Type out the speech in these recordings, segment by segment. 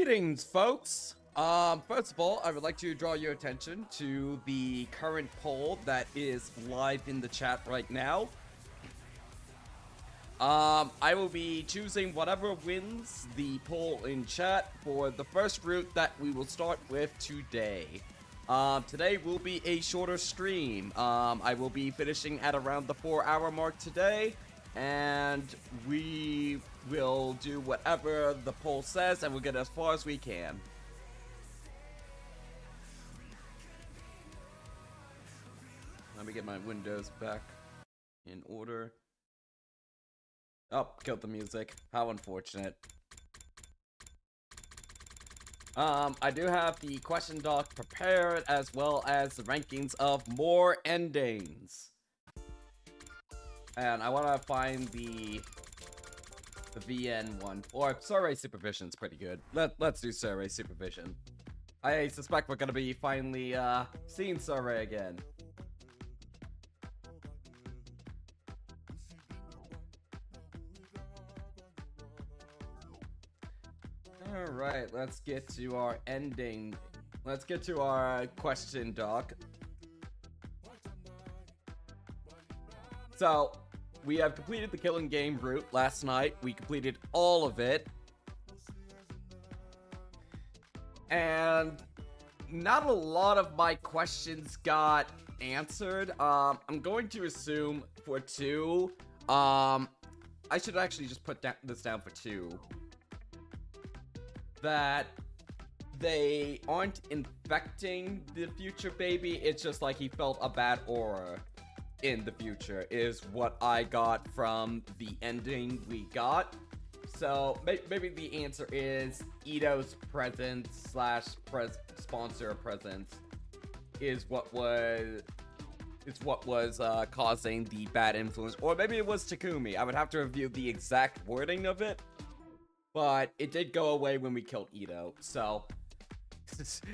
Greetings, folks. First of all, I would like to draw your attention to the current poll that is live in the chat right now. I will be choosing whatever wins the poll in chat for the first route that we will start with today. Today will be a shorter stream. I will be finishing at around the 4-hour mark today, and we will do whatever the poll says, and we'll get as far as we can. Let me get my windows back in order. Oh, killed the music. How unfortunate. I do have the question doc prepared, as well as the rankings of more endings. And I want to find the VN one. Or Survey Supervision's pretty good. Let's do Survey Supervision. I suspect we're gonna be finally seeing Survey again. Alright, let's get to our ending. Let's get to our question doc. So, we have completed the killing game route last night. We completed all of it. And not a lot of my questions got answered. I'm going to assume for 2. I should actually just put this down for 2. That they aren't infecting the future baby. It's just like he felt a bad aura in the future is what I got from the ending we got. So maybe the answer is Ito's presence slash sponsor presence is what was causing the bad influence, or maybe it was Takumi. I would have to review the exact wording of it, but it did go away when we killed Ito. So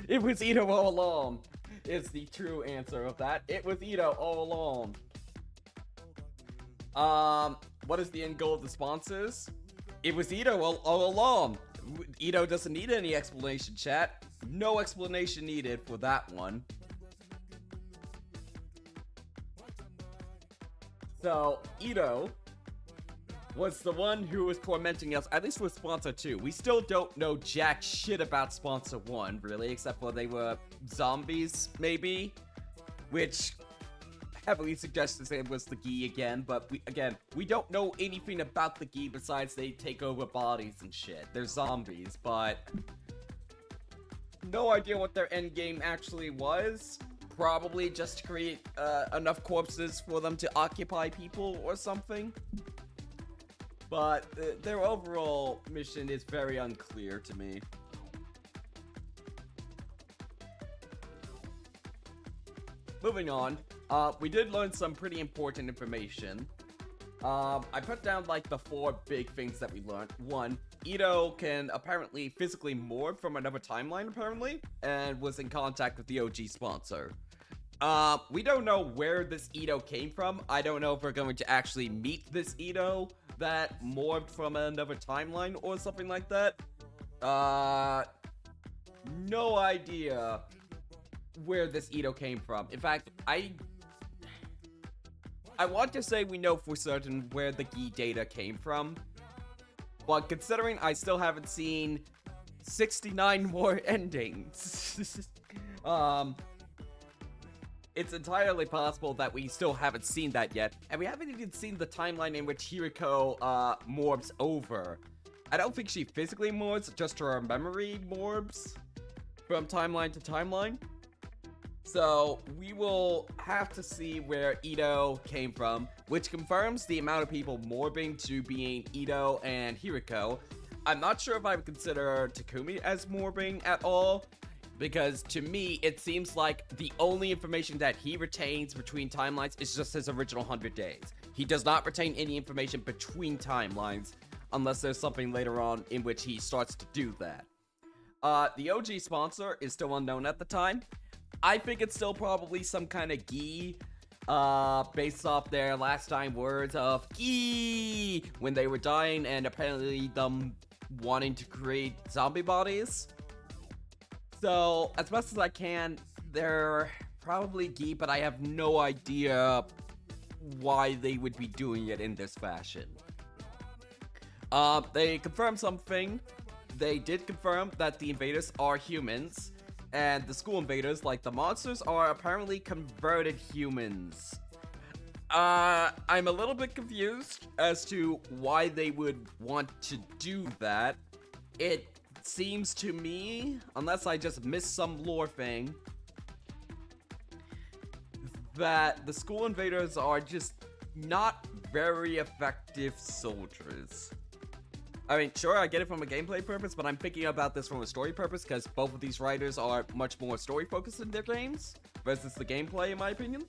it was Ito all along. Is the true answer of that. It was Ito all along. What is the end goal of the sponsors? It was Ito all along. Ito doesn't need any explanation, chat. No explanation needed for that one. So, Ito was the one who was tormenting us, at least with Sponsor 2. We still don't know jack shit about Sponsor 1, really, except for they were zombies, maybe? Which heavily suggests the same was the Gi again, but we don't know anything about the Gi besides they take over bodies and shit. They're zombies, but no idea what their end game actually was. Probably just to create enough corpses for them to occupy people or something. But their overall mission is very unclear to me. Moving on, we did learn some pretty important information. I put down like the 4 big things that we learned. 1, Ito can apparently physically morph from another timeline, apparently, and was in contact with the OG sponsor. We don't know where this Ito came from. I don't know if we're going to actually meet this Ito that morphed from another timeline or something like that. No idea where this Ito came from. In fact, I want to say we know for certain where the Gi data came from, but considering I still haven't seen 69 more endings, it's entirely possible that we still haven't seen that yet, and we haven't even seen the timeline in which Hiriko morphs over. I don't think she physically morphs, just her memory morphs from timeline to timeline. So we will have to see where Ito came from, which confirms the amount of people morphing to being Ito and Hiriko. I'm not sure if I would consider Takumi as morphing at all, because to me, it seems like the only information that he retains between timelines is just his original 100 days. He does not retain any information between timelines, unless there's something later on in which he starts to do that. The OG sponsor is still unknown at the time. I think it's still probably some kind of Gi, based off their last time words of Gi when they were dying, and apparently them wanting to create zombie bodies. So, as best as I can, they're probably geek, but I have no idea why they would be doing it in this fashion. They confirmed something. They did confirm that the invaders are humans, and the school invaders, like the monsters, are apparently converted humans. I'm a little bit confused as to why they would want to do that. It seems to me, unless I just missed some lore thing, that the school invaders are just not very effective soldiers. I mean, sure, I get it from a gameplay purpose, but I'm thinking about this from a story purpose because both of these writers are much more story-focused in their games versus the gameplay, in my opinion.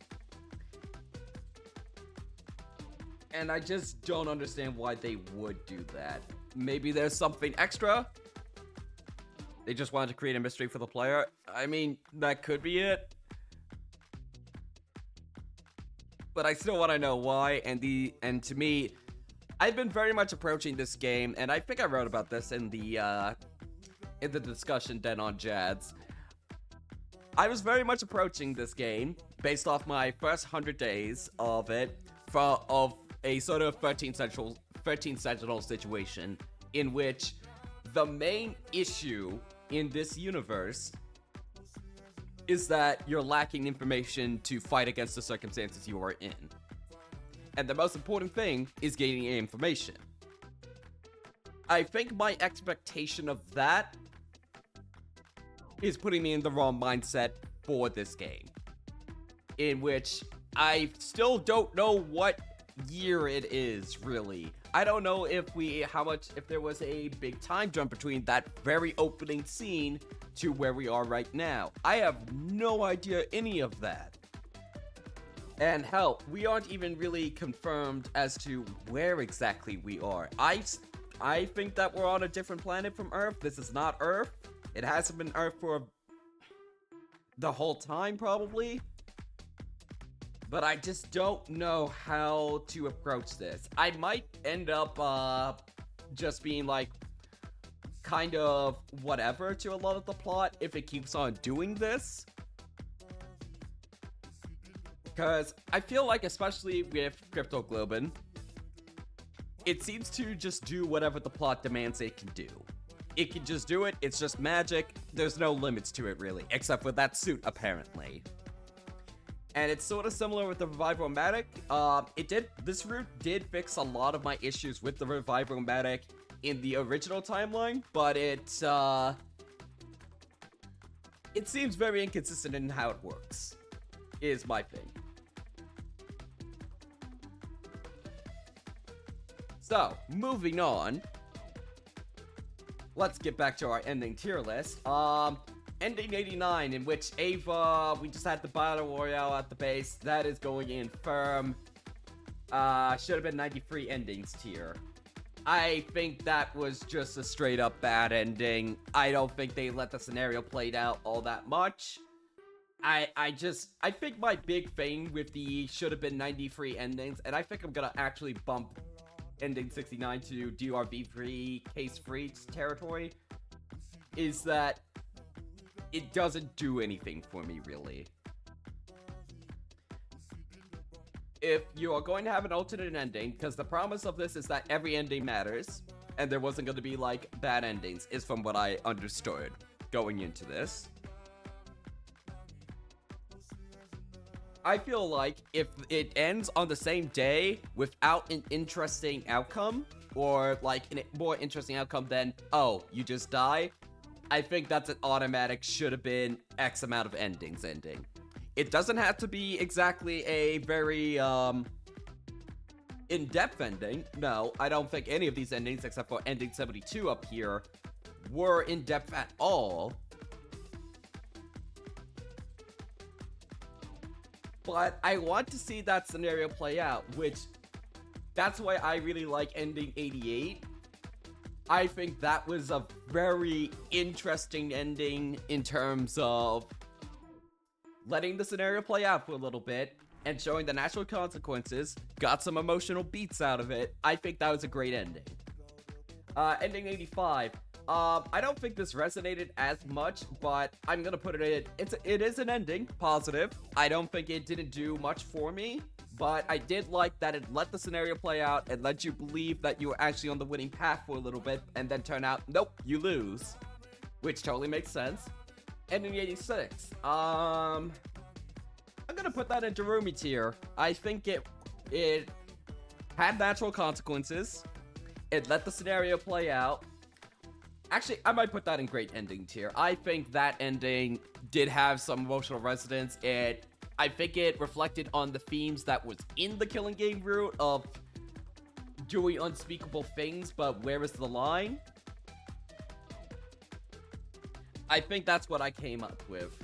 And I just don't understand why they would do that. Maybe there's something extra. They just wanted to create a mystery for the player. I mean, that could be it. But I still want to know why, and to me, I've been very much approaching this game, and I think I wrote about this in the discussion then on Jads. I was very much approaching this game based off my first 100 days of it, of a sort of 13 Sentinel situation, in which the main issue in this universe is that you're lacking information to fight against the circumstances you are in. And the most important thing is gaining information. I think my expectation of that is putting me in the wrong mindset for this game, in which I still don't know what year it is, really. I don't know if there was a big time jump between that very opening scene to where we are right now. I have no idea any of that. And hell, we aren't even really confirmed as to where exactly we are. I think that we're on a different planet from Earth. This is not Earth. It hasn't been Earth for the whole time, probably. But I just don't know how to approach this. I might end up just being like kind of whatever to a lot of the plot if it keeps on doing this. Because I feel like, especially with Crypto Globin, it seems to just do whatever the plot demands it can do. It can just do it, it's just magic, there's no limits to it really, except for that suit apparently. And it's sort of similar with the Revival-O-Matic. This route did fix a lot of my issues with the Revival-O-Matic in the original timeline, but it seems very inconsistent in how it works, is my thing. So, moving on, let's get back to our ending tier list. Ending 89, in which Ava, we just had the Battle Royale at the base. That is going in firm. Should have been 93 endings tier. I think that was just a straight up bad ending. I don't think they let the scenario played out all that much. I think my big thing with the should have been 93 endings, and I think I'm gonna actually bump ending 69 to DRV free, case free territory, is that it doesn't do anything for me, really. If you are going to have an alternate ending, because the promise of this is that every ending matters, and there wasn't going to be, like, bad endings, is from what I understood going into this. I feel like if it ends on the same day without an interesting outcome, or, like, a more interesting outcome than, oh, you just die, I think that's an automatic should have been X amount of endings ending. It doesn't have to be exactly a very, in-depth ending. No, I don't think any of these endings, except for ending 72 up here, were in-depth at all. But I want to see that scenario play out, which, that's why I really like ending 88. I think that was a very interesting ending in terms of letting the scenario play out for a little bit and showing the natural consequences, got some emotional beats out of it. I think that was a great ending. Ending 85. I don't think this resonated as much, but I'm gonna put it in. It is an ending, positive. I don't think it didn't do much for me, but I did like that it let the scenario play out and let you believe that you were actually on the winning path for a little bit, and then turn out, nope, you lose. Which totally makes sense. Ending 86. I'm gonna put that into Roomy tier. I think it had natural consequences. It let the scenario play out. Actually, I might put that in great ending tier. I think that ending did have some emotional resonance. I think it reflected on the themes that was in the killing game route of doing unspeakable things, but where is the line? I think that's what I came up with.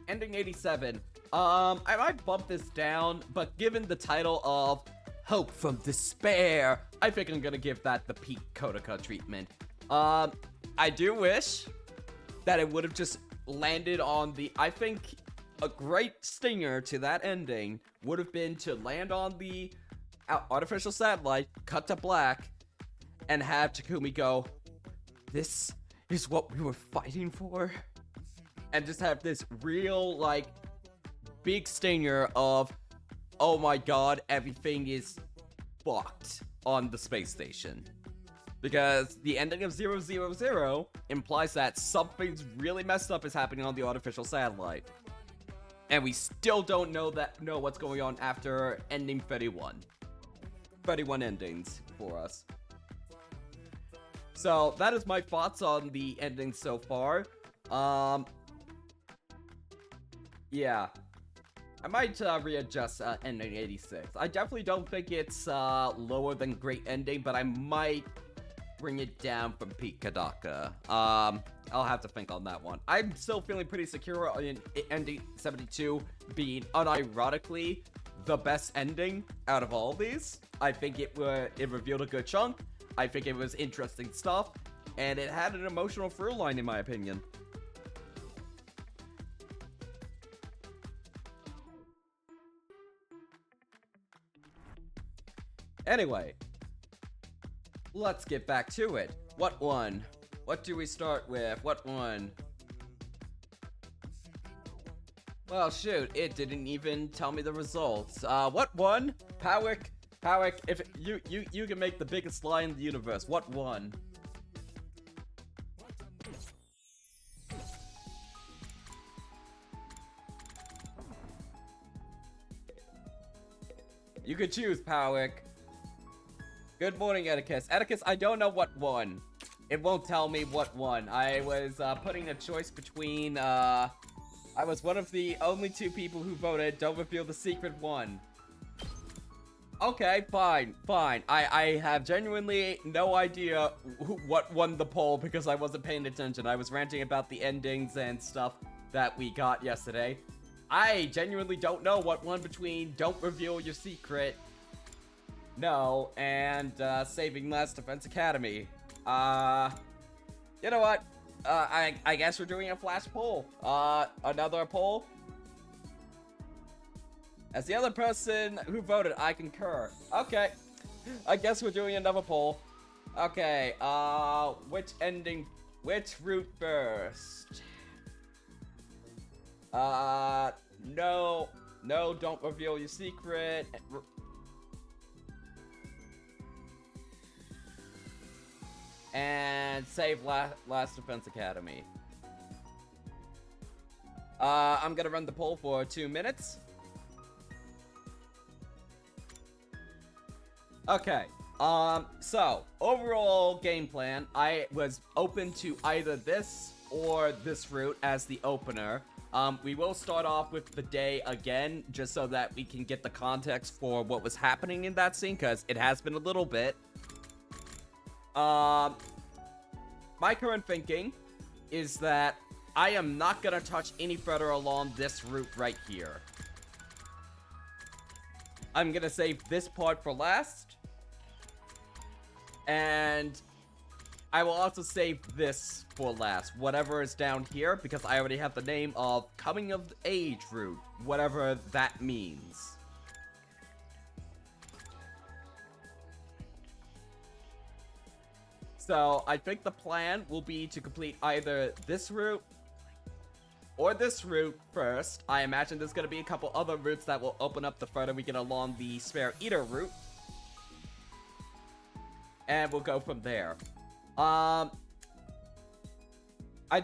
Ending 87. I might bump this down, but given the title of Hope from Despair, I think I'm gonna give that the peak Kodaka treatment. I do wish that it would have just landed on the... I think a great stinger to that ending would have been to land on the artificial satellite, cut to black, and have Takumi go, "This is what we were fighting for?" And just have this real, like, big stinger of, oh my god, everything is fucked on the space station. Because the ending of 000 implies that something's really messed up is happening on the artificial satellite. And we still don't know what's going on after ending 31. 31 endings for us. So that is my thoughts on the ending so far. Yeah. I might readjust ending 86. I definitely don't think it's lower than great ending, but I might bring it down from peak Kodaka. I'll have to think on that one. I'm still feeling pretty secure in ending 72 being unironically the best ending out of all these. I think it revealed a good chunk. I think it was interesting stuff, and it had an emotional through line in my opinion. Anyway, let's get back to it. What one? What do we start with? What one? Well, shoot, it didn't even tell me the results. What one? Powick, if you can make the biggest lie in the universe. What one? You could choose, Powick. Good morning, Atticus. Atticus, I don't know what won. It won't tell me what won. I was putting a choice between, I was one of the only two people who voted don't reveal the secret one. Okay, fine. I have genuinely no idea what won the poll because I wasn't paying attention. I was ranting about the endings and stuff that we got yesterday. I genuinely don't know what won between don't reveal your secret, no, and saving Last Defense Academy. You know what? I guess we're doing a flash poll. Another poll. As the other person who voted, I concur. Okay. I guess we're doing another poll. Okay, which route first? No, don't reveal your secret. And save Last Defense Academy. I'm gonna run the poll for 2 minutes. Okay, so, overall game plan, I was open to either this or this route as the opener. We will start off with the day again, just so that we can get the context for what was happening in that scene, because it has been a little bit. My current thinking is that I am not gonna touch any further along this route right here. I'm gonna save this part for last. And I will also save this for last, whatever is down here, because I already have the name of Coming of Age route, whatever that means. So I think the plan will be to complete either this route or this route first. I imagine there's going to be a couple other routes that will open up the further we get along the Spare Eater route. And we'll go from there. I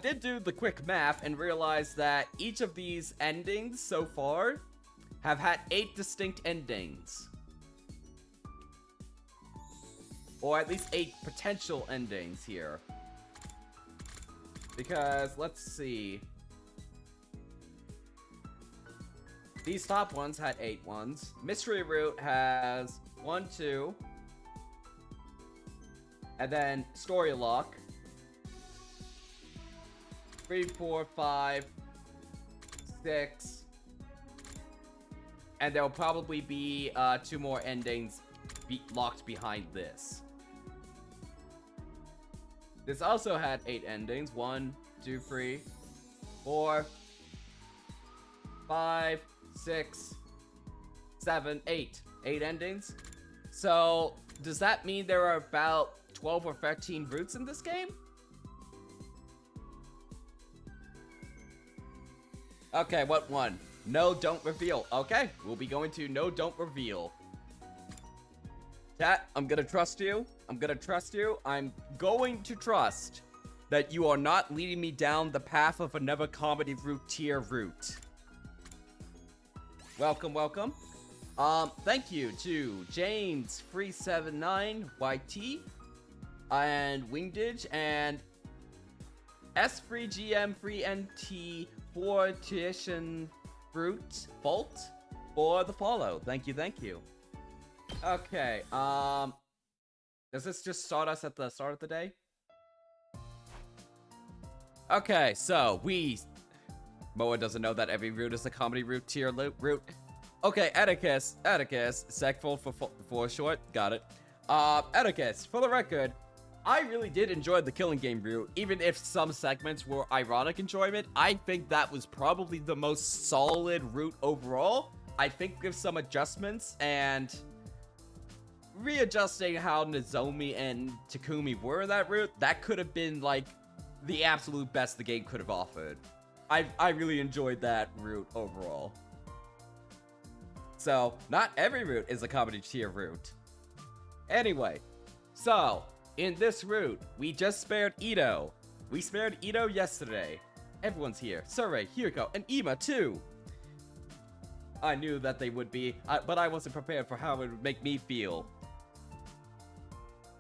did do the quick math and realized that each of these endings so far have had 8 distinct endings. Or at least 8 potential endings here. Because, let's see. These top ones had 8 ones. Mystery Route has 1, 2. And then Story Lock. 3, 4, 5, 6. And there will probably be 2 more endings locked behind this. This also had 8 endings. 1, 2, 3, 4, 5, 6, 7, 8. 8 endings. So, does that mean there are about 12 or 13 routes in this game? Okay, what one? No, don't reveal. Okay, we'll be going to no, don't reveal. Chat, I'm gonna trust you. I'm gonna trust you. I'm going to trust that you are not leading me down the path of another comedy route tier route. Welcome, welcome. Thank you to James379YT and Wingdidge and S3GM3NT Fortition Fruit Bolt for the follow. Thank you, thank you. Okay, does this just start us at the start of the day? Okay, so Moa doesn't know that every route is a comedy route tier route. Okay, Atticus, Segfold for short, got it. Atticus, for the record, I really did enjoy the Killing Game route, even if some segments were ironic enjoyment. I think that was probably the most solid route overall. I think with some adjustments and readjusting how Nozomi and Takumi were in that route, that could have been like the absolute best the game could have offered. I really enjoyed that route overall. So, not every route is a comedy tier route. Anyway, so in this route, we just spared Ito. We spared Ito yesterday. Everyone's here. Surrey, Hiriko, and Ima too. I knew that they would be, but I wasn't prepared for how it would make me feel.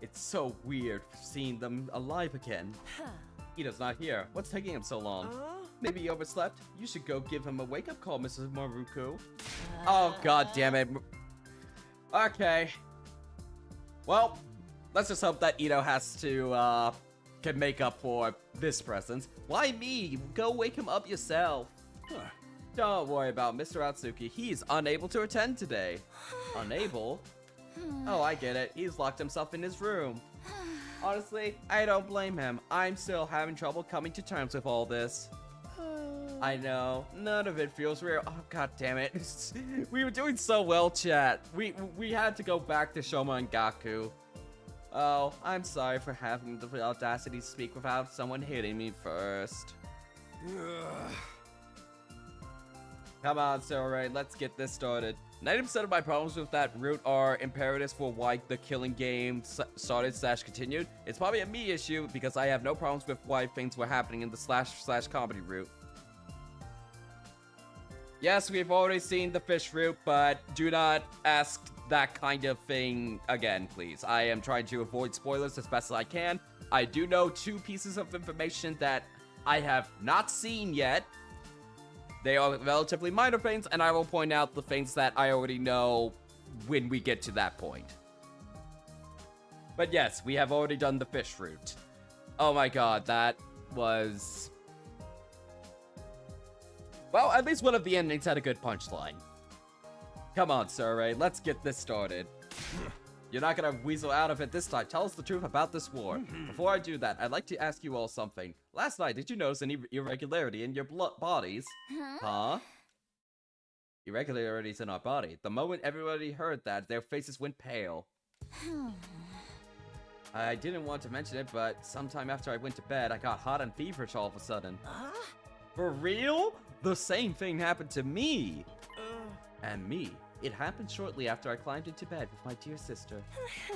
It's so weird seeing them alive again. Ito's not here. What's taking him so long? Maybe he overslept? You should go give him a wake-up call, Mrs. Maruko. Oh, god damn it. Okay. Well, let's just hope that Ito has to, can make up for this presence. Why me? Go wake him up yourself. Don't worry about Mr. Atsuki. He's unable to attend today. Unable? Oh, I get it. He's locked himself in his room. Honestly, I don't blame him. I'm still having trouble coming to terms with all this. I know. None of it feels real. Oh, god damn it. We were doing so well, chat. We had to go back to Shoma and Gaku. Oh, I'm sorry for having the audacity to speak without someone hitting me first. Come on, Samurai, let's get this started. 90% of my problems with that route are imperatives for why the Killing Game started / continued. It's probably a me issue because I have no problems with why things were happening in the / comedy route. Yes, we've already seen the fish route, but do not ask that kind of thing again, please. I am trying to avoid spoilers as best as I can. I do know 2 pieces of information that I have not seen yet. They are relatively minor things, and I will point out the things that I already know when we get to that point. But yes, we have already done the fish route. Oh my god, that was... Well, at least one of the endings had a good punchline. Come on, Surrey, let's get this started. You're not gonna weasel out of it this time. Tell us the truth about this war. Before I do that, I'd like to ask you all something. Last night, did you notice any irregularity in your bodies? Huh? Irregularities in our body. The moment everybody heard that, their faces went pale. I didn't want to mention it, but sometime after I went to bed, I got hot and feverish all of a sudden. For real? The same thing happened to me. And me. It happened shortly after I climbed into bed with my dear sister.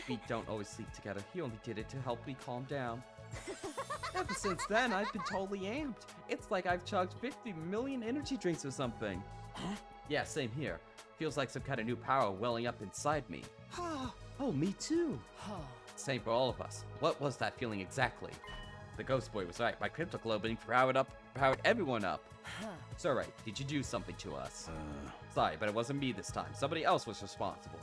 We don't always sleep together. He only did it to help me calm down. Ever since then, I've been totally amped. It's like I've chugged 50 million energy drinks or something. Yeah, same here. Feels like some kind of new power welling up inside me. Oh, me too. Same for all of us. What was that feeling exactly? The ghost boy was right. My cryptoglobin powered everyone up. So right, did you do something to us? Sorry, but it wasn't me this time. Somebody else was responsible.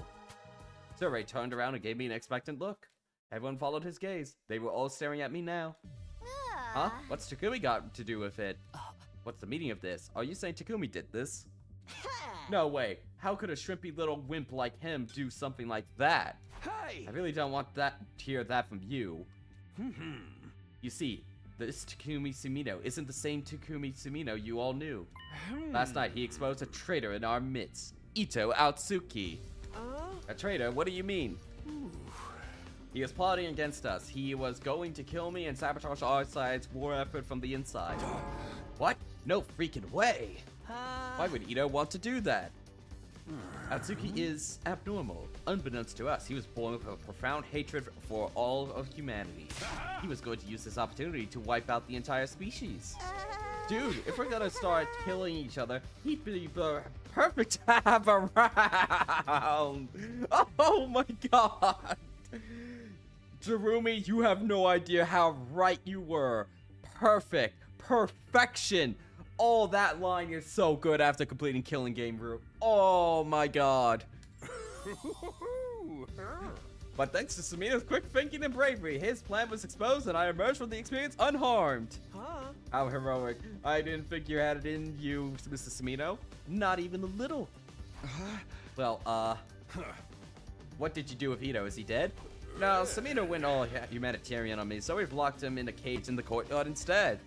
Surrey turned around and gave me an expectant look. Everyone followed his gaze. They were all staring at me now. Huh? What's Takumi got to do with it? What's the meaning of this? Are you saying Takumi did this? No way. How could a shrimpy little wimp like him do something like that? Hey! I really don't want to hear that from you. You see, this Takumi Sumino isn't the same Takumi Sumino you all knew. Last night, he exposed a traitor in our midst, Ito Aotsuki. A traitor? What do you mean? He was plotting against us. He was going to kill me and sabotage our side's war effort from the inside. What? No freaking way! Why would Ito want to do that? Atsuki is abnormal. Unbeknownst to us, he was born with a profound hatred for all of humanity. He was going to use this opportunity to wipe out the entire species. Dude, if we're gonna start killing each other, he'd be perfect to have around. Oh my god. Jerumi, you have no idea how right you were. Perfect. Perfection. Oh, that line is so good after completing Killing Game Route. Oh my god. But thanks to Sumino's quick thinking and bravery, his plan was exposed and I emerged from the experience unharmed. How heroic. I didn't think you had it in you, Mr. Sumino. Not even a little. Well, what did you do with Ito? Is he dead? No, Sumino went all humanitarian on me, so we locked him in a cage in the courtyard instead.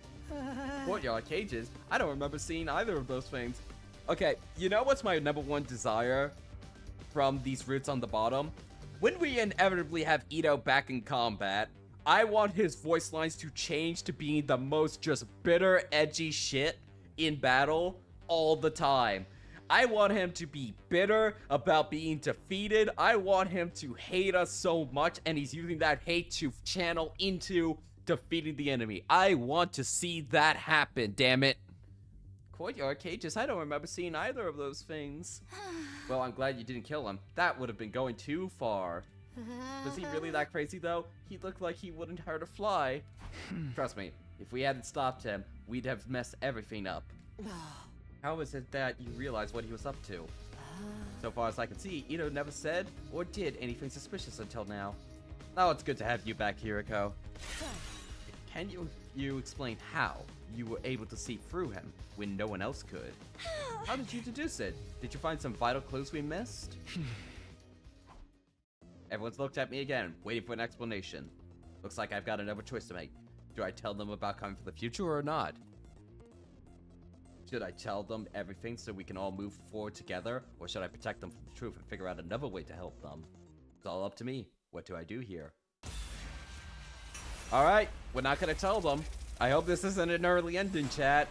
Courtyard cages? I don't remember seeing either of those things. Okay, you know what's my number one desire from these routes on the bottom? When we inevitably have Ito back in combat, I want his voice lines to change to being the most just bitter, edgy shit in battle all the time. I want him to be bitter about being defeated. I want him to hate us so much, and he's using that hate to channel into defeating the enemy. I want to see that happen, damn it. Courtyard cages? I don't remember seeing either of those things. Well, I'm glad you didn't kill him. That would have been going too far. Was he really that crazy, though? He looked like he wouldn't hurt a fly. Trust me, if we hadn't stopped him, we'd have messed everything up. How is it that you realized what he was up to? So far as I can see, Ito never said or did anything suspicious until now. Now it's good to have you back, Hiriko. Can you explain how you were able to see through him when no one else could? How did you deduce it? Did you find some vital clues we missed? Everyone's looked at me again, waiting for an explanation. Looks like I've got another choice to make. Do I tell them about coming for the future or not? Should I tell them everything so we can all move forward together? Or should I protect them from the truth and figure out another way to help them? It's all up to me. What do I do here? Alright, we're not gonna tell them. I hope this isn't an early ending, chat.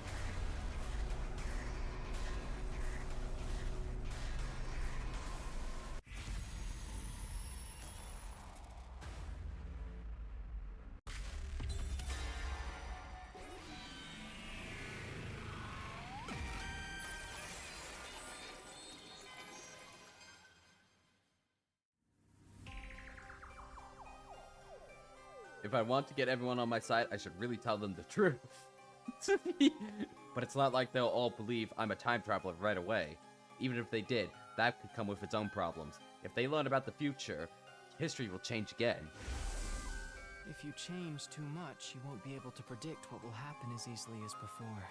If I want to get everyone on my side, I should really tell them the truth. But it's not like they'll all believe I'm a time traveler right away. Even if they did, that could come with its own problems. If they learn about the future, history will change again. If you change too much, you won't be able to predict what will happen as easily as before.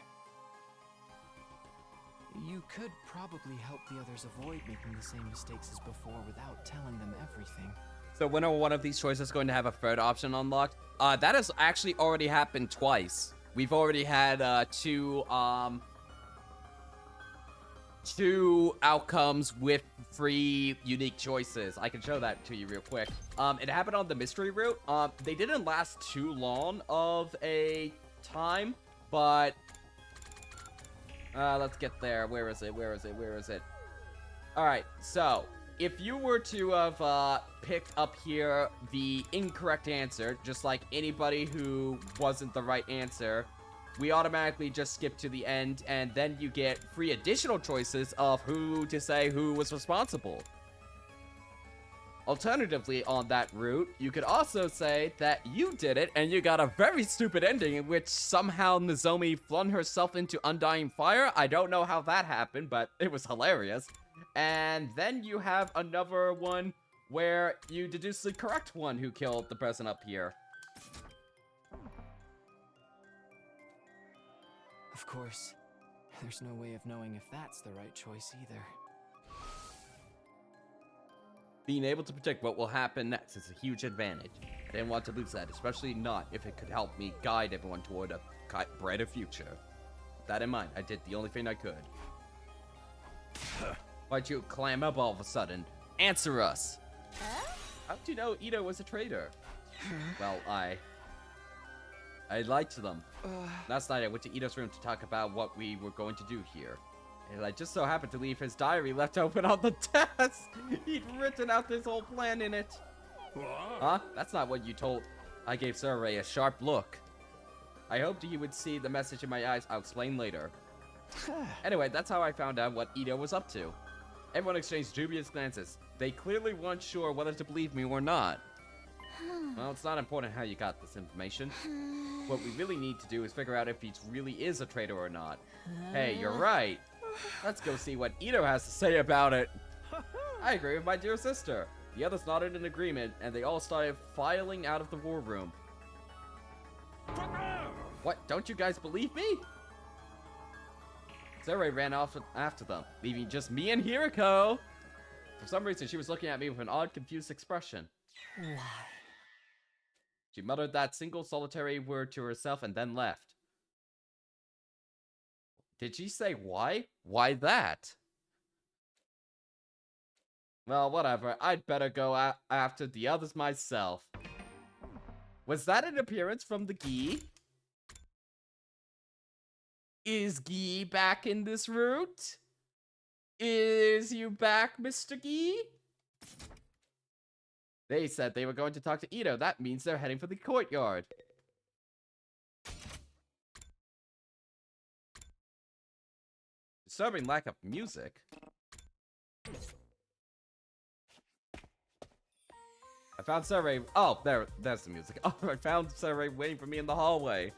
You could probably help the others avoid making the same mistakes as before without telling them everything. So when are one of these choices going to have a third option unlocked? That has actually already happened twice. We've already had two 2 outcomes with 3 unique choices. I can show that to you real quick. It happened on the mystery route. They didn't last too long of a time, but let's get there. Where is it? All right, so if you were to have picked up here the incorrect answer, just like anybody who wasn't the right answer, we automatically just skip to the end, and then you get 3 additional choices of who to say who was responsible. Alternatively, on that route, you could also say that you did it, and you got a very stupid ending in which somehow Nozomi flung herself into undying fire. I don't know how that happened, but it was hilarious. And then you have another one where you deduce the correct one who killed the person up here. Of course, there's no way of knowing if that's the right choice either. Being able to predict what will happen next is a huge advantage. I didn't want to lose that, especially not if it could help me guide everyone toward a brighter future. With that in mind, I did the only thing I could. Why'd you clam up all of a sudden? Answer us! How'd you know Ito was a traitor? Well, I lied to them. Last night I went to Ito's room to talk about what we were going to do here. And I just so happened to leave his diary left open on the desk. He'd written out this whole plan in it. Huh? That's not what you told. I gave Sarai a sharp look. I hoped you would see the message in my eyes. I'll explain later. Anyway, that's how I found out what Ito was up to. Everyone exchanged dubious glances. They clearly weren't sure whether to believe me or not. Well, it's not important how you got this information. What we really need to do is figure out if he really is a traitor or not. Hey, you're right. Let's go see what Ito has to say about it. I agree with my dear sister. The others nodded in agreement, and they all started filing out of the war room. What? Don't you guys believe me? Sarai ran off after them, leaving just me and Hiriko. For some reason, she was looking at me with an odd, confused expression. Why? She muttered that single solitary word to herself and then left. Did she say why? Why that? Well, whatever. I'd better go after the others myself. Was that an appearance from the Gi? Is Gi back in this route? Is you back, Mr. Gi? They said they were going to talk to Ito. That means they're heading for the courtyard. Disturbing lack of music. I found Sarai. Oh, there's the music. Oh, I found Sarai waiting for me in the hallway.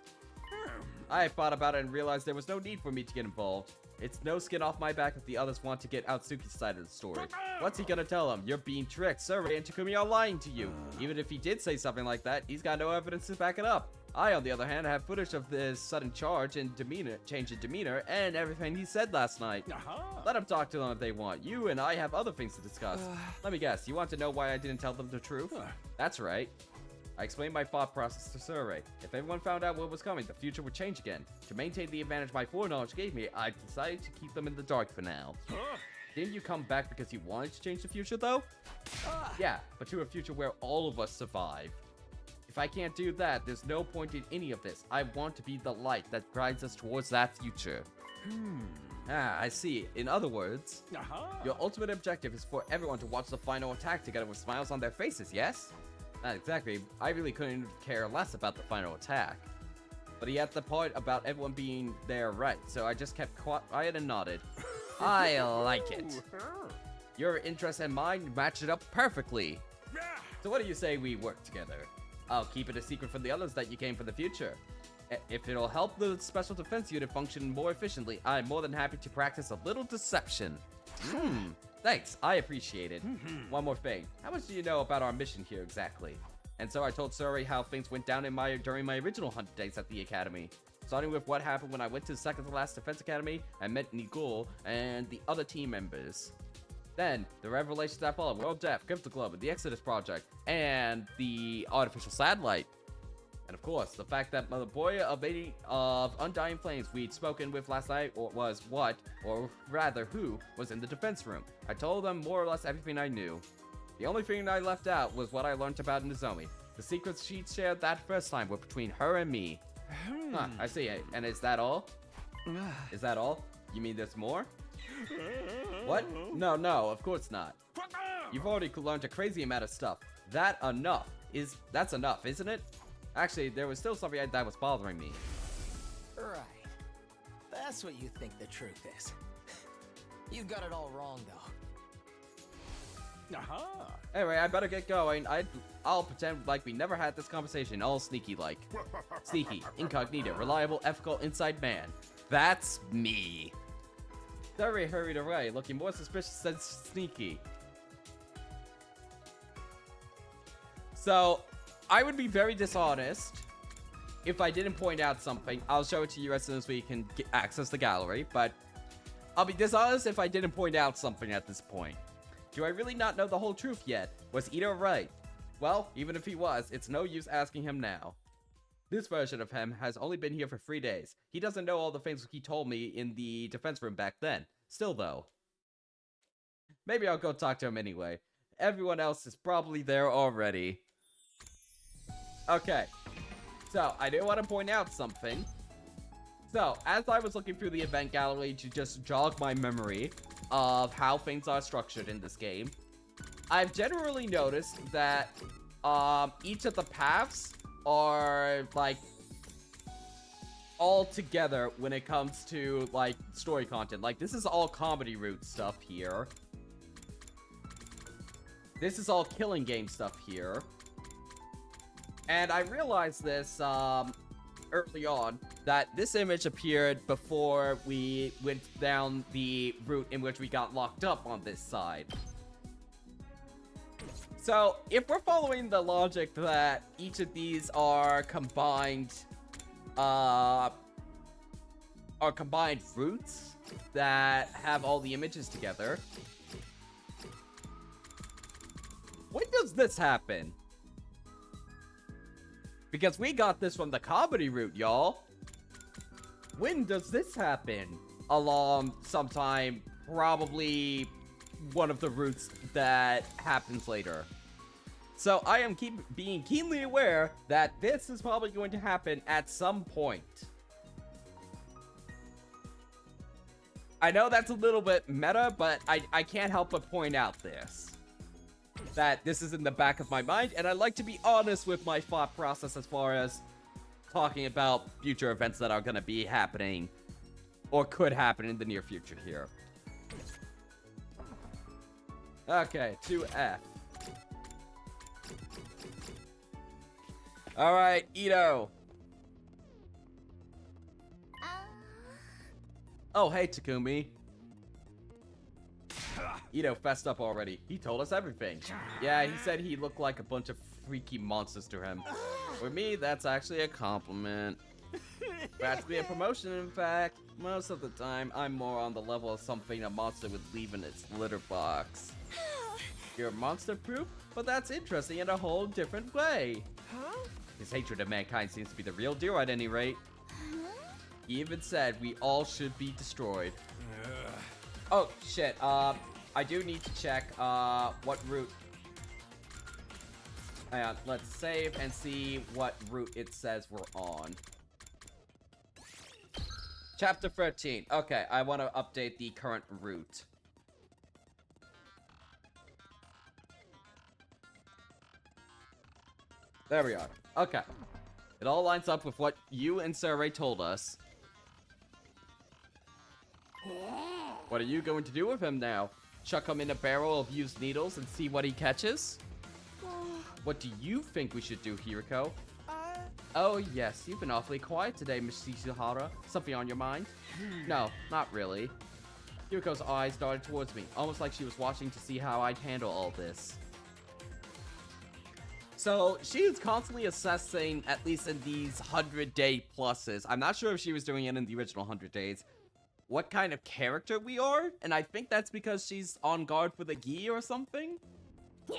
I thought about it and realized there was no need for me to get involved. It's no skin off my back if the others want to get Atsuki's side of the story. What's he gonna tell them? You're being tricked. Sarai and Takumi are lying to you. Even if he did say something like that, he's got no evidence to back it up. I, on the other hand, have footage of this sudden change in demeanor, and everything he said last night. Let them talk to them if they want. You and I have other things to discuss. Let me guess, you want to know why I didn't tell them the truth? That's right. I explained my thought process to Sarai. If everyone found out what was coming, the future would change again. To maintain the advantage my foreknowledge gave me, I decided to keep them in the dark for now. Didn't you come back because you wanted to change the future, though? Yeah, but to a future where all of us survive. If I can't do that, there's no point in any of this. I want to be the light that guides us towards that future. I see. In other words, your ultimate objective is for everyone to watch the final attack together with smiles on their faces, yes? Not exactly. I really couldn't care less about the final attack. But he had the part about everyone being there right, so I just kept quiet and nodded. I like it. Your interest and mine match it up perfectly. So what do you say we work together? I'll keep it a secret from the others that you came for the future. If it'll help the Special Defense Unit function more efficiently, I'm more than happy to practice a little deception. Thanks, I appreciate it. One more thing, how much do you know about our mission here exactly? And so I told Sarai how things went down during my original 100 days at the Academy. Starting with what happened when I went to the second to last Defense Academy and met Nigel and the other team members. Then, the revelations that followed, World Death, Crypto Globe, the Exodus Project, and the artificial satellite. And of course, the fact that the boy of Undying Flames we'd spoken with last night was or rather who, was in the defense room. I told them more or less everything I knew. The only thing I left out was what I learned about Nozomi. The secrets she shared that first time were between her and me. Huh, I see. And is that all? Is that all? You mean there's more? What? No, of course not. You've already learned a crazy amount of stuff. That's enough, isn't it? Actually, there was still something that was bothering me. Right. That's what you think the truth is. You've got it all wrong, though. Anyway, I better get going. I'll pretend like we never had this conversation, all sneaky-like. Sneaky, incognito, reliable, ethical, inside man. That's me. Surrey hurried away, looking more suspicious than sneaky. So, I would be very dishonest if I didn't point out something. I'll show it to you as soon as we can access the gallery, but I'll be dishonest if I didn't point out something at this point. Do I really not know the whole truth yet? Was Ito right? Well, even if he was, it's no use asking him now. This version of him has only been here for 3 days. He doesn't know all the things he told me in the defense room back then. Still, though. Maybe I'll go talk to him anyway. Everyone else is probably there already. Okay. So, I do want to point out something. So, as I was looking through the event gallery to just jog my memory of how things are structured in this game, I've generally noticed that each of the paths are like all together when it comes to like story content. Like, this is all comedy route stuff here. This is all killing game stuff here. And I realized this early on, that this image appeared before we went down the route in which we got locked up on this side. So, if we're following the logic that each of these are combined routes that have all the images together, when does this happen? Because we got this from the comedy route, y'all. When does this happen? Along sometime, probably one of the routes that happens later. So I am being keenly aware that this is probably going to happen at some point. I know that's a little bit meta, but I can't help but point out this. That this is in the back of my mind, and I like to be honest with my thought process as far as talking about future events that are going to be happening or could happen in the near future here. Okay, 2F. Alright, Ito. Oh, hey, Takumi. Ito fessed up already. He told us everything. Yeah, he said he looked like a bunch of freaky monsters to him. For me, that's actually a compliment. Perhaps be a promotion, in fact. Most of the time, I'm more on the level of something a monster would leave in its litter box. You're monster-proof? But that's interesting in a whole different way. His hatred of mankind seems to be the real deal at any rate. He even said we all should be destroyed. Oh, shit. I do need to check, what route. Hang on, let's save and see what route it says we're on. Chapter 13. Okay, I want to update the current route. There we are. Okay. It all lines up with what you and Sarai told us. What are you going to do with him now? Chuck him in a barrel of used needles and see what he catches? What do you think we should do, Hiriko? Oh, yes, you've been awfully quiet today, Miss Shizuhara. Something on your mind? No, not really. Hiriko's eyes darted towards me, almost like she was watching to see how I'd handle all this. So, she is constantly assessing, at least in these 100-day pluses. I'm not sure if she was doing it in the original 100 days. What kind of character we are? And I think that's because she's on guard for the gi or something? Yeah!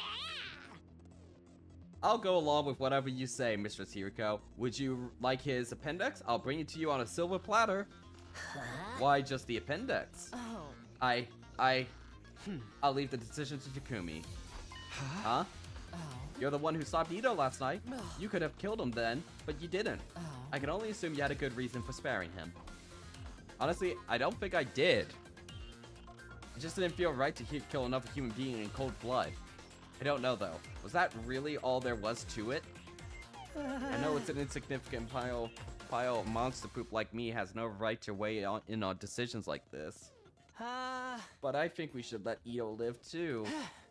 I'll go along with whatever you say, Mistress Hiriko. Would you like his appendix? I'll bring it to you on a silver platter. Why just the appendix? Oh. I'll leave the decision to Takumi. Huh? Oh. You're the one who stopped Ito last night. You could have killed him then, but you didn't. Oh. I can only assume you had a good reason for sparing him. Honestly, I don't think I did. It just didn't feel right to kill another human being in cold blood. I don't know though. Was that really all there was to it? I know it's an insignificant pile of monster poop like me has no right to weigh in on decisions like this. But I think we should let Ito live too.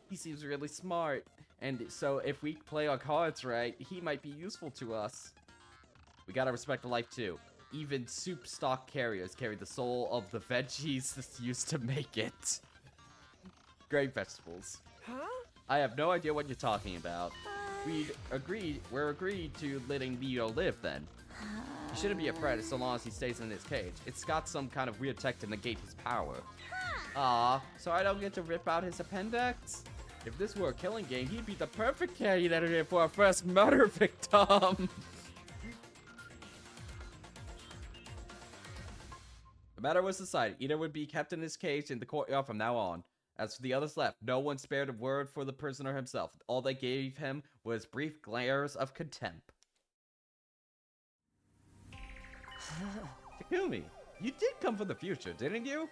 He seems really smart. And so if we play our cards right, he might be useful to us. We gotta respect life too. Even soup stock carriers carry the soul of the veggies that's used to make it. Great vegetables. Huh? I have no idea what you're talking about. We're agreed to letting Ito live then. You shouldn't be afraid so long as he stays in his cage. It's got some kind of weird tech to negate his power. Aw, so I don't get to rip out his appendix? If this were a killing game, he'd be the perfect candidate for our first murder victim. The matter was decided. Ito would be kept in his cage in the courtyard from now on. As for the others left, no one spared a word for the prisoner himself. All they gave him was brief glares of contempt. Takumi, you did come from the future, didn't you?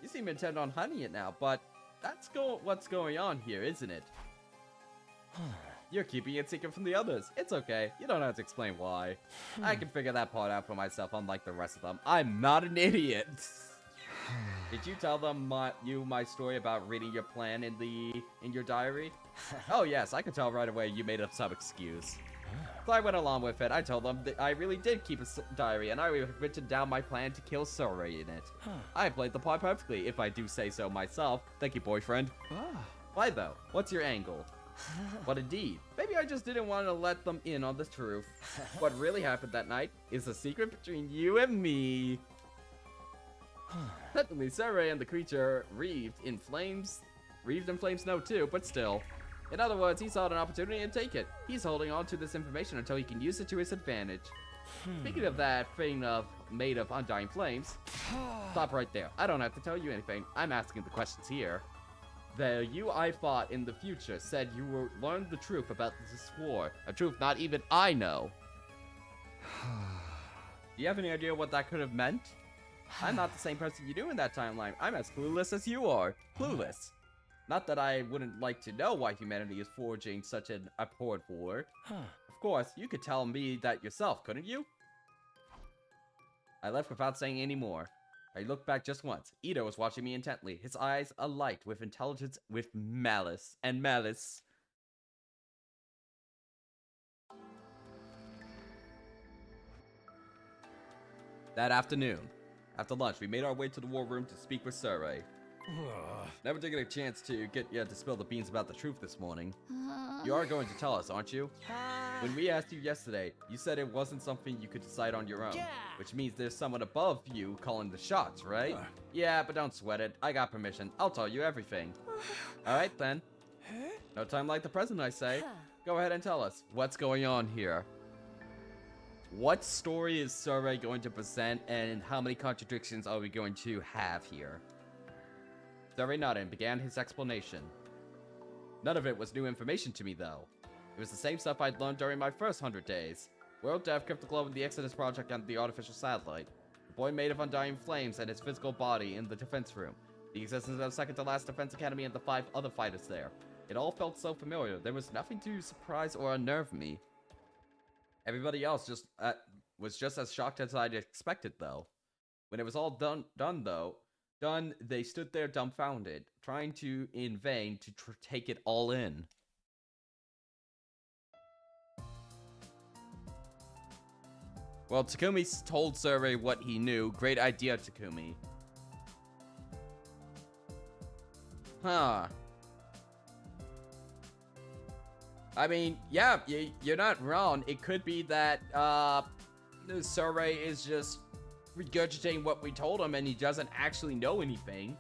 You seem intent on hiding it now, but that's what's going on here, isn't it? You're keeping it secret from the others. It's okay. You don't have to explain why. I can figure that part out for myself, unlike the rest of them. I'm not an idiot. Did you tell them my story about reading your plan in your diary? Oh yes, I could tell right away you made up some excuse. So I went along with it. I told them that I really did keep a diary, and I had written down my plan to kill Sora in it. I played the part perfectly, if I do say so myself. Thank you, boyfriend. Why though? What's your angle? But indeed, maybe I just didn't want to let them in on the truth. What really happened that night is a secret between you and me. Technically, Sarai and the creature wreathed in flames no too, but still. In other words, he saw an opportunity to take it. He's holding on to this information until he can use it to his advantage. Speaking of that thing made of undying flames, stop right there. I don't have to tell you anything. I'm asking the questions here. The you I fought in the future said you will learn the truth about this war. A truth not even I know. Do you have any idea what that could have meant? I'm not the same person you do in that timeline. I'm as clueless as you are. Clueless. Not that I wouldn't like to know why humanity is forging such an abhorrent war. Of course, you could tell me that yourself, couldn't you? I left without saying any more. I looked back just once. Ito was watching me intently, his eyes alight with intelligence, with malice. That afternoon, after lunch, we made our way to the war room to speak with Sarai. Never taking a chance to get you to spill the beans about the truth this morning. You are going to tell us, aren't you? When we asked you yesterday, you said it wasn't something you could decide on your own. Which means there's someone above you calling the shots, right? Yeah, but don't sweat it. I got permission. I'll tell you everything. Alright then. No time like the present, I say. Go ahead and tell us. What's going on here? What story is Sarai going to present, and how many contradictions are we going to have here? Sarai nodded and began his explanation. None of it was new information to me, though. It was the same stuff I'd learned during my first 100 days. World Dev kept the globe in the Exodus Project and the artificial satellite. The boy made of undying flames and his physical body in the defense room. The existence of second-to-last defense academy and the 5 other fighters there. It all felt so familiar. There was nothing to surprise or unnerve me. Everybody else was just as shocked as I'd expected, though. When it was all done, they stood there dumbfounded, trying to, in vain, to take it all in. Well, Takumi told Sarai what he knew. Great idea, Takumi. Huh. I mean, yeah, you're not wrong. It could be that, Sarai is just regurgitating what we told him and he doesn't actually know anything.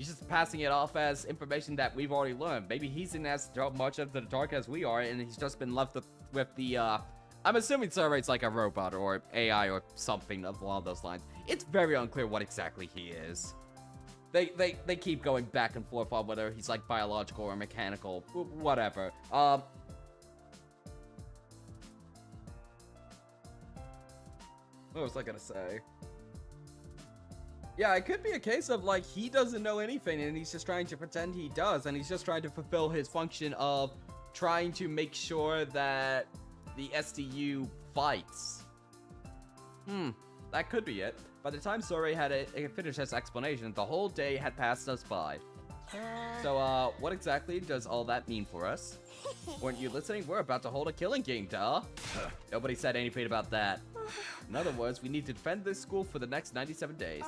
He's just passing it off as information that we've already learned. Maybe he's in as much of the dark as we are, and he's just been left with the, I'm assuming Survey's like a robot or AI or something along those lines. It's very unclear what exactly he is. They keep going back and forth on whether he's like biological or mechanical, whatever. What was I gonna say? Yeah, it could be a case of like he doesn't know anything and he's just trying to pretend he does, and he's just trying to fulfill his function of trying to make sure that the SDU fights. That could be it. By the time Sorey had finished his explanation, the whole day had passed us by. So, what exactly does all that mean for us? Weren't you listening? We're about to hold a killing game, duh. Nobody said anything about that. In other words, we need to defend this school for the next 97 days.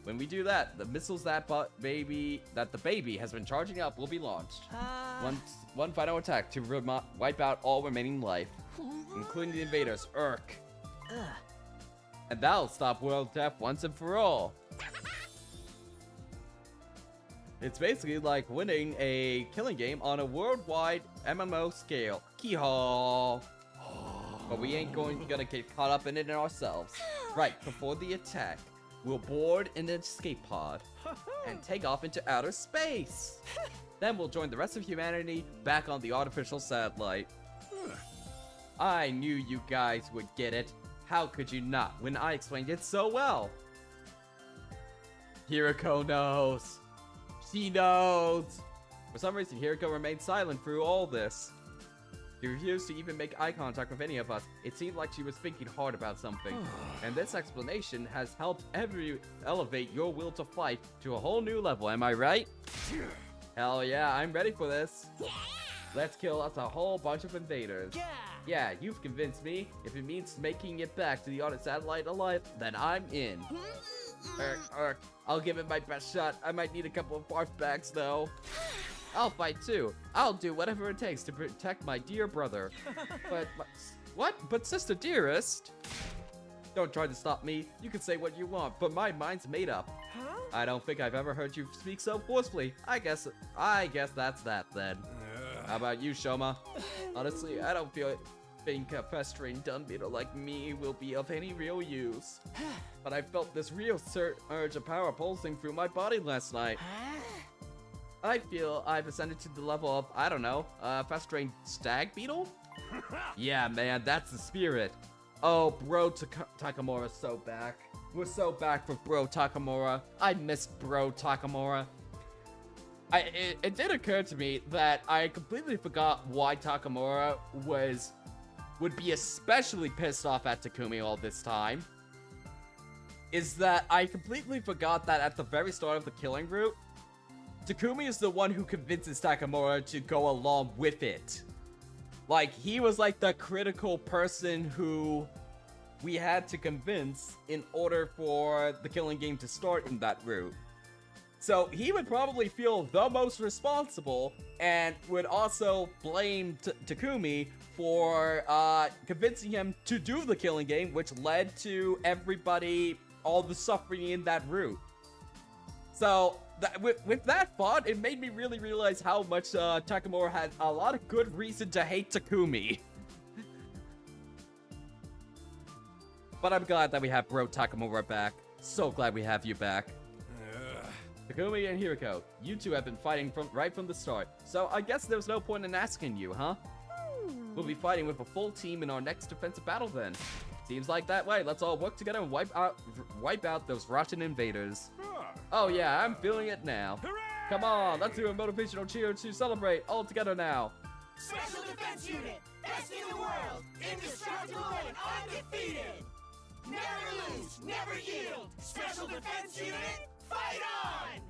When we do that, the missiles that the baby has been charging up will be launched. One final attack to wipe out all remaining life, including the invaders. And that'll stop world death once and for all. It's basically like winning a killing game on a worldwide MMO scale. Keehaw! But we ain't gonna get caught up in it ourselves. Right, before the attack, we'll board an escape pod and take off into outer space. Then we'll join the rest of humanity back on the artificial satellite. I knew you guys would get it. How could you not when I explained it so well? Hiriko knows. She knows. For some reason, Hiriko remained silent through all this. She refused to even make eye contact with any of us. It seemed like she was thinking hard about something. And this explanation has helped elevate your will to fight to a whole new level, am I right? Hell yeah, I'm ready for this. Let's kill us a whole bunch of invaders. Yeah, you've convinced me. If it means making it back to the audit satellite alive, then I'm in. I'll give it my best shot. I might need a couple of barf bags, though. I'll fight, too. I'll do whatever it takes to protect my dear brother. What? But sister dearest? Don't try to stop me. You can say what you want, but my mind's made up. I don't think I've ever heard you speak so forcefully. I guess that's that, then. How about you, Shoma? Honestly, I don't think a festering dung beetle like me will be of any real use. But I felt this real urge of power pulsing through my body last night. I feel I've ascended to the level of, I don't know, festering stag beetle? Yeah, man, that's the spirit. Oh, bro Takamura's so back. We're so back for bro Takamura. I miss bro Takamura. It did occur to me that I completely forgot why Takamura would be especially pissed off at Takumi all this time. Is that I completely forgot that at the very start of the killing route, Takumi is the one who convinces Takamura to go along with it. Like, he was like the critical person who we had to convince in order for the killing game to start in that route. So he would probably feel the most responsible and would also blame Takumi for convincing him to do the killing game, which led to everybody, all the suffering in that route. So with that thought, it made me really realize how much Takamura had a lot of good reason to hate Takumi. But I'm glad that we have bro Takamura back. So glad we have you back. Takumi and Hiriko, you two have been fighting right from the start, so I guess there's no point in asking you, huh? We'll be fighting with a full team in our next defensive battle then. Seems like that way. Let's all work together and wipe out those Russian invaders. Oh yeah, I'm feeling it now. Come on, let's do a motivational cheer to celebrate all together now. Special Defense Unit, best in the world, indestructible and undefeated. Never lose, never yield. Special Defense Unit, fight on!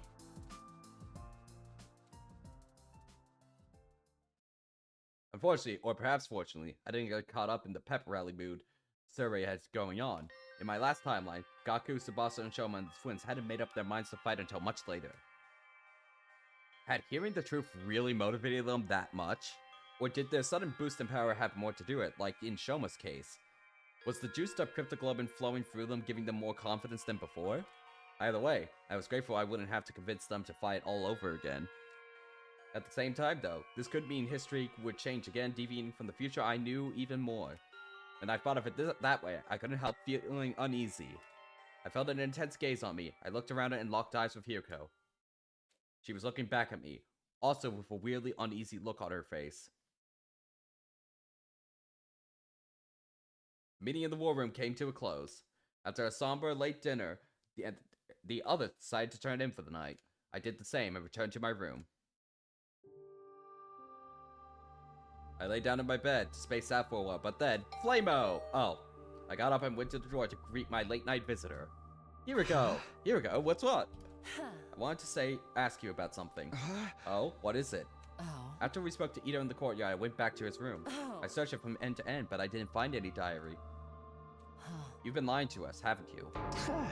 Unfortunately, or perhaps fortunately, I didn't get caught up in the pep rally mood Survey has going on. In my last timeline, Gaku, Tsubasa, and Shoma and the twins hadn't made up their minds to fight until much later. Had hearing the truth really motivated them that much? Or did their sudden boost in power have more to do with it, like in Shoma's case? Was the juiced up cryptoglobin flowing through them giving them more confidence than before? Either way, I was grateful I wouldn't have to convince them to fight all over again. At the same time, though, this could mean history would change again, deviating from the future I knew even more. When I thought of it that way, I couldn't help feeling uneasy. I felt an intense gaze on me. I looked around it and locked eyes with Hiriko. She was looking back at me, also with a weirdly uneasy look on her face. The meeting in the war room came to a close. After a somber late dinner, the others decided to turn in for the night. I did the same and returned to my room. I lay down in my bed to space out for a while, but then, Flamo! Oh. I got up and went to the door to greet my late-night visitor. Hiriko! Hiriko, what's what? I wanted to ask you about something. Oh, what is it? Oh. After we spoke to Ito in the courtyard, I went back to his room. Oh. I searched it from end to end, but I didn't find any diary. You've been lying to us, haven't you?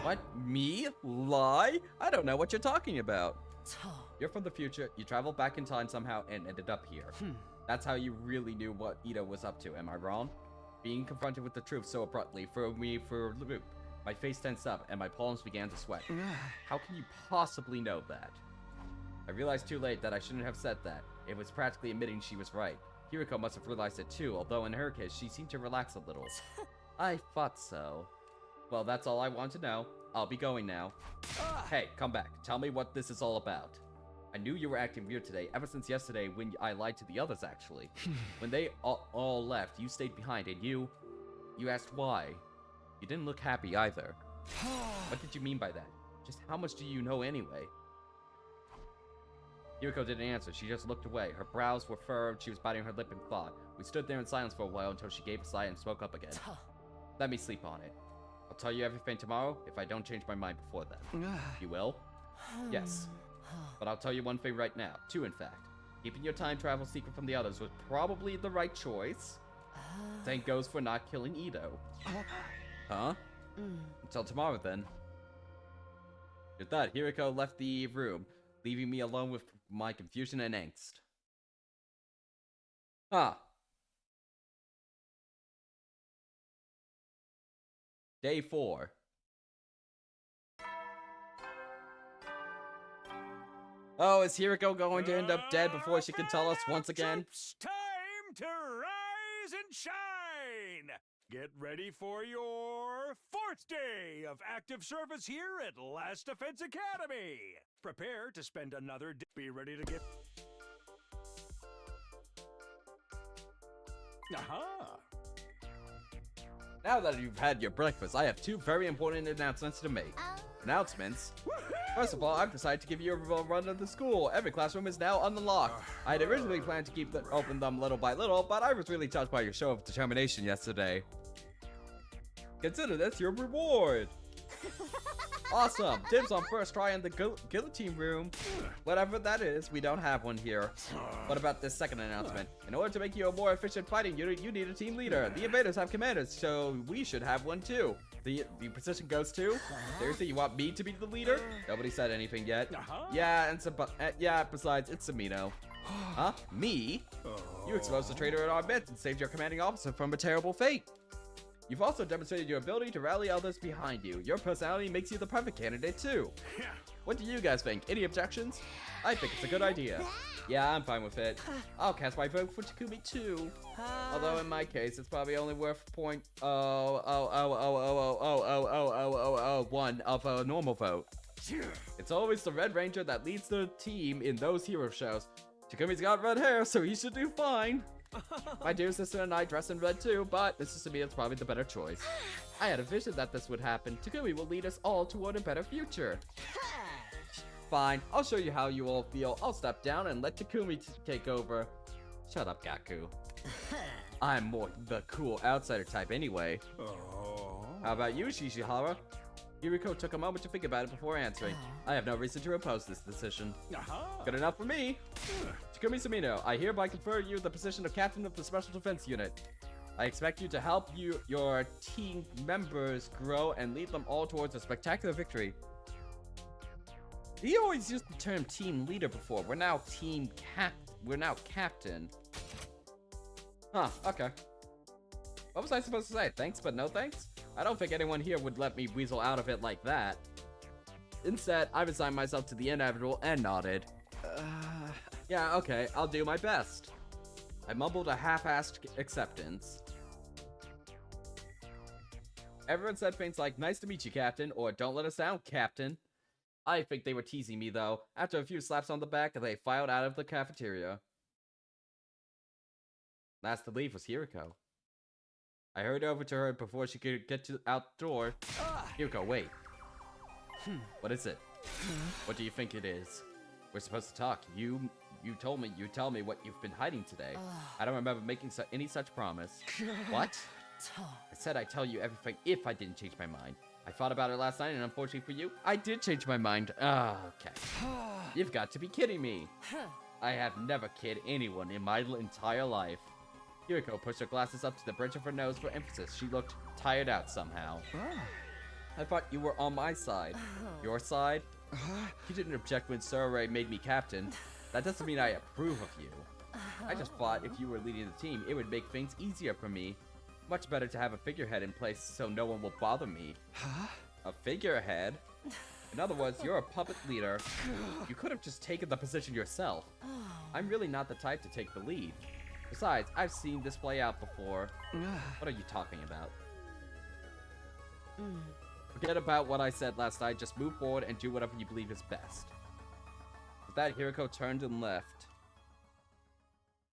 What? Me? Lie? I don't know what you're talking about. You're from the future, you traveled back in time somehow and ended up here. That's how you really knew what Ito was up to, am I wrong? Being confronted with the truth so abruptly threw me for a loop. My face tensed up and my palms began to sweat. How can you possibly know that? I realized too late that I shouldn't have said that. It was practically admitting she was right. Hiriko must have realized it too, although in her case, she seemed to relax a little. I thought so. Well, that's all I want to know. I'll be going now. Hey, come back. Tell me what this is all about. I knew you were acting weird today, ever since yesterday when I lied to the others, actually. When they all left, you stayed behind and you asked why. You didn't look happy either. What did you mean by that? Just how much do you know anyway? Hiriko didn't answer. She just looked away. Her brows were furrowed. She was biting her lip and claw. We stood there in silence for a while until she gave a sigh and spoke up again. Let me sleep on it. I'll tell you everything tomorrow if I don't change my mind before then. You will? Yes. But I'll tell you one thing right now. Two, in fact. Keeping your time travel secret from the others was probably the right choice. Same goes for not killing Ito. Huh? Until tomorrow, then. With that, Hiriko left the room, leaving me alone with my confusion and angst. Day 4. Oh, is Hiriko going to end up dead before she can tell us once again? It's time to rise and shine! Get ready for your 4th day of active service here at Last Defense Academy. Prepare to spend another day. Be ready to get... Aha! Now that you've had your breakfast, I have 2 very important announcements to make. Announcements? First of all, I've decided to give you a run of the school. Every classroom is now unlocked. I had originally planned to open them little by little, but I was really touched by your show of determination yesterday. Consider this your reward. Awesome. Dibs on first try in the guillotine room. Whatever that is, we don't have one here. What about this second announcement? In order to make you a more efficient fighting unit, you need a team leader. The invaders have commanders, so we should have one too. The position goes to? Seriously, you want me to be the leader? Nobody said anything yet. Yeah, and besides, it's Samino. Huh? Me? You exposed the traitor in our midst and saved your commanding officer from a terrible fate. You've also demonstrated your ability to rally others behind you. Your personality makes you the perfect candidate too. What do you guys think? Any objections? I think it's a good idea. Yeah, I'm fine with it. I'll cast my vote for Takumi too. Although in my case, it's probably only worth 0.00000000001 of a normal vote. It's always the Red Ranger that leads the team in those hero shows. Takumi's got red hair, so he should do fine. My dear sister and I dress in red too, but this is to me it's probably the better choice. I had a vision that this would happen. Takumi will lead us all toward a better future. Fine, I'll show you how you all feel. I'll step down and let Takumi take over. Shut up, Gaku. I'm more the cool outsider type anyway. How about you, Shishihara? Hiriko took a moment to think about it before answering. I have no reason to oppose this decision. Good enough for me. Takumi Samino, I hereby confer you the position of captain of the Special Defense Unit. I expect you to help your team members grow and lead them all towards a spectacular victory. He always used the term team leader before. We're now captain. Huh, okay. What was I supposed to say? Thanks, but no thanks? I don't think anyone here would let me weasel out of it like that. Instead, I resigned myself to the inevitable and nodded. Yeah, okay, I'll do my best. I mumbled a half-assed acceptance. Everyone said things like, nice to meet you, Captain, or don't let us down, Captain. I think they were teasing me, though. After a few slaps on the back, they filed out of the cafeteria. Last to leave was Hiriko. I hurried over to her before she could get out the door. Hiriko, wait. What is it? What do you think it is? We're supposed to talk. You told me you'd tell me what you've been hiding today. I don't remember making any such promise. What? I said I'd tell you everything if I didn't change my mind. I thought about it last night, and unfortunately for you, I did change my mind. Okay. You've got to be kidding me. I have never kid anyone in my entire life. Hiriko pushed her glasses up to the bridge of her nose for emphasis. She looked tired out somehow. I thought you were on my side. Your side? You didn't object when Sarai made me captain. That doesn't mean I approve of you. I just thought if you were leading the team, it would make things easier for me. Much better to have a figurehead in place so no one will bother me. A figurehead? In other words, you're a puppet leader. You could have just taken the position yourself. I'm really not the type to take the lead. Besides, I've seen this play out before. What are you talking about? Forget about what I said last night. Just move forward and do whatever you believe is best. With that, Hiriko turned and left.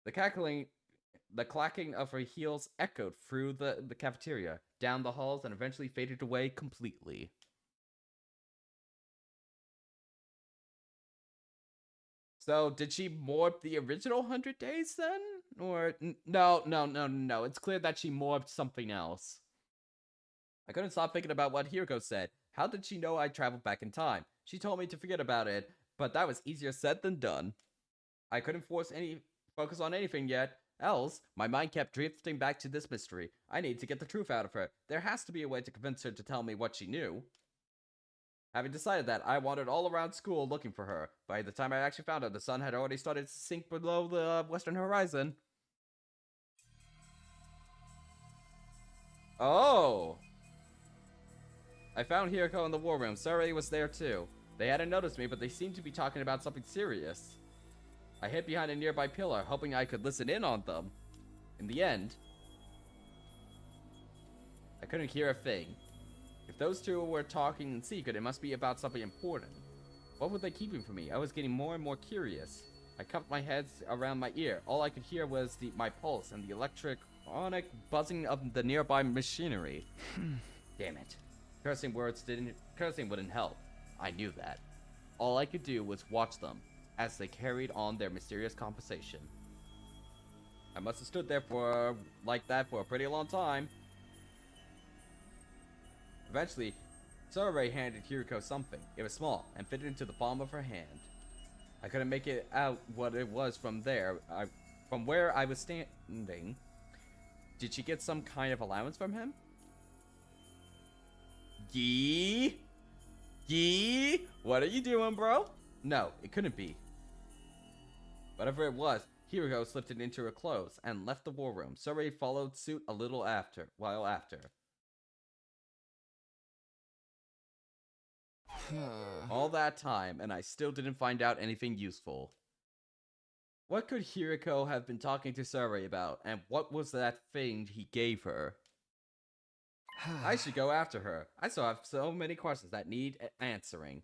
The clacking of her heels echoed through the cafeteria, down the halls, and eventually faded away completely. So, did she morph the original 100 days then? Or, no. It's clear that she morphed something else. I couldn't stop thinking about what Hiriko said. How did she know I traveled back in time? She told me to forget about it, but that was easier said than done. I couldn't focus on anything yet. Else, my mind kept drifting back to this mystery. I need to get the truth out of her. There has to be a way to convince her to tell me what she knew. Having decided that, I wandered all around school looking for her. By the time I actually found her, the sun had already started to sink below the western horizon. Oh! I found Hiriko in the war room. Sarai was there too. They hadn't noticed me, but they seemed to be talking about something serious. I hid behind a nearby pillar, hoping I could listen in on them. In the end, I couldn't hear a thing. If those two were talking in secret, it must be about something important. What were they keeping from me? I was getting more and more curious. I cupped my head around my ear. All I could hear was my pulse and the electronic buzzing of the nearby machinery. Damn it. Cursing wouldn't help. I knew that. All I could do was watch them as they carried on their mysterious conversation. I must have stood there like that for a pretty long time. Eventually, Sarai handed Hiriko something. It was small and fitted into the palm of her hand. I couldn't make it out what it was from where I was standing. Did she get some kind of allowance from him? Yee? What are you doing, bro? No, it couldn't be. Whatever it was, Hiriko slipped it into her clothes and left the war room. Sarai followed suit a little while after. All that time, and I still didn't find out anything useful. What could Hiriko have been talking to Sarai about, and what was that thing he gave her? I should go after her. I still have so many questions that need answering.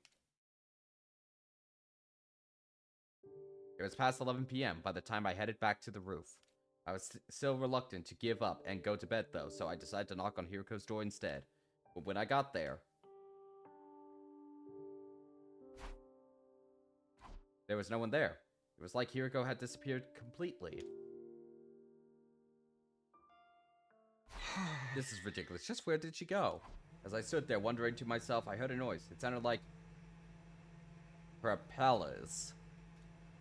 It was past 11 p.m. by the time I headed back to the roof. I was still reluctant to give up and go to bed though, so I decided to knock on Hiriko's door instead. But when I got there, there was no one there. It was like Hiriko had disappeared completely. This is ridiculous. Just where did she go? As I stood there wondering to myself, I heard a noise. It sounded like propellers.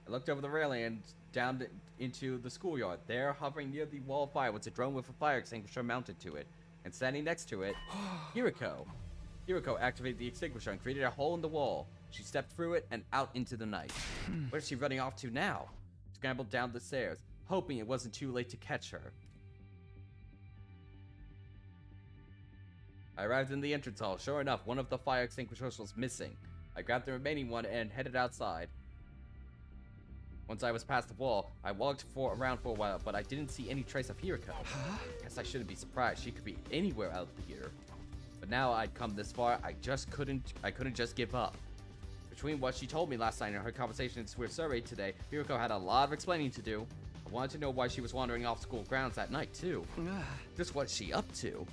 I looked over the railing and down into the schoolyard. There, hovering near the wall of fire, was a drone with a fire extinguisher mounted to it. And standing next to it, Hiriko. Hiriko activated the extinguisher and created a hole in the wall. She stepped through it and out into the night. Where is she running off to now? I scrambled down the stairs, hoping it wasn't too late to catch her. I arrived in the entrance hall. Sure enough, one of the fire extinguishers was missing. I grabbed the remaining one and headed outside. Once I was past the wall, I walked around for a while, but I didn't see any trace of Hiriko. Guess I shouldn't be surprised. She could be anywhere out here. But now I'd come this far, I couldn't just give up. Between what she told me last night and her conversations with Surrey today, Hiriko had a lot of explaining to do. I wanted to know why she was wandering off school grounds at night, too. Just what's she up to?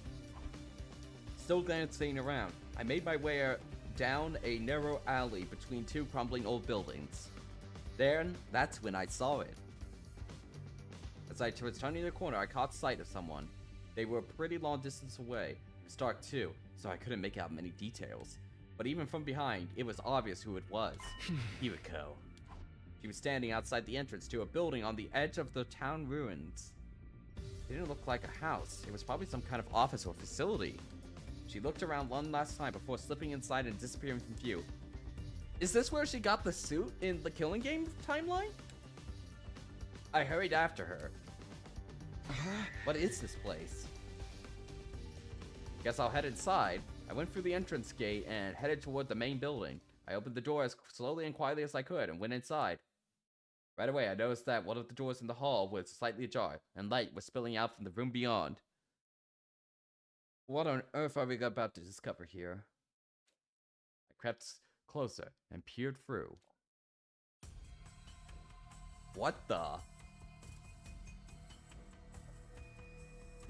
Still glancing around, I made my way down a narrow alley between two crumbling old buildings. Then, that's when I saw it. As I was turning the corner, I caught sight of someone. They were a pretty long distance away. It was dark too, so I couldn't make out many details. But even from behind, it was obvious who it was. Hiriko. She was standing outside the entrance to a building on the edge of the town ruins. It didn't look like a house. It was probably some kind of office or facility. She looked around one last time before slipping inside and disappearing from view. Is this where she got the suit in the Killing Game timeline? I hurried after her. What is this place? Guess I'll head inside. I went through the entrance gate and headed toward the main building. I opened the door as slowly and quietly as I could and went inside. Right away, I noticed that one of the doors in the hall was slightly ajar, and light was spilling out from the room beyond. What on earth are we about to discover here? I crept closer and peered through. What the?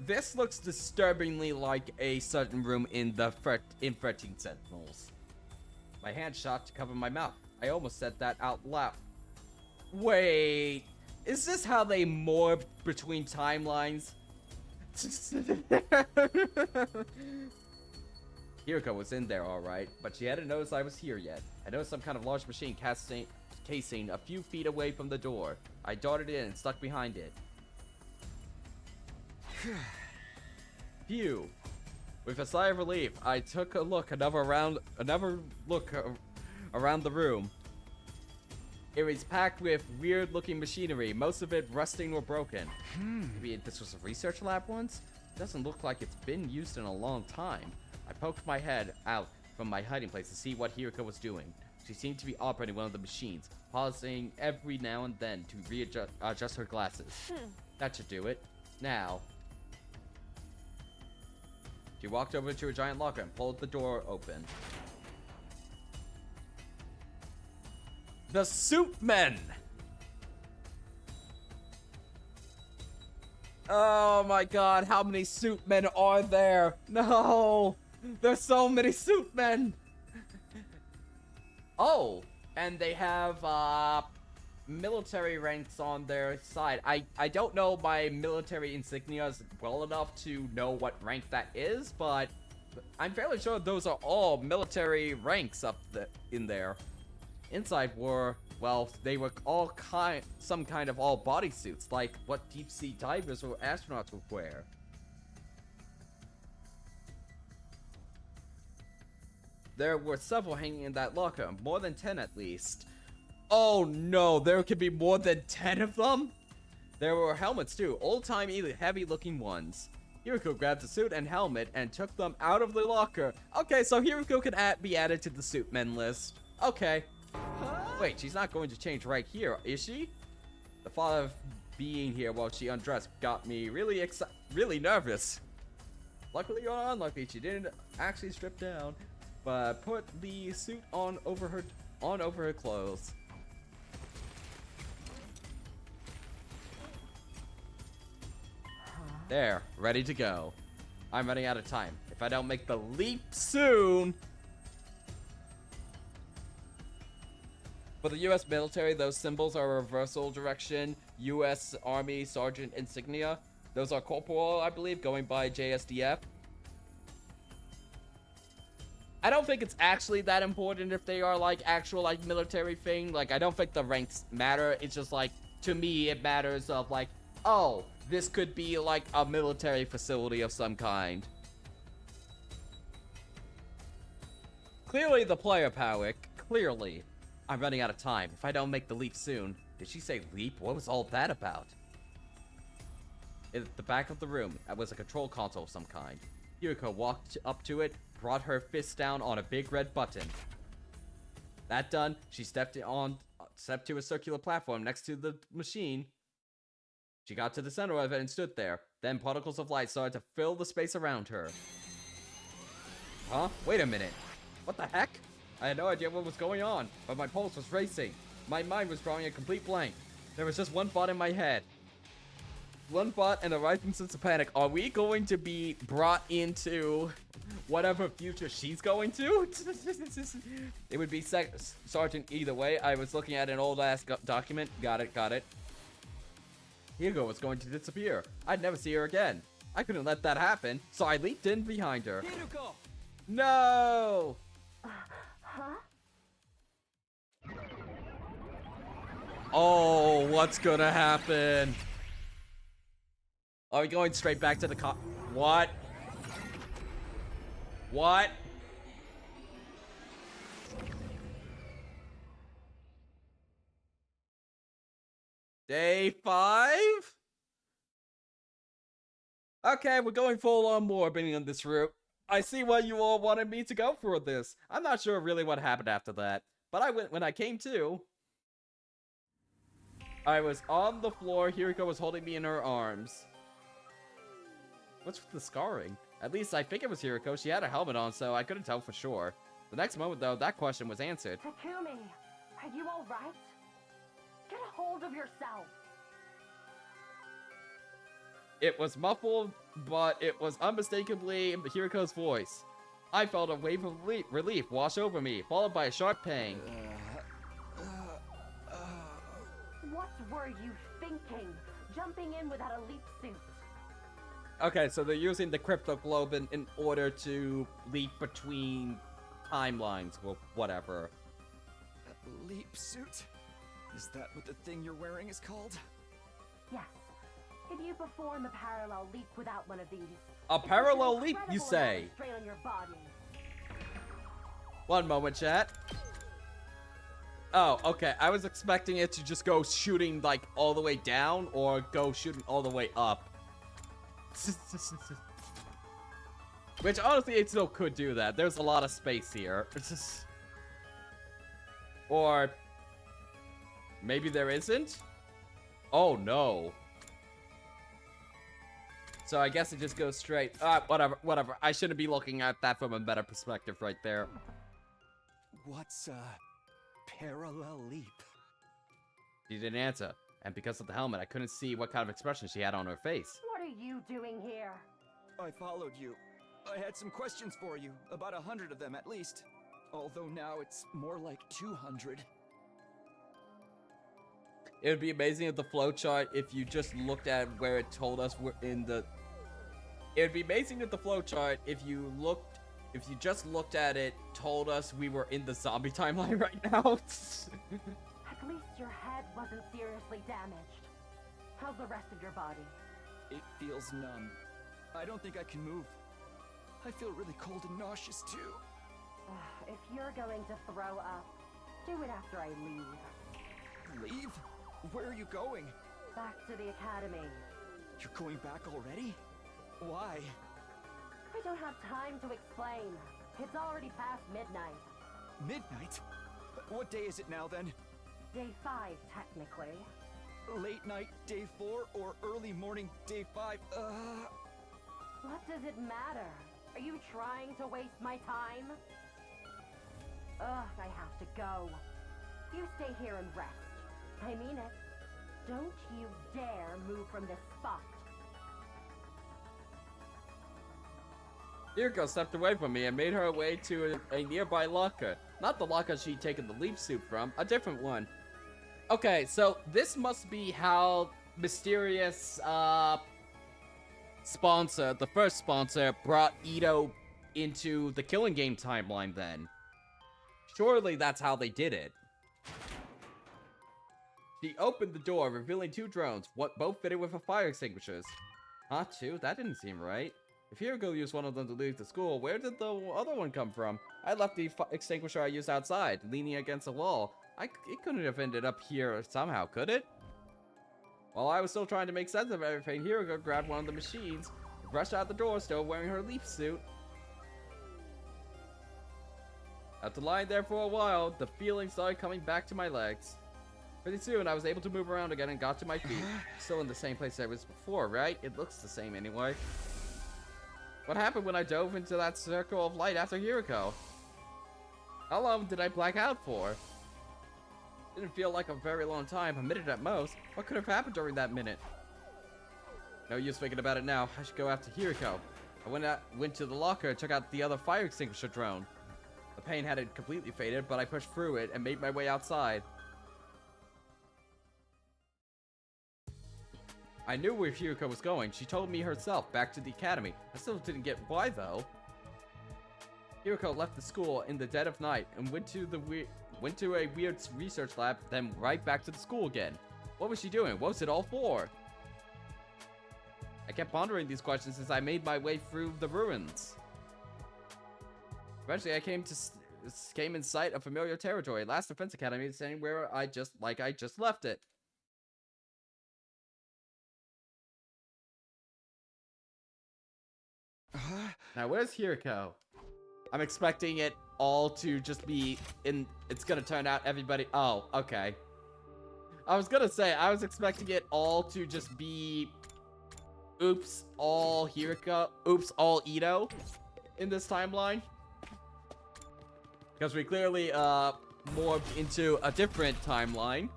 This looks disturbingly like a certain room in the 13 Sentinels. My hand shot to cover my mouth. I almost said that out loud. Wait, is this how they morph between timelines? Hiriko was in there alright, but she hadn't noticed I was here yet. I noticed some kind of large machine casing a few feet away from the door. I darted in and stuck behind it. Phew. With a sigh of relief, I took a look around the room. It was packed with weird-looking machinery, most of it rusting or broken. Maybe this was a research lab once? It doesn't look like it's been used in a long time. I poked my head out from my hiding place to see what Hiriko was doing. She seemed to be operating one of the machines, pausing every now and then to readjust her glasses. That should do it. Now. She walked over to a giant locker and pulled the door open. The Suit Men! Oh my god, how many Suit Men are there? No! There's so many Suit Men! Oh, and they have, military ranks on their side. I don't know my military insignias well enough to know what rank that is, but I'm fairly sure those are all military ranks up in there. Inside were, well, they were all some kind of all bodysuits, like what deep sea divers or astronauts would wear. There were several hanging in that locker, more than 10 at least. Oh no, there could be more than 10 of them? There were helmets too, old-timey, heavy-looking ones. Hiriko grabbed the suit and helmet and took them out of the locker. Okay, so Hiriko can be added to the Suit Men list. Okay. Wait, she's not going to change right here, is she? The thought of being here while she undressed got me really nervous. Luckily or unluckily, she didn't actually strip down, but put the suit on over her clothes. There, ready to go. I'm running out of time. If I don't make the leap soon. For the US military, those symbols are reversal direction, US Army Sergeant insignia. Those are corporal, I believe, going by JSDF. I don't think it's actually that important if they are like actual like military thing. Like I don't think the ranks matter. It's just like, to me, it matters of like, oh, this could be like a military facility of some kind. Clearly the player power, clearly. I'm running out of time. If I don't make the leap soon. Did she say leap? What was all that about? At the back of the room, that was a control console of some kind. Hiriko walked up to it, brought her fist down on a big red button. That done, she stepped to a circular platform next to the machine. She got to the center of it and stood there. Then particles of light started to fill the space around her. Huh? Wait a minute. What the heck? I had no idea what was going on, but my pulse was racing. My mind was drawing a complete blank. There was just one thought in my head. One thought and a rising sense of panic. Are we going to be brought into whatever future she's going to? It would be Sergeant either way. I was looking at an old-ass document. Got it. Hugo was going to disappear. I'd never see her again. I couldn't let that happen, so I leaped in behind her. Hiruko! No! Huh? Oh, what's gonna happen? Are we going straight back to the What? What? Day 5? Okay, we're going full on morbing on this route. I see why you all wanted me to go for this. I'm not sure really what happened after that, but when I came to, I was on the floor. Hiriko was holding me in her arms. What's with the scarring? At least I think it was Hiriko. She had a helmet on, so I couldn't tell for sure. The next moment, though, that question was answered. Takumi, are you all right? Get a hold of yourself. It was muffled, but it was unmistakably Hiriko's voice. I felt a wave of relief wash over me, followed by a sharp pang. What were you thinking? Jumping in without a leap suit. Okay, so they're using the crypto globe in order to leap between timelines, well, whatever. A leap suit? Is that what the thing you're wearing is called? Yes. If you perform a parallel leap without one of these, A parallel leap, you say? strain on your body. One moment, chat. Oh, okay. I was expecting it to just go shooting, like, all the way down, or go shooting all the way up. Which, honestly, it still could do that. There's a lot of space here. Or maybe there isn't? Oh, no. So I guess it just goes straight. Whatever. I shouldn't be looking at that from a better perspective right there. What's a parallel leap? She didn't answer, and because of the helmet, I couldn't see what kind of expression she had on her face. What are you doing here? I followed you. I had some questions for you, about 100 of them at least. Although now it's more like 200. It would be amazing if the flowchart, if you just looked at where it told us we're in the... It would be amazing if the flowchart, if you just looked at it, told us we were in the zombie timeline right now. At least your head wasn't seriously damaged. How's the rest of your body? It feels numb. I don't think I can move. I feel really cold and nauseous too. If you're going to throw up, do it after I leave. Leave? Where are you going? Back to the academy. You're going back already? Why? I don't have time to explain. It's already past midnight. Midnight? What day is it now then? Day 5, technically. Late night, day 4, or early morning, day 5? What does it matter? Are you trying to waste my time? Ugh, I have to go. You stay here and rest. I mean it. Don't you dare move from this spot. Hiriko stepped away from me and made her way to a nearby locker. Not the locker she'd taken the leap suit from, a different one. Okay, so this must be how mysterious, sponsor, the first sponsor, brought Ito into the Killing Game timeline then. Surely that's how they did it. She opened the door, revealing 2 drones, both fitted with fire extinguishers. Huh, 2? That didn't seem right. If Hiriko used one of them to leave the school, where did the other one come from? I left the extinguisher I used outside, leaning against the wall. It couldn't have ended up here somehow, could it? While I was still trying to make sense of everything, Hiriko grabbed one of the machines, rushed out the door, still wearing her leaf suit. After lying there for a while, the feeling started coming back to my legs. Pretty soon, I was able to move around again and got to my feet. Still in the same place I was before, right? It looks the same anyway. What happened when I dove into that circle of light after Hiriko? How long did I black out for? Didn't feel like a very long time, a minute at most. What could have happened during that minute? No use thinking about it now. I should go after Hiriko. I went to the locker and took out the other fire extinguisher drone. The pain hadn't completely faded, but I pushed through it and made my way outside. I knew where Hiriko was going. She told me herself, back to the academy. I still didn't get why, though. Hiriko left the school in the dead of night and went to a weird research lab, then right back to the school again. What was she doing? What was it all for? I kept pondering these questions as I made my way through the ruins. Eventually, I came in sight of familiar territory. Last Defense Academy is anywhere I just left it. Now, where's Hiriko? I'm expecting it all to just be in... It's gonna turn out everybody... Oh, okay. I was gonna say, I was expecting it all to just be... Oops, all Hiriko. Oops, all Ito in this timeline. Because we clearly, morphed into a different timeline.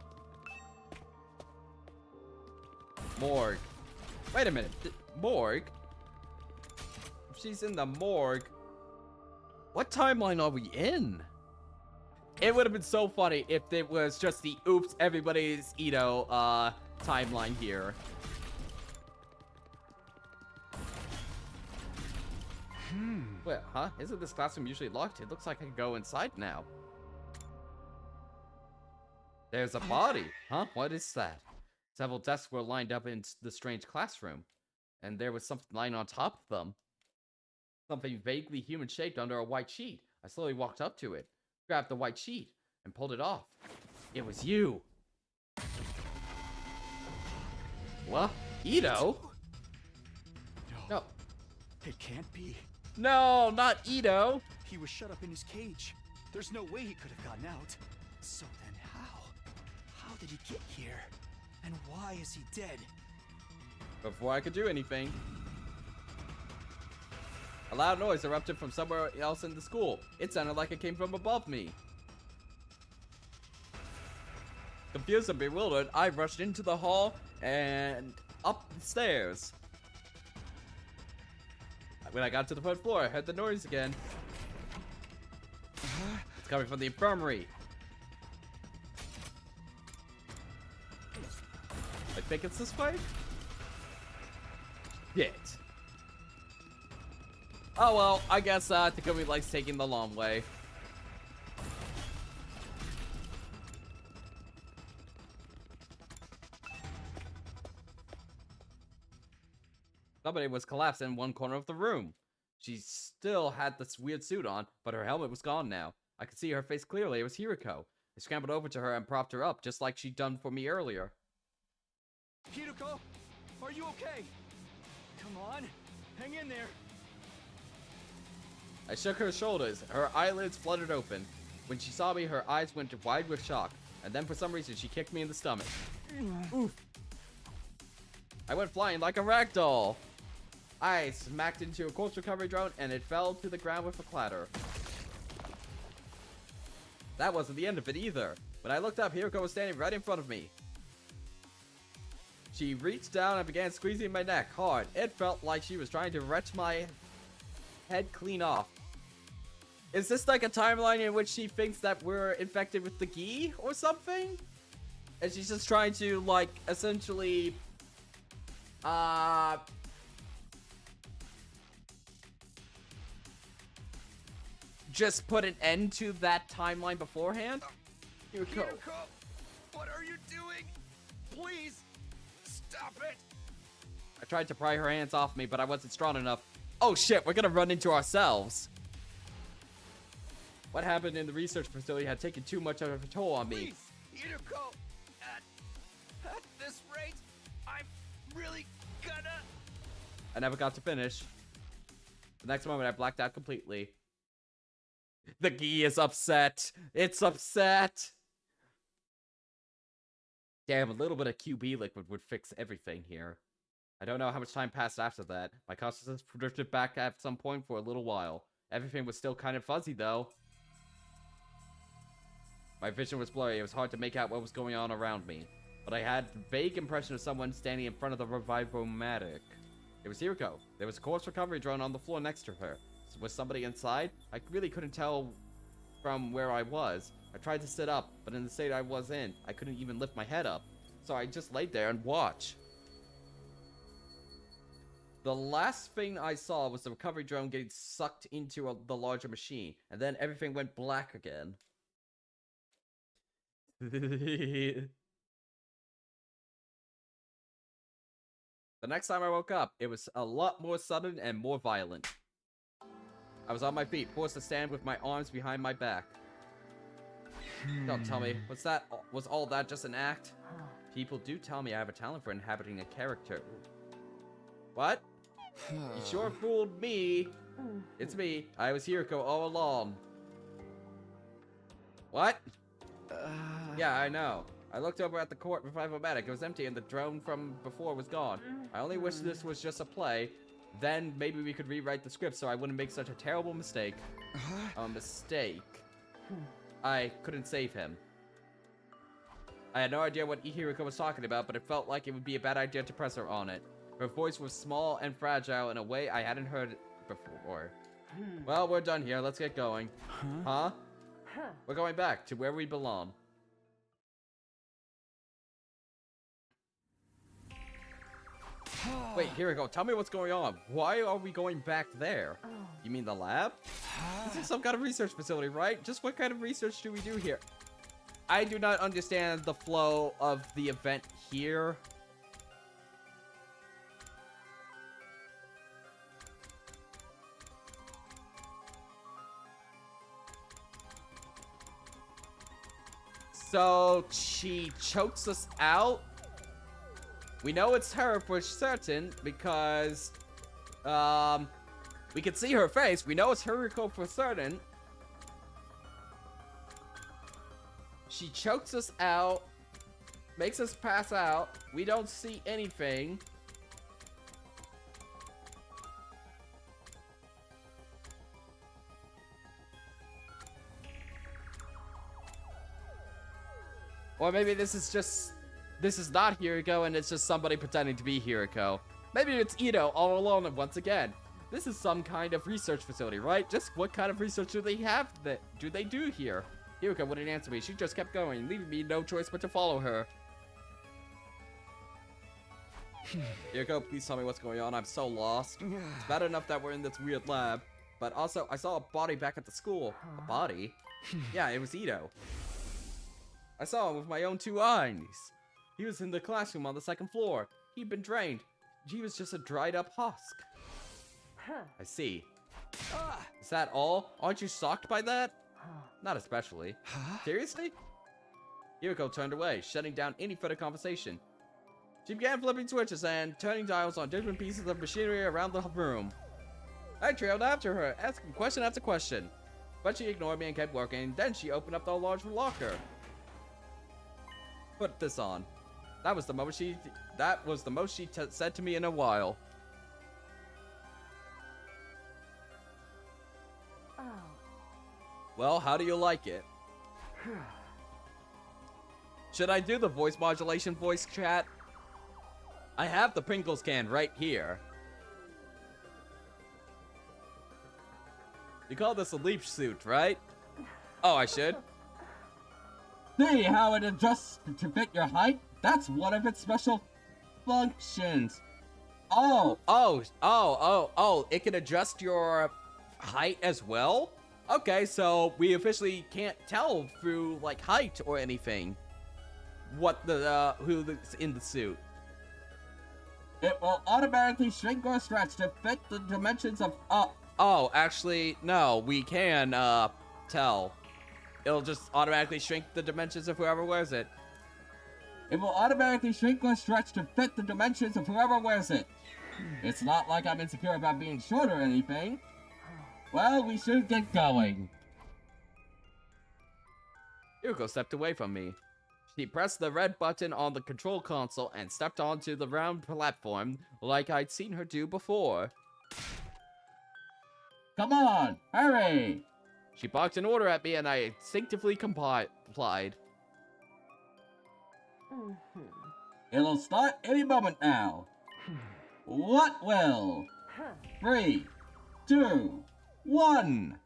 Morgue. Wait a minute. Morgue? If she's in the morgue... What timeline are we in? It would have been so funny if it was just the oops, everybody's Ito, timeline here. Wait, huh? Isn't this classroom usually locked? It looks like I can go inside now. There's a body. Huh? What is that? Several desks were lined up in the strange classroom. And there was something lying on top of them. Something vaguely human-shaped under a white sheet. I slowly walked up to it, grabbed the white sheet, and pulled it off. It was you. What? Ito? No. It can't be. No, not Ito. He was shut up in his cage. There's no way he could have gotten out. So then how? How did he get here? And why is he dead? Before I could do anything, a loud noise erupted from somewhere else in the school. It sounded like it came from above me. Confused and bewildered, I rushed into the hall and up the stairs. When I got to the third floor, I heard the noise again. It's coming from the infirmary. I think it's this way? Shit. Oh well, I guess Takumi likes taking the long way. Somebody was collapsed in one corner of the room. She still had this weird suit on, but her helmet was gone now. I could see her face clearly. It was Hiriko. I scrambled over to her and propped her up, just like she'd done for me earlier. Hiriko, are you okay? Come on, hang in there. I shook her shoulders. Her eyelids fluttered open. When she saw me, her eyes went wide with shock. And then for some reason, she kicked me in the stomach. Oof. I went flying like a ragdoll. I smacked into a corpse recovery drone and it fell to the ground with a clatter. That wasn't the end of it either. When I looked up, Hiriko was standing right in front of me. She reached down and began squeezing my neck hard. It felt like she was trying to wrench my head clean off. Is this like a timeline in which she thinks that we're infected with the Gi or something? And she's just trying to, like, essentially... just put an end to that timeline beforehand? Hiriko, what are you doing? Please, stop it! I tried to pry her hands off me, but I wasn't strong enough. Oh shit, we're gonna run into ourselves. What happened in the research facility had taken too much of a toll on me. Please, Hiriko, at this rate, I'm really gonna... I never got to finish. The next moment, I blacked out completely. The gi is upset. It's upset. Damn, a little bit of QB liquid would fix everything here. I don't know how much time passed after that. My consciousness drifted back at some point for a little while. Everything was still kind of fuzzy, though. My vision was blurry. It was hard to make out what was going on around me. But I had a vague impression of someone standing in front of the revivomatic. It was Hiriko. There was a corpse recovery drone on the floor next to her. Was somebody inside? I really couldn't tell from where I was. I tried to sit up, but in the state I was in, I couldn't even lift my head up. So I just laid there and watched. The last thing I saw was the recovery drone getting sucked into the larger machine, and then everything went black again. The next time I woke up, it was a lot more sudden and more violent. I was on my feet, forced to stand with my arms behind my back. Don't tell me, was all that just an act? People do tell me I have a talent for inhabiting a character. What? You sure fooled me. It's me. I was Hiriko all along. What? Yeah, I know. I looked over at the court revivomatic. It was empty and the drone from before was gone. I only wish this was just a play. Then maybe we could rewrite the script so I wouldn't make such a terrible mistake. A mistake. I couldn't save him. I had no idea what Hiriko was talking about, but it felt like it would be a bad idea to press her on it. Her voice was small and fragile in a way I hadn't heard before. Well, we're done here. Let's get going. Huh? We're going back to where we belong. Wait, Hiriko, tell me what's going on. Why are we going back there? You mean the lab? This is some kind of research facility, right? Just what kind of research do we do here? I do not understand the flow of the event here. So she chokes us out. We know it's her for certain because we can see her face. We know it's Hiriko for certain. She chokes us out, makes us pass out. We don't see anything. Or maybe this is not Hiriko and it's just somebody pretending to be Hiriko. Maybe it's Ito all alone and once again. This is some kind of research facility, right? Just what kind of research do they have do they do here? Hiriko wouldn't answer me. She just kept going, leaving me no choice but to follow her. Hiriko, please tell me what's going on. I'm so lost. It's bad enough that we're in this weird lab, but also I saw a body back at the school. A body? Yeah, it was Ito. I saw him with my own 2 eyes. He was in the classroom on the 2nd floor. He'd been drained. He was just a dried up husk. I see. Is that all? Aren't you shocked by that? Not especially. Seriously? Hiriko turned away, shutting down any further conversation. She began flipping switches and turning dials on different pieces of machinery around the room. I trailed after her, asking question after question. But she ignored me and kept working. Then she opened up the large locker. Put this on. That was the most she said to me in a while. Well, how do you like it? Should I do the voice modulation voice chat? I have the Pringles can right here. You call this a leap suit, right? Oh, I should. See how it adjusts to fit your height? That's one of its special functions. Oh, it can adjust your height as well? Okay, so we officially can't tell through, like, height or anything what who's in the suit. It will automatically shrink or stretch to fit the dimensions of, Oh, actually, no, we can, tell. It'll just automatically shrink the dimensions of whoever wears it. It will automatically shrink or stretch to fit the dimensions of whoever wears it. It's not like I'm insecure about being short or anything. Well, we should get going. Hiroko stepped away from me. She pressed the red button on the control console and stepped onto the round platform like I'd seen her do before. Come on, hurry! She barked an order at me and I instinctively complied. It'll start any moment now. What will? 3, 2, 1.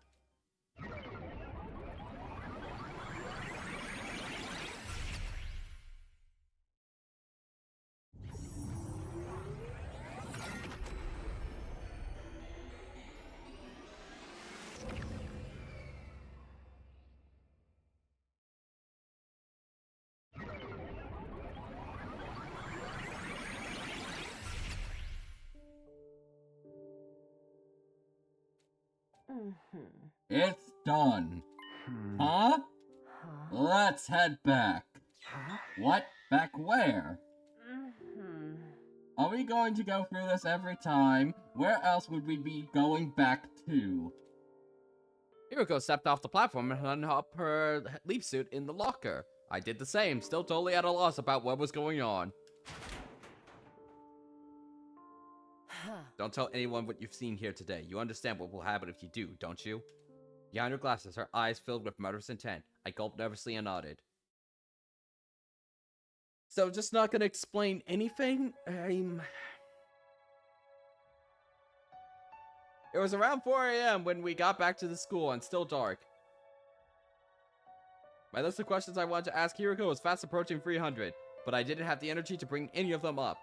It's done. Huh? Let's head back. What? Back where? Are we going to go through this every time? Where else would we be going back to? Hiroko stepped off the platform and hung up her leaf suit in the locker. I did the same, still totally at a loss about what was going on. Don't tell anyone what you've seen here today. You understand what will happen if you do, don't you? Behind her glasses, her eyes filled with murderous intent. I gulped nervously and nodded. So, just not gonna explain anything? It was around 4 a.m. when we got back to the school and still dark. My list of questions I wanted to ask Hiroko was fast approaching 300, but I didn't have the energy to bring any of them up.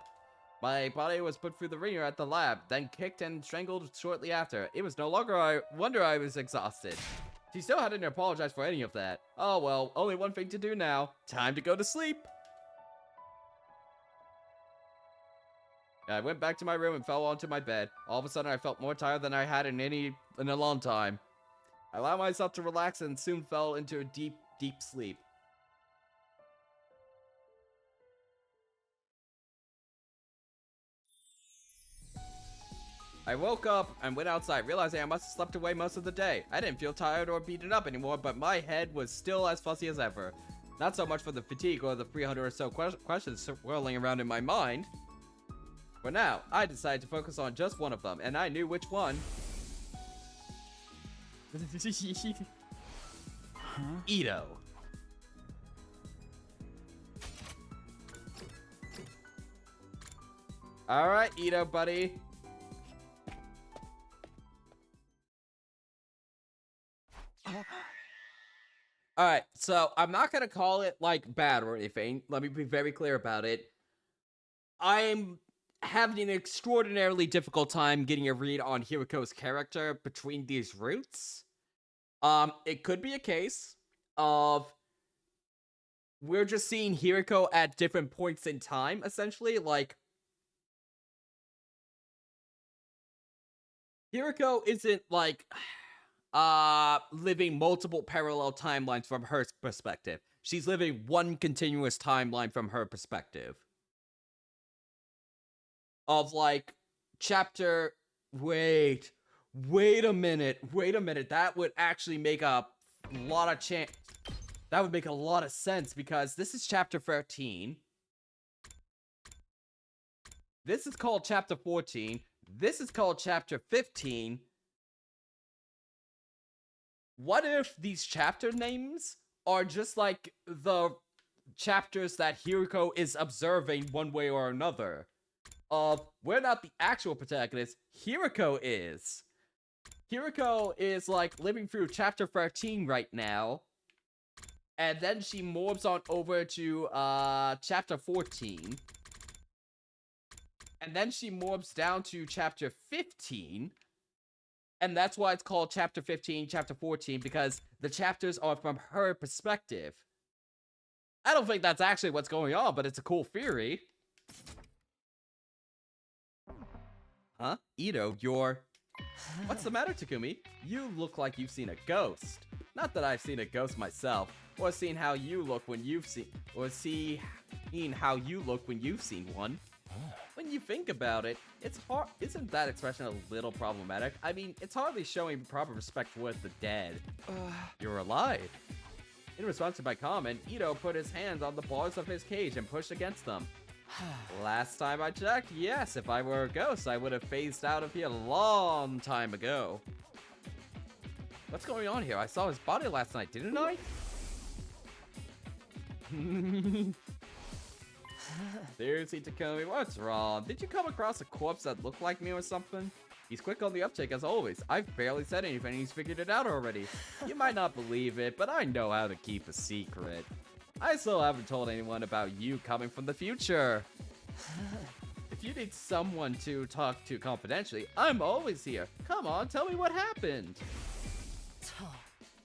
My body was put through the ringer at the lab, then kicked and strangled shortly after. It was no longer a wonder I was exhausted. She still hadn't apologized for any of that. Oh well, only one thing to do now. Time to go to sleep. I went back to my room and fell onto my bed. All of a sudden, I felt more tired than I had in a long time. I allowed myself to relax and soon fell into a deep, deep sleep. I woke up and went outside, realizing I must have slept away most of the day. I didn't feel tired or beaten up anymore, but my head was still as fuzzy as ever. Not so much for the fatigue or the 300 or so questions swirling around in my mind. For now, I decided to focus on just one of them, and I knew which one. Ito. Alright, Ito, buddy. Alright, so I'm not gonna call it, like, bad or anything. Let me be very clear about it. I'm having an extraordinarily difficult time getting a read on Hiroko's character between these routes. It could be a case of we're just seeing Hiroko at different points in time, essentially. Like, Hiroko isn't, like, living multiple parallel timelines from her perspective. She's living one continuous timeline from her perspective. Of, like, chapter... Wait a minute. That would actually make a lot of that would make a lot of sense, because this is chapter 13. This is called chapter 14. This is called chapter 15. What if these chapter names are just like the chapters that Hiroko is observing one way or another? We're not the actual protagonist, Hiroko is. Hiroko is, like, living through chapter 13 right now. And then she morphs on over to, chapter 14. And then she morphs down to chapter 15. And that's why it's called chapter 15, chapter 14, because the chapters are from her perspective. I don't think that's actually what's going on, but it's a cool theory. Huh? Ito, you're... What's the matter, Takumi? You look like you've seen a ghost. Not that I've seen a ghost myself, or seen how you look when you've seen... Or seen how you look when you've seen one. When you think about it, it's hard. Isn't that expression a little problematic? I mean, it's hardly showing proper respect towards the dead. You're alive. In response to my comment, Ito put his hands on the bars of his cage and pushed against them. Last time I checked, yes, if I were a ghost, I would have phased out of here a long time ago. What's going on here? I saw his body last night, didn't I? Seriously, Takumi, what's wrong? Did you come across a corpse that looked like me or something? He's quick on the uptake as always. I've barely said anything, he's figured it out already. You might not believe it, but I know how to keep a secret. I still haven't told anyone about you coming from the future. If you need someone to talk to confidentially, I'm always here. Come on, tell me what happened.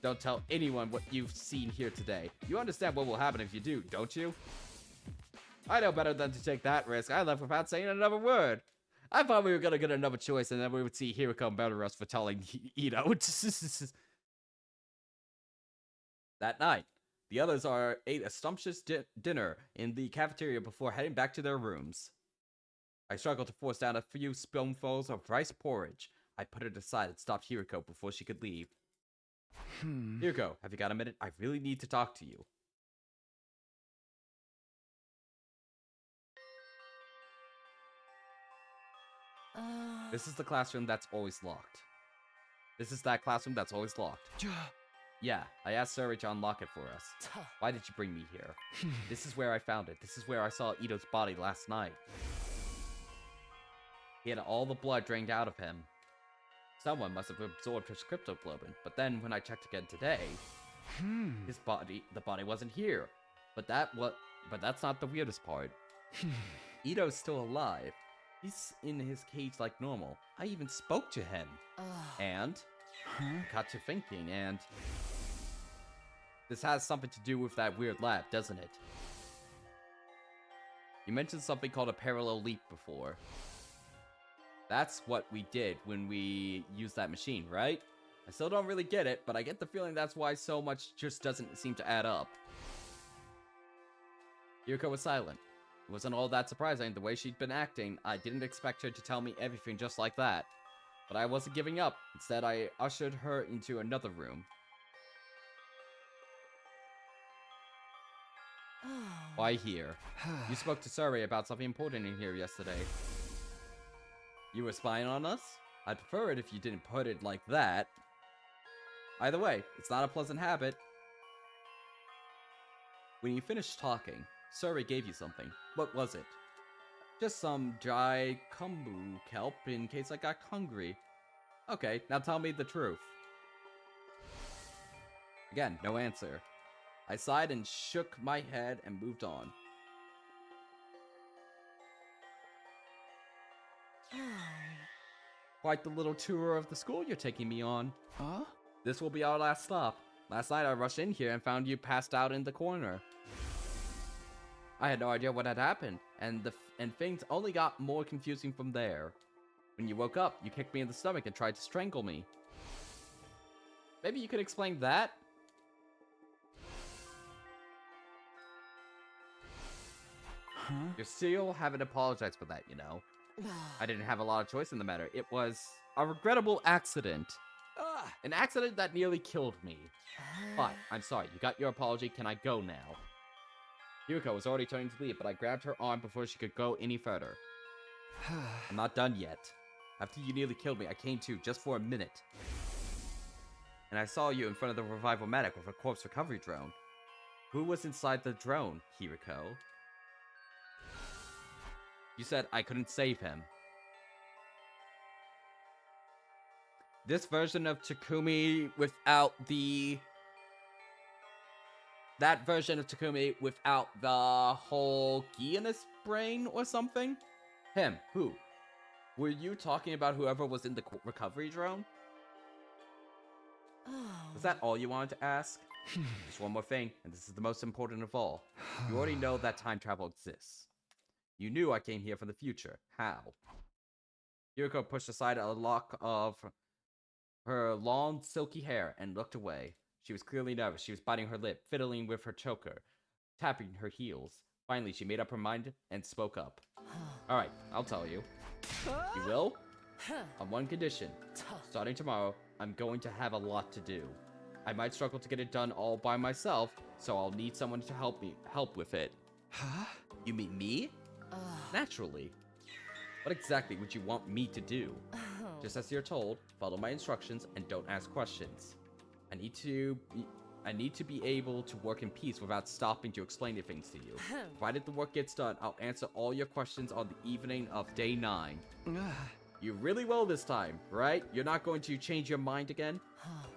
Don't tell anyone what you've seen here today. You understand what will happen if you do, don't you? I know better than to take that risk. I left without saying another word. I thought we were gonna get another choice and then we would see Hiriko murder us for telling Ito. That night, the others ate a sumptuous dinner in the cafeteria before heading back to their rooms. I struggled to force down a few spoonfuls of rice porridge. I put it aside and stopped Hiriko before she could leave. Hiriko, have you got a minute? I really need to talk to you. This is the classroom that's always locked. This is that classroom that's always locked. Yeah, I asked Suri to unlock it for us. Why did you bring me here? This is where I found it. This is where I saw Ito's body last night. He had all the blood drained out of him. Someone must have absorbed his cryptoglobin, but then when I checked again today, the body wasn't here. But that's not the weirdest part. Ito's still alive. He's in his cage like normal. I even spoke to him. And got to thinking, and this has something to do with that weird lab, doesn't it? You mentioned something called a parallel leap before. That's what we did when we used that machine, right? I still don't really get it, but I get the feeling that's why so much just doesn't seem to add up. Yuriko was silent. It wasn't all that surprising the way she'd been acting. I didn't expect her to tell me everything just like that. But I wasn't giving up. Instead, I ushered her into another room. Why here? You spoke to Suri about something important in here yesterday. You were spying on us? I'd prefer it if you didn't put it like that. Either way, it's not a pleasant habit. When you finished talking, Suri gave you something. What was it? Just some dry kombu kelp in case I got hungry. Okay, now tell me the truth. Again, no answer. I sighed and shook my head and moved on. Quite the little tour of the school you're taking me on. Huh? This will be our last stop. Last night I rushed in here and found you passed out in the corner. I had no idea what had happened, and things only got more confusing from there. When you woke up, you kicked me in the stomach and tried to strangle me. Maybe you could explain that? Huh? You still haven't apologized for that, you know. I didn't have a lot of choice in the matter. It was a regrettable accident. An accident that nearly killed me. Fine, I'm sorry. You got your apology. Can I go now? Yuriko was already turning to leave, but I grabbed her arm before she could go any further. I'm not done yet. After you nearly killed me, I came to just for a minute. And I saw you in front of the revival medic with a corpse recovery drone. Who was inside the drone, Hiriko? You said I couldn't save him. This version of Takumi without the... That version of Takumi without the whole key in his brain or something? Him. Who? Were you talking about whoever was in the recovery drone? Was that all you wanted to ask? Just one more thing, and this is the most important of all. You already know that time travel exists. You knew I came here from the future. How? Yuriko pushed aside a lock of her long, silky hair and looked away. She was clearly nervous. She was biting her lip, fiddling with her choker, tapping her heels. Finally, she made up her mind and spoke up. Alright, I'll tell you. You will? On one condition. Starting tomorrow, I'm going to have a lot to do. I might struggle to get it done all by myself, so I'll need someone to help with it. Huh? You mean me? Naturally. What exactly would you want me to do? Just as you're told, follow my instructions and don't ask questions. I need to be able to work in peace without stopping to explain things to you. Provided the work gets done, I'll answer all your questions on the evening of day 9. You really will this time, right? You're not going to change your mind again?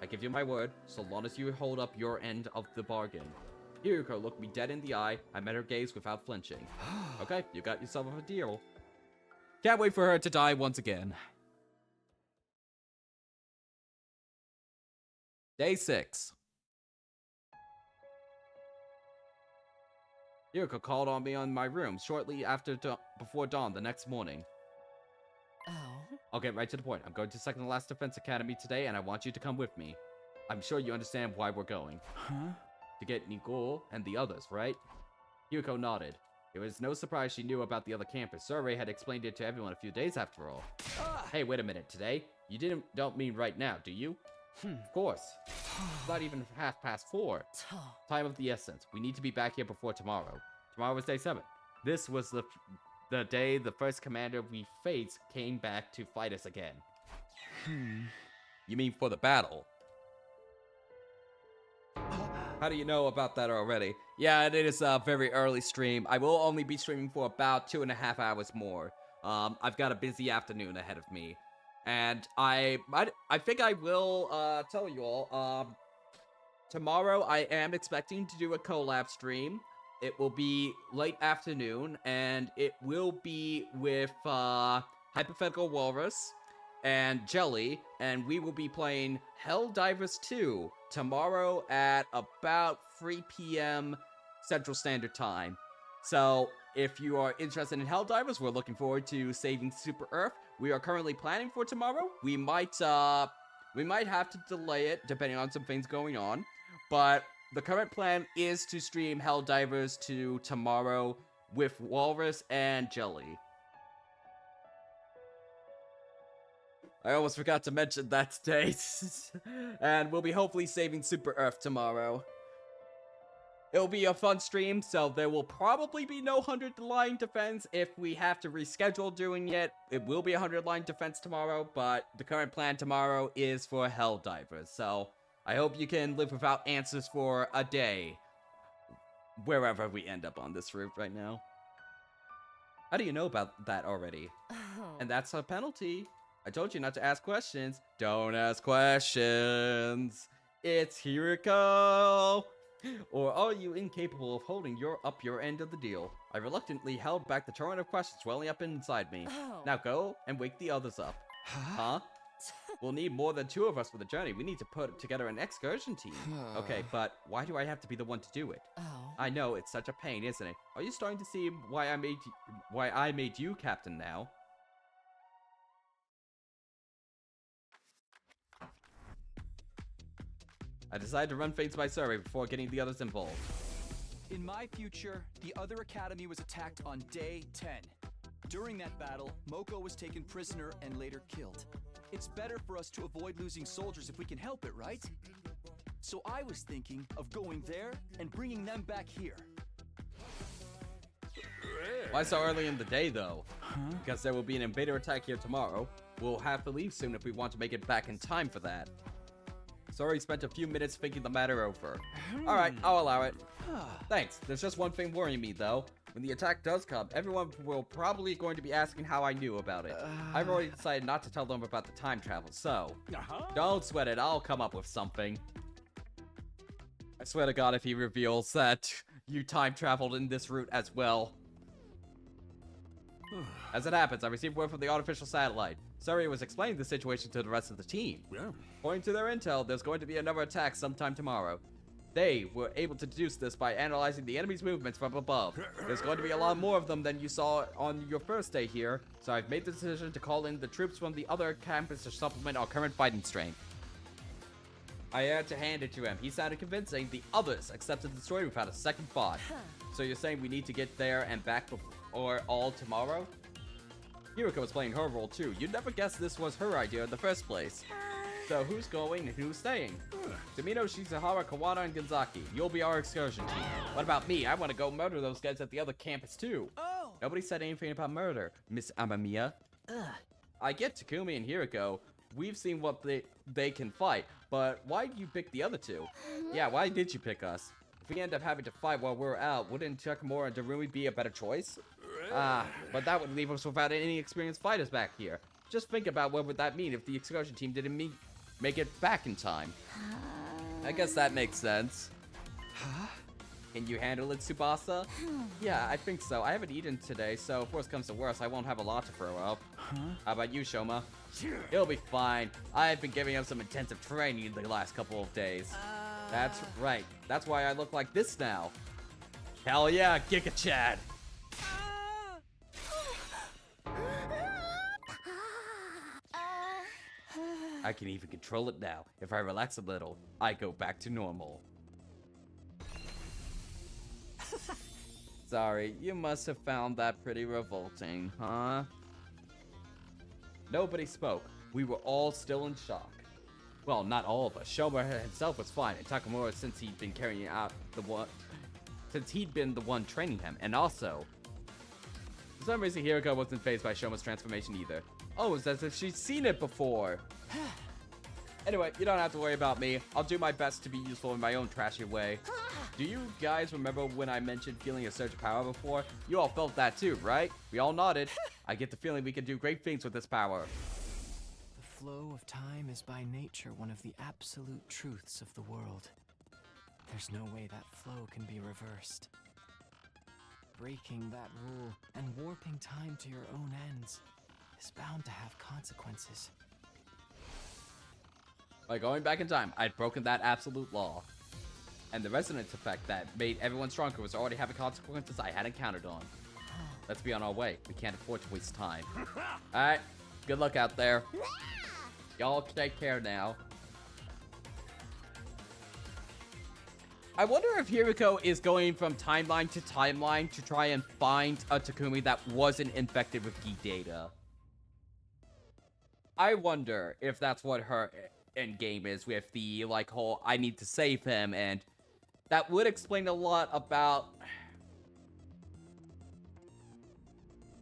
I give you my word, so long as you hold up your end of the bargain. Hiriko looked me dead in the eye. I met her gaze without flinching. Okay, you got yourself a deal. Can't wait for her to die once again. Day 6. Hiriko called on me on my room shortly before dawn the next morning. Oh? I'll get right to the point. I'm going to second to last defense academy today, and I want you to come with me. I'm sure you understand why we're going. Huh? To get Nicole and the others, right? Hiriko nodded. It was no surprise she knew about the other campus. Survey had explained it to everyone a few days after all. Hey, wait a minute. Today? You don't mean right now, do you? Of course. It's not even 4:30. Time of the essence. We need to be back here before tomorrow. Tomorrow is day 7. This was the day the first commander we faced came back to fight us again. You mean for the battle? How do you know about that already? Yeah, it is a very early stream. I will only be streaming for about 2.5 hours more. I've got a busy afternoon ahead of me. And I think I will tell you all, tomorrow I am expecting to do a collab stream. It will be late afternoon, and it will be with Hypothetical Walrus and Jelly, and we will be playing Helldivers 2 tomorrow at about 3 p.m. Central Standard Time. So, if you are interested in Helldivers, we're looking forward to saving Super Earth. We are currently planning for tomorrow. We might have to delay it depending on some things going on, but the current plan is to stream Helldivers 2 tomorrow with Walrus and Jelly. I almost forgot to mention that today. And we'll be hopefully saving Super Earth tomorrow. It'll be a fun stream, so there will probably be no 100 line defense if we have to reschedule doing it. It will be 100 line defense tomorrow, but the current plan tomorrow is for Helldivers. So I hope you can live without answers for a day, wherever we end up on this route right now. How do you know about that already? And that's a penalty. I told you not to ask questions. Don't ask questions. It's Hiriko. Or are you incapable of holding up your end of the deal? I reluctantly held back the torrent of questions welling up inside me. Now go and wake the others up. Huh? We'll need more than 2 of us for the journey. We need to put together an excursion team. Okay, but why do I have to be the one to do it? I know, it's such a pain, isn't it? Are you starting to see why I made you captain now? I decided to run things by survey before getting the others involved. In my future, the other academy was attacked on day 10. During that battle, Moko was taken prisoner and later killed. It's better for us to avoid losing soldiers if we can help it, right? So I was thinking of going there and bringing them back here. Why so early in the day, though? Because there will be an invader attack here tomorrow. We'll have to leave soon if we want to make it back in time for that. Sorry, spent a few minutes thinking the matter over. Alright, I'll allow it. Thanks. There's just one thing worrying me, though. When the attack does come, everyone will probably going to be asking how I knew about it. I've already decided not to tell them about the time travel, so don't sweat it. I'll come up with something. I swear to God, if he reveals that you time traveled in this route as well. As it happens, I received word from the artificial satellite. Surrey was explaining the situation to the rest of the team. According to their intel, there's going to be another attack sometime tomorrow. They were able to deduce this by analyzing the enemy's movements from above. There's going to be a lot more of them than you saw on your first day here, so I've made the decision to call in the troops from the other campus to supplement our current fighting strength. I had to hand it to him. He sounded convincing. The others accepted the story without a second thought. So you're saying we need to get there and back before all tomorrow? Hiriko was playing her role too. You'd never guess this was her idea in the first place. So who's going and who's staying? Domino, Shizuhara, Kawana, and Gonzaki. You'll be our excursion team. What about me? I want to go murder those guys at the other campus too. Oh! Nobody said anything about murder, Miss Amamiya. I get Takumi and Hiriko. We've seen what they can fight, but why did you pick the other two? Yeah, why did you pick us? If we end up having to fight while we're out, wouldn't Takamura and Darumi be a better choice? But that would leave us without any experienced fighters back here. Just think about what would that mean if the excursion team didn't make it back in time. I guess that makes sense. Can you handle it, Tsubasa? Yeah, I think so. I haven't eaten today, so if worse comes to worse, I won't have a lot to throw up. How about you, Shoma? It'll be fine. I've been giving up some intensive training the last couple of days. That's right. That's why I look like this now. Hell yeah, Giga Chad! I can even control it now. If I relax a little, I go back to normal. Sorry, you must have found that pretty revolting, huh? Nobody spoke. We were all still in shock. Well, not all of us. Shoma himself was fine, and Takamura since he'd been the one training him, and also, for some reason, Hiriko wasn't fazed by Shoma's transformation either. Oh, it's as if she'd seen it before. Anyway, you don't have to worry about me. I'll do my best to be useful in my own trashy way. Do you guys remember when I mentioned feeling a surge of power before? You all felt that too, right? We all nodded. I get the feeling we can do great things with this power. The flow of time is by nature one of the absolute truths of the world. There's no way that flow can be reversed. Breaking that rule and warping time to your own ends is bound to have consequences. By going back in time, I'd broken that absolute law. And the resonance effect that made everyone stronger was already having consequences I hadn't counted on. Let's be on our way. We can't afford to waste time. Alright, good luck out there. Y'all take care now. I wonder if Hiriko is going from timeline to timeline to try and find a Takumi that wasn't infected with geek data. I wonder if that's what her end game is with the, like, whole I need to save him, and that would explain a lot about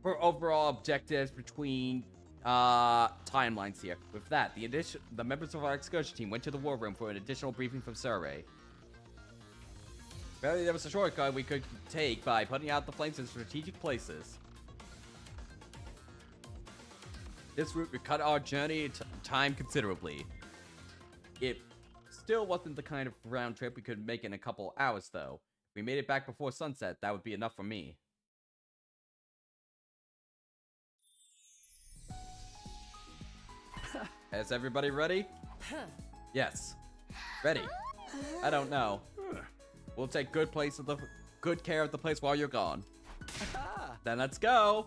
her overall objectives between timelines here. With that, the members of our excursion team went to the war room for an additional briefing from Surrey. Apparently there was a shortcut we could take by putting out the flames in strategic places. This route would cut our journey time considerably. It still wasn't the kind of round trip we could make in a couple hours, though. If we made it back before sunset, that would be enough for me. Is everybody ready? Yes. Ready. I don't know. We'll take good care of the place while you're gone. Then let's go.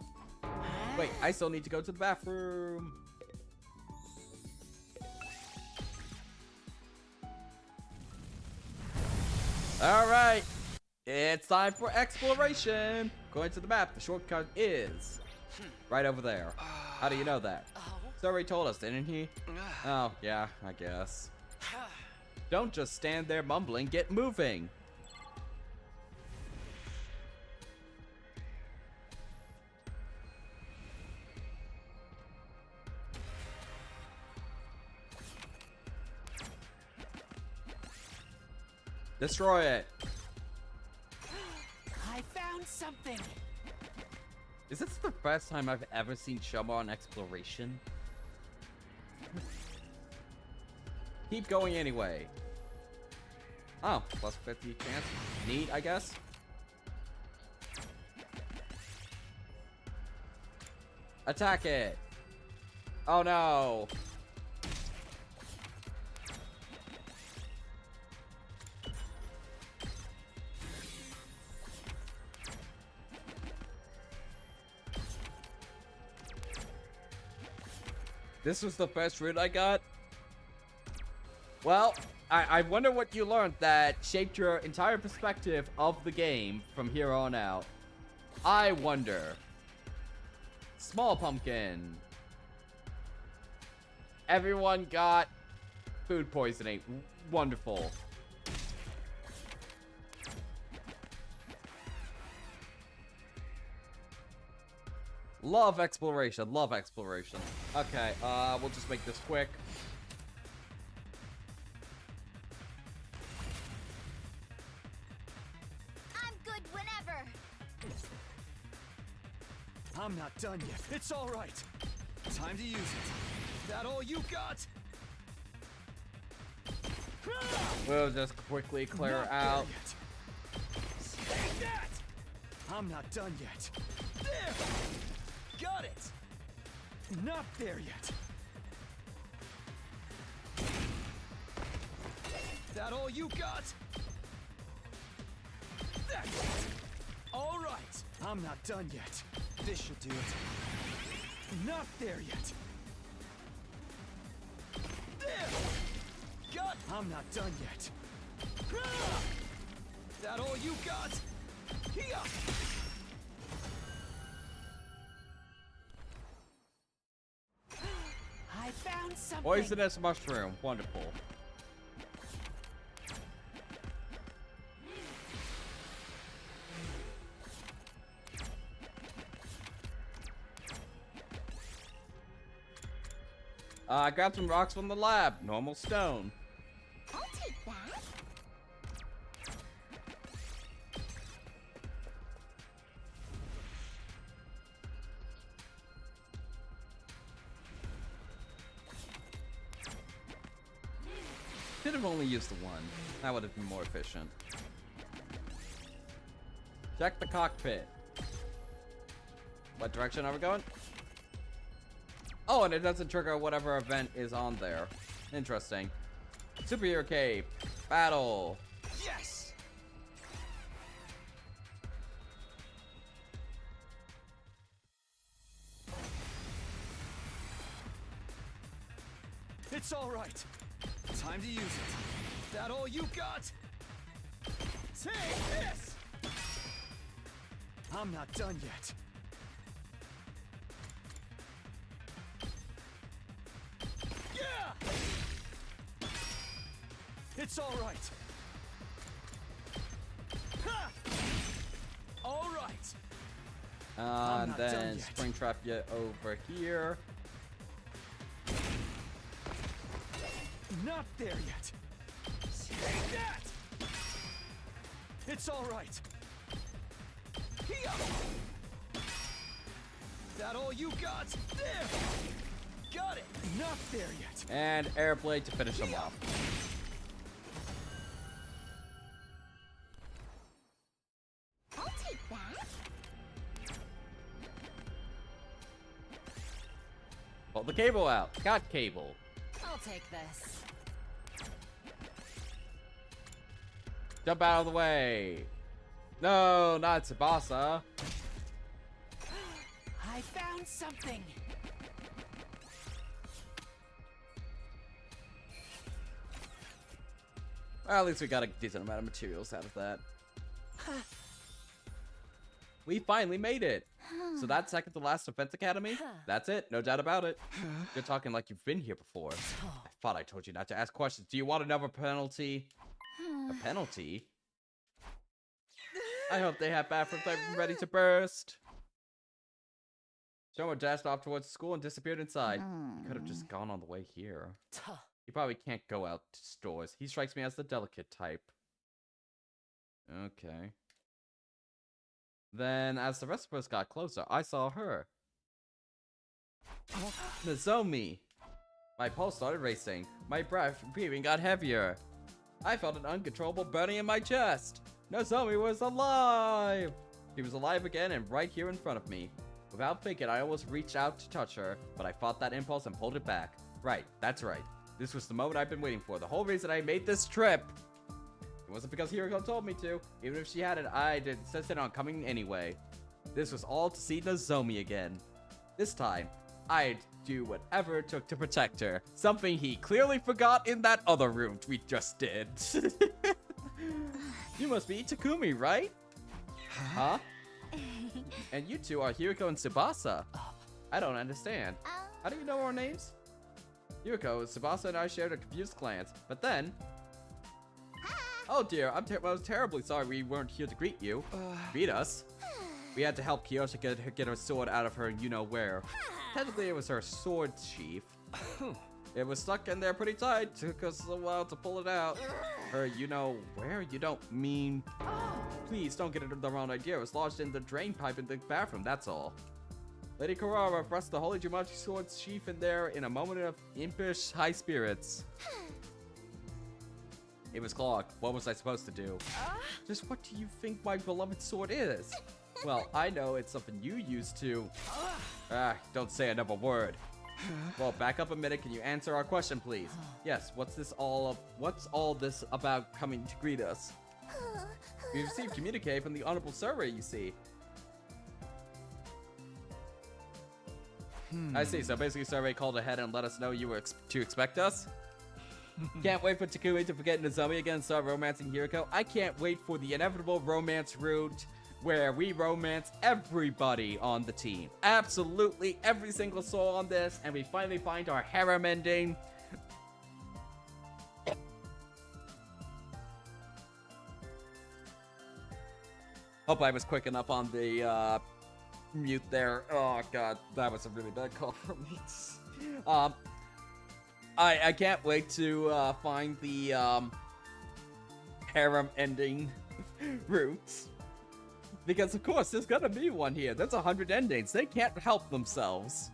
Wait, I still need to go to the bathroom. All right, it's time for exploration. Going to the map, the shortcut is right over there. How do you know that? Surrey told us, didn't he? Oh, yeah, I guess. Don't just stand there mumbling, get moving. Destroy it. I found something. Is this the first time I've ever seen Shoma on exploration? Keep going anyway. Oh, plus 50 chance. Neat, I guess. Attack it. Oh no. This was the first route I got? Well, I wonder what you learned that shaped your entire perspective of the game from here on out. I wonder. Small pumpkin. Everyone got Food poisoning. Wonderful. Love exploration. Love exploration. Okay, we'll just make this quick. I'm good whenever. I'm not done yet. It's all right. Time to use it. That all you got? We'll just quickly clear Not out. there yet. Take that! I'm not done yet. There! Got it! Not there yet. That all you got? That's it! All right! I'm not done yet. This should do it. Not there yet. There! Got! I'm not done yet. That all you got? Here! I found something. Poisonous mushroom. Wonderful. I grabbed some rocks from the lab. Normal stone. I'll take that. Should have only used the one. That would have been more efficient. Check the cockpit. What direction are we going? Oh, and it doesn't trigger whatever event is on there. Interesting. Superhero cave. Battle. Yes! It's all right. Time to use it. That all you got? Take this! I'm not done yet. Yeah! It's all right. Ha! All right. And not done then yet. Springtrap you over here. Not there yet. Take that! It's all right. Here! That all you got? There! Got it! Not there yet. And Airblade to finish them off. I'll take that. Pull the cable out. Got cable. I'll take this. Jump out of the way. No, not Tsubasa. I found something. Well, at least we got a decent amount of materials out of that. We finally made it. So that's second to last Defense Academy? That's it, no doubt about it. You're talking like you've been here before. I thought I told you not to ask questions. Do you want another penalty? A penalty? I hope they have bathrooms ready to burst. Someone dashed off towards school and disappeared inside. He could have just gone on the way here. He probably can't go out to stores. He strikes me as the delicate type. Okay. Then, as the rest of us got closer, I saw her. Nozomi! My pulse started racing. My breath breathing got heavier. I felt an uncontrollable burning in my chest. Nozomi was alive! She was alive again and right here in front of me. Without thinking, I almost reached out to touch her, but I fought that impulse and pulled it back. Right, that's right. This was the moment I've been waiting for. The whole reason I made this trip. It wasn't because Hiriko told me to. Even if she hadn't, I'd insisted on coming anyway. This was all to see Nozomi again. This time, I'd do whatever it took to protect her. Something he clearly forgot in that other room we just did. You must be Takumi, right? Huh? And you two are Hiriko and Tsubasa. I don't understand. How do you know our names? Yuriko, Tsubasa and I shared a confused glance, but then... Oh dear, I was terribly sorry we weren't here to greet you. Greet us? We had to help Kyoshi get her sword out of her you-know-where. Technically, it was her sword sheath. It was stuck in there pretty tight. Took us a while to pull it out. Her you-know-where? You don't mean... Please, don't get it the wrong idea. It was lodged in the drain pipe in the bathroom, that's all. Lady Kurara thrust the Holy Jumanji sword sheath in there in a moment of impish high spirits. It was clogged. What was I supposed to do? Just what do you think my beloved sword is? Well, I know it's something you used to... don't say another word. Well, back up a minute. Can you answer our question, please? Yes, what's all this about coming to greet us? We received communique from the Honorable Survey, you see. I see, so basically Survey called ahead and let us know you were to expect us? Can't wait for Takumi to forget Nozomi again and start romancing Hiriko. I can't wait for the inevitable romance route where we romance everybody on the team. Absolutely every single soul on this, and we finally find our harem ending. Hope I was quick enough on the mute there. Oh god, that was a really bad call from me. I can't wait to find the harem ending route. Because of course, there's gonna be one here. There's 100 endings. They can't help themselves.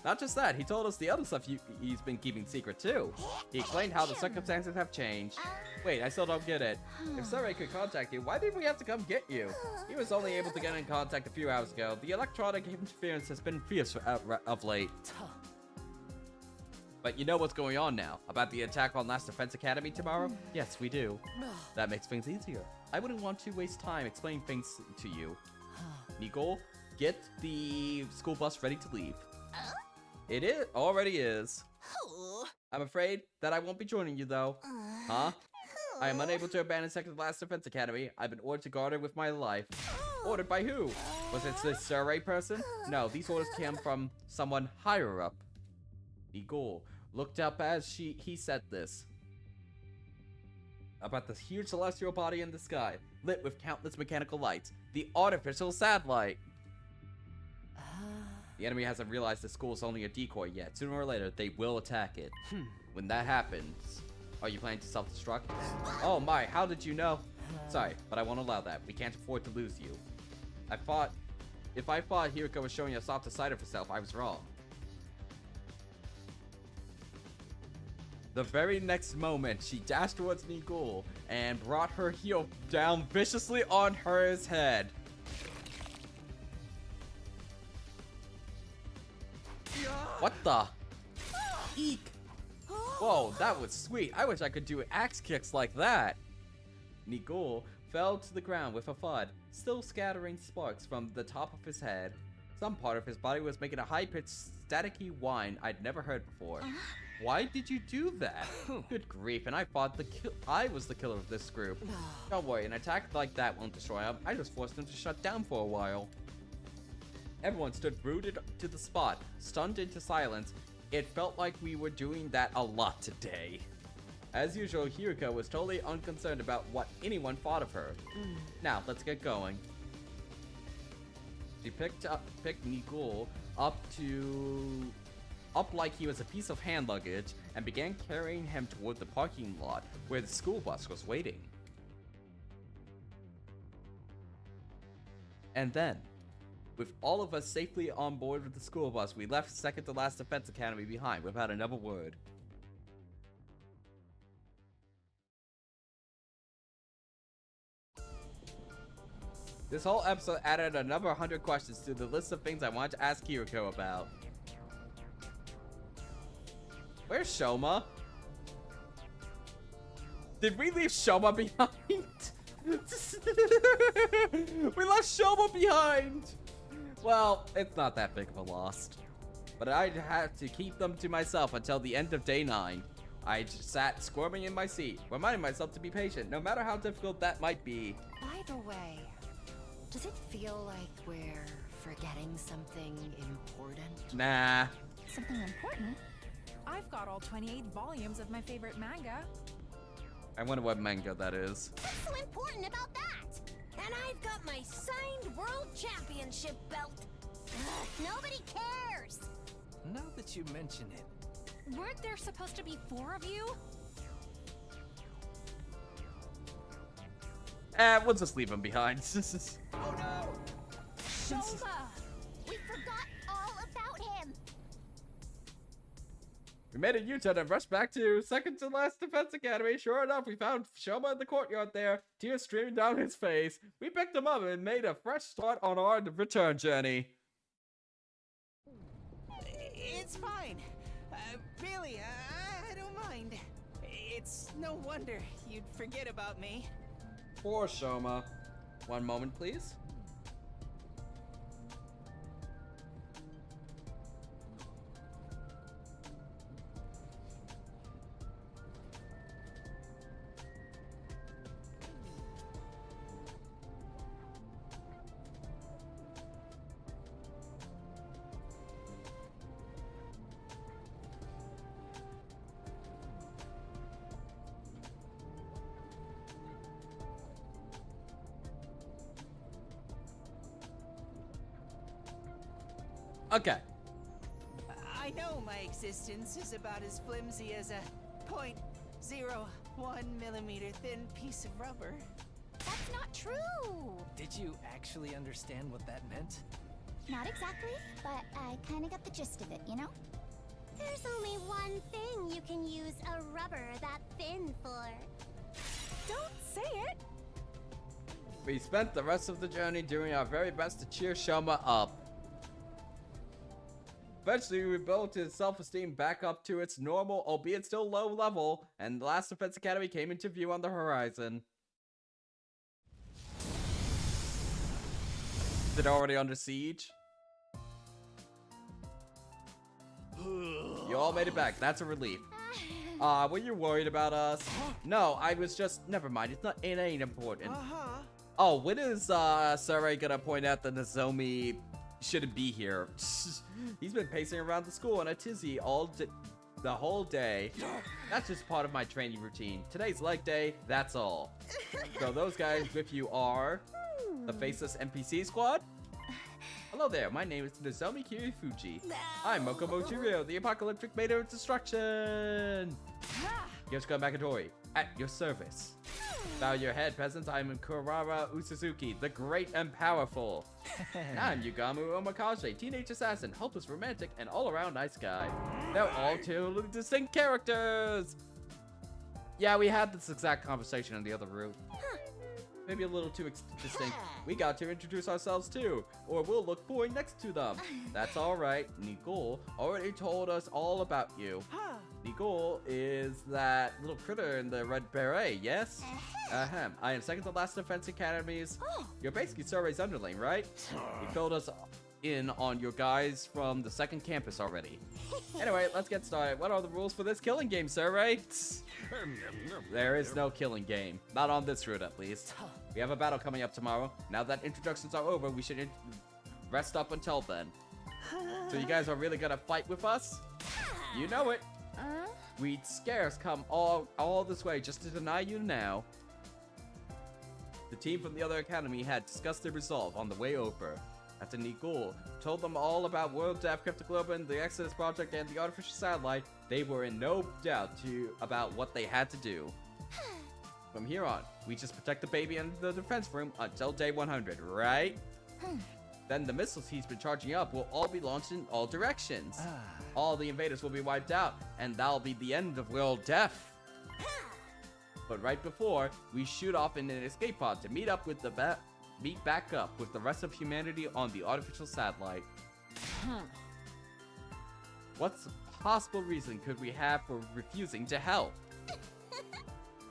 Not just that, he told us the other stuff he's been keeping secret too. He explained how the circumstances have changed. Wait, I still don't get it. If Survey could contact you, why did we have to come get you? He was only able to get in contact a few hours ago. The electronic interference has been fierce of late. But you know what's going on now? About the attack on Last Defense Academy tomorrow? Yes, we do. That makes things easier. I wouldn't want to waste time explaining things to you. Nicole, get the school bus ready to leave. It already is. I'm afraid that I won't be joining you though. Huh? I am unable to abandon Second Last Defense Academy. I've been ordered to guard it with my life. Ordered by who? Was it this Survey person? No, these orders came from someone higher up. Igor looked up as he said this. About this huge celestial body in the sky, lit with countless mechanical lights. The artificial satellite. The enemy hasn't realized the school is only a decoy yet. Sooner or later, they will attack it. When that happens, are you planning to self-destruct? Oh my, how did you know? Sorry, but I won't allow that. We can't afford to lose you. If I thought Hiriko was showing a softer side of herself, I was wrong. The very next moment, she dashed towards Nigul and brought her heel down viciously on his head. What the? Eek! Whoa, that was sweet. I wish I could do axe kicks like that. Nigul fell to the ground with a thud, still scattering sparks from the top of his head. Some part of his body was making a high-pitched, staticky whine I'd never heard before. Why did you do that? Good grief, and I thought I was the killer of this group. Don't worry, an attack like that won't destroy him. I just forced him to shut down for a while. Everyone stood rooted to the spot, stunned into silence. It felt like we were doing that a lot today. As usual, Hiriko was totally unconcerned about what anyone thought of her. Now, let's get going. She picked Nigul up like he was a piece of hand luggage and began carrying him toward the parking lot where the school bus was waiting. And then, with all of us safely on board with the school bus, we left Second to Last Defense Academy behind without another word. This whole episode added another 100 questions to the list of things I wanted to ask Hiriko about. Where's Shoma? Did we leave Shoma behind? We left Shoma behind! Well, it's not that big of a loss. But I'd have to keep them to myself until the end of day 9. I just sat squirming in my seat, reminding myself to be patient, no matter how difficult that might be. By the way, does it feel like we're forgetting something important? Nah. Something important? I've got all 28 volumes of my favorite manga. I wonder what manga that is. What's so important about that? And I've got my signed world championship belt. Ugh, nobody cares. Now that you mention it, Weren't there supposed to be 4 of you? We'll just leave him behind. Oh no! Shoma! We forgot all about him. We made a U-turn and rushed back to second to last defense academy. Sure enough, we found Shoma in the courtyard there, tears streaming down his face. We picked him up and made a fresh start on our return journey. it's fine. Really, I don't mind. It's no wonder you'd forget about me. Poor Shoma. One moment, please. Okay. I know my existence is about as flimsy as a 0.01 millimeter thin piece of rubber. That's not true. Did you actually understand what that meant? Not exactly, but I kind of got the gist of it, you know? There's only one thing you can use a rubber that thin for. Don't say it! We spent the rest of the journey doing our very best to cheer Shoma up. Eventually, we built his self-esteem back up to its normal, albeit still low level, and the last Defense Academy came into view on the horizon. Is it already under siege? You all made it back. That's a relief. Were you worried about us? No, I was just... Never mind. It ain't important. Oh, when is, Sarai gonna point out that Nozomi shouldn't be here? He's been pacing around the school in a tizzy the whole day. That's just part of my training routine. Today's leg day, that's all. So those guys with you are the Faceless NPC Squad? Hello there, my name is Nozomi Kirifuji. I'm Mokomo Chirio, the apocalyptic maiden of destruction. Here's Magadori, at your service. Bow your head, peasants. I'm Kurara Usuzuki, the great and powerful. I'm Yugamu Omakaze, teenage assassin, helpless romantic, and all-around nice guy. They're all totally distinct characters. Yeah, we had this exact conversation in the other room. Maybe a little too distinct. We got to introduce ourselves too, or we'll look boring next to them. That's alright. Nicole already told us all about you. Nicole is that little critter in the red beret, yes? Ahem. I am second to last Defense Academies. You're basically Survey's underling, right? You filled us in on your guys from the second campus already. Anyway, let's get started. What are the rules for this killing game, Survey? There is no killing game. Not on this route, at least. We have a battle coming up tomorrow. Now that introductions are over, we should rest up until then. So you guys are really gonna fight with us? You know it. We'd scarce come all this way just to deny you now. The team from the other academy had discussed their resolve on the way over. After Nicole told them all about World Death, Cryptoglobin, the Exodus Project, and the artificial satellite, they were in no doubt about what they had to do. From here on, we just protect the baby in the defense room until day 100, right? Then the missiles he's been charging up will all be launched in all directions. All the invaders will be wiped out, and that'll be the end of World Death. But right before, we shoot off in an escape pod to meet back up with the rest of humanity on the artificial satellite. What possible reason could we have for refusing to help?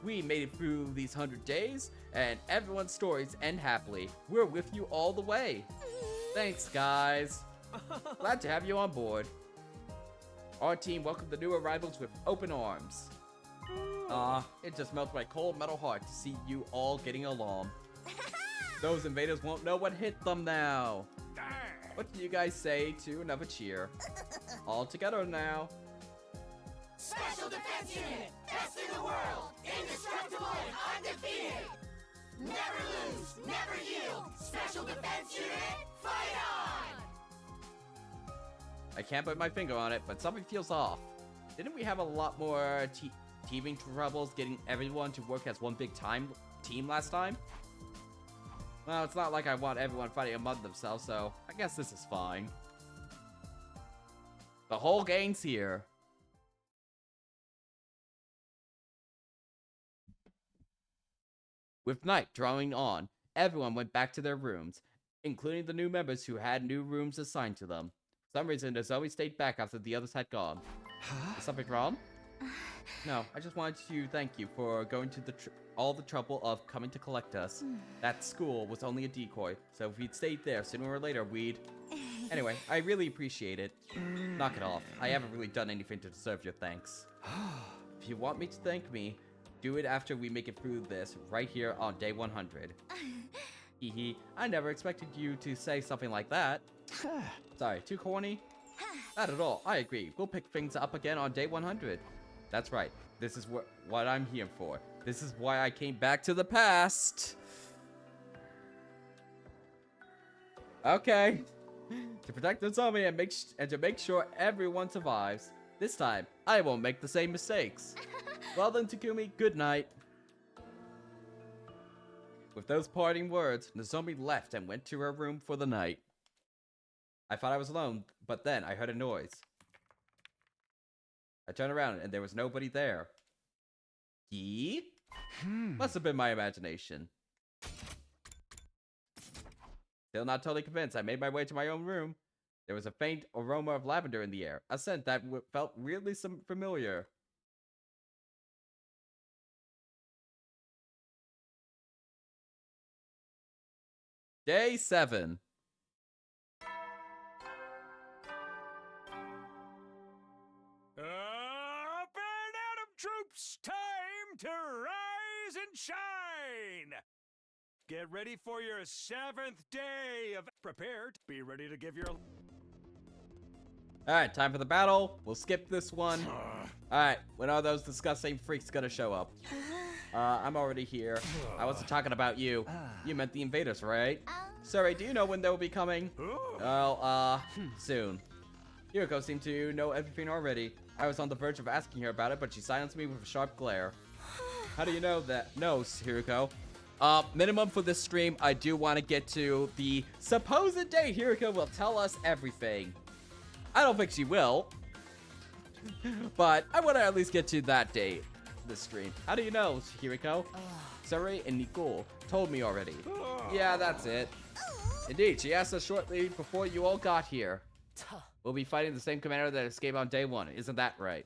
We made it through these 100 days, and everyone's stories end happily. We're with you all the way. Thanks, guys. Glad to have you on board. Our team welcomed the new arrivals with open arms. It just melts my cold metal heart to see you all getting along. Those invaders won't know what hit them now. What do you guys say to another cheer? All together now. Defense Unit! Best in the world! Indestructible and undefeated! Never lose! Never yield! Special Defense Unit, fight on! I can't put my finger on it, but something feels off. Didn't we have a lot more teaming troubles getting everyone to work as one big team last time? Well, it's not like I want everyone fighting among themselves, so I guess this is fine. The whole gang's here. With night drawing on, everyone went back to their rooms, including the new members who had new rooms assigned to them. For some reason, Nozomi stayed back after the others had gone. Is something wrong? No, I just wanted to thank you for going to all the trouble of coming to collect us. That school was only a decoy, so if we'd stayed there, sooner or later we'd... Anyway, I really appreciate it. Knock it off. I haven't really done anything to deserve your thanks. If you want me to thank me, do it after we make it through this, right here on day 100. Hehe, I never expected you to say something like that. Sorry, too corny? Not at all, I agree. We'll pick things up again on day 100. That's right, this is what I'm here for. This is why I came back to the past. Okay. To protect the zombie and to make sure everyone survives. This time, I won't make the same mistakes. Well then, Takumi, good night. With those parting words, Nozomi left and went to her room for the night. I thought I was alone, but then I heard a noise. I turned around and there was nobody there. He? Must have been my imagination. Still not totally convinced, I made my way to my own room. There was a faint aroma of lavender in the air, a scent that felt weirdly familiar. Day 7. Up and Atom troops, time to rise and shine! Get ready for your 7th day of prepared. Be ready to give your... Alright, time for the battle. We'll skip this one. Alright, when are those disgusting freaks gonna show up? I'm already here. I wasn't talking about you. You meant the invaders, right? Sorry, do you know when they'll be coming? Well, soon. Hiriko seemed to know everything already. I was on the verge of asking her about it, but she silenced me with a sharp glare. How do you know that? No, Hiriko. Minimum for this stream, I do want to get to the supposed day Hiriko will tell us everything. I don't think she will. But I want to at least get to that date. This stream. How do you know, Hiriko? Sarai and Nicole told me already. Yeah, that's it. Indeed, she asked us shortly before you all got here. We'll be fighting the same commander that escaped on day 1. Isn't that right?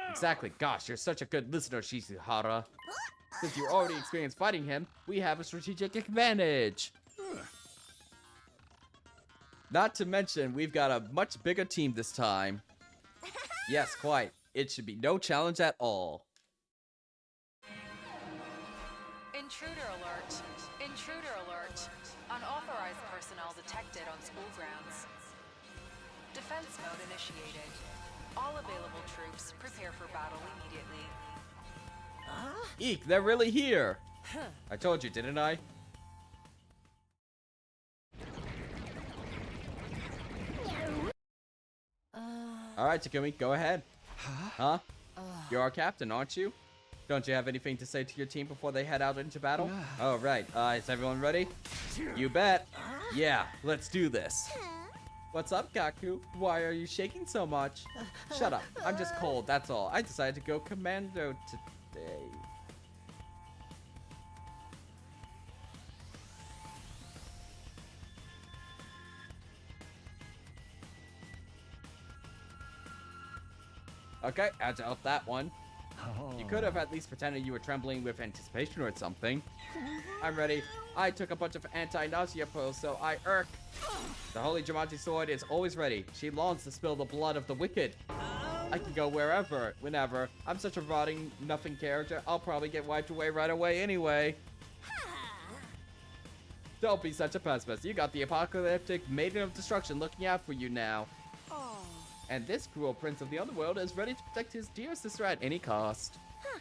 Exactly. Gosh, you're such a good listener, Shizuhara. Since you already experienced fighting him, we have a strategic advantage. Not to mention, we've got a much bigger team this time. Yes, quite. It should be no challenge at all. Intruder alert. Intruder alert. Unauthorized personnel detected on school grounds. Defense mode initiated. All available troops prepare for battle immediately. Eek, they're really here. I told you, didn't I? Alright, Takumi, go ahead. Huh? You're our captain, aren't you? Don't you have anything to say to your team before they head out into battle? Oh, right. Is everyone ready? You bet. Yeah, let's do this. What's up, Gaku? Why are you shaking so much? Shut up. I'm just cold, that's all. I decided to go commando today. Okay, had to help that one. You could have at least pretended you were trembling with anticipation or something. I'm ready. I took a bunch of anti-nausea pills, so I irk. The Holy Jumanji sword is always ready. She longs to spill the blood of the wicked. I can go wherever, whenever. I'm such a rotting nothing character, I'll probably get wiped away right away anyway. Don't be such a pessimist. You got the apocalyptic maiden of destruction looking out for you now. And this cruel prince of the underworld is ready to protect his dear sister at any cost. Huh.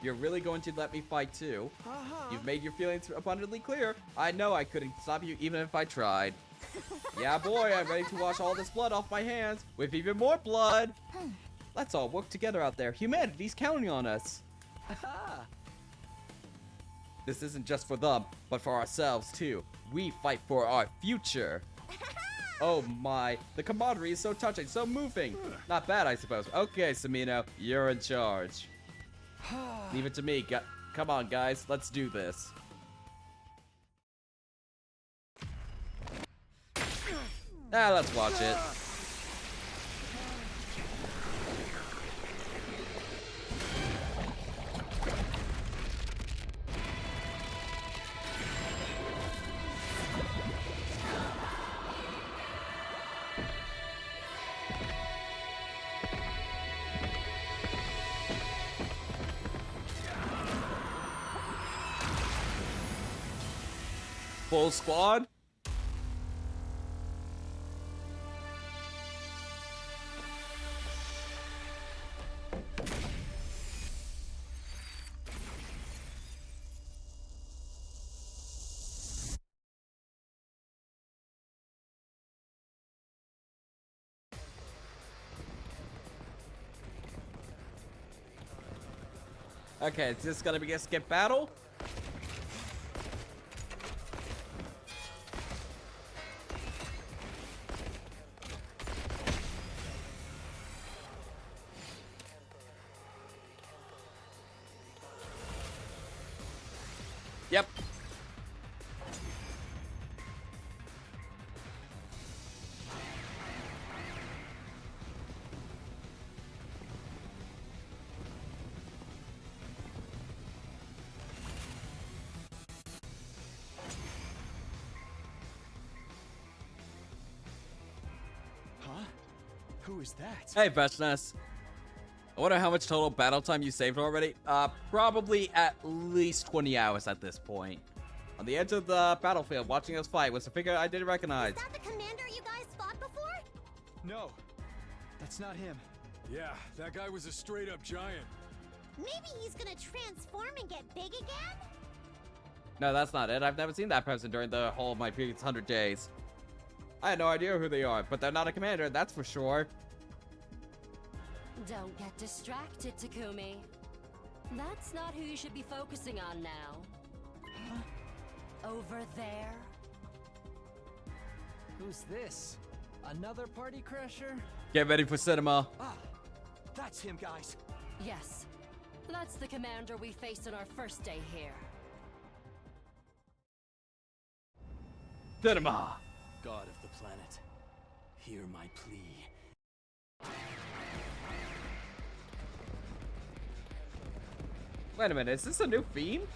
You're really going to let me fight too? You've made your feelings abundantly clear. I know I couldn't stop you even if I tried. Yeah, boy, I'm ready to wash all this blood off my hands with even more blood. Let's all work together out there. Humanity's counting on us. This isn't just for them, but for ourselves too. We fight for our future. Oh my, the camaraderie is so touching, so moving. Not bad, I suppose. Okay, Samino, you're in charge. Leave it to me. Come on, guys, let's do this. Let's watch it. Full squad? Okay, is this gonna be a skip battle? Yep. Huh? Who is that? Hey, Veshnas. I wonder how much total battle time you saved already. Probably at least 20 hours at this point. On the edge of the battlefield, watching us fight was a figure I didn't recognize. Is that the commander you guys fought before? No, that's not him. Yeah, that guy was a straight-up giant. Maybe he's gonna transform and get big again? No, that's not it. I've never seen that person during the whole of my previous 100 days. I had no idea who they are, but they're not a commander, that's for sure. Don't get distracted, Takumi. That's not who you should be focusing on now. Over there. Who's this? Another party crasher? Get ready for cinema. Ah, that's him, guys. Yes, that's the commander we faced on our first day here. Cinema. God of the planet, hear my plea. Wait a minute, is this a new theme?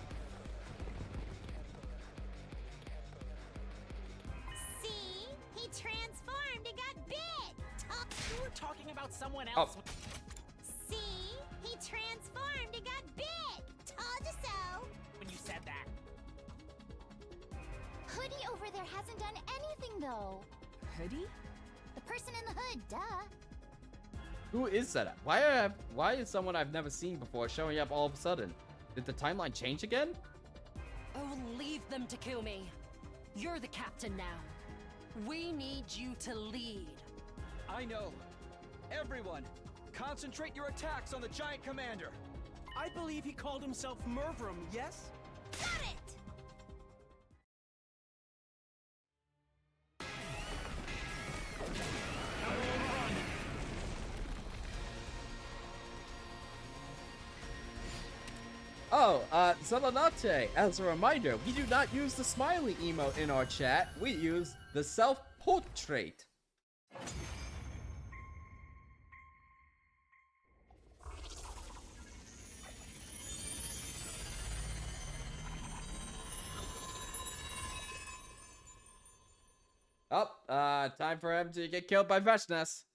See? He transformed and got big! You were talking about someone else. Oh. See? He transformed and got big! Told you so! When you said that. Hoodie over there hasn't done anything, though. Hoodie? The person in the hood, duh. Who is that? Why is someone I've never seen before showing up all of a sudden? Did the timeline change again? Oh, leave them, Takumi. You're the captain now. We need you to lead. I know. Everyone, concentrate your attacks on the giant commander. I believe he called himself Mervrum, yes? Got it! Oh, Zelenate, as a reminder, we do not use the smiley emote in our chat. We use the self-portrait. Oh, time for him to get killed by Veshnas.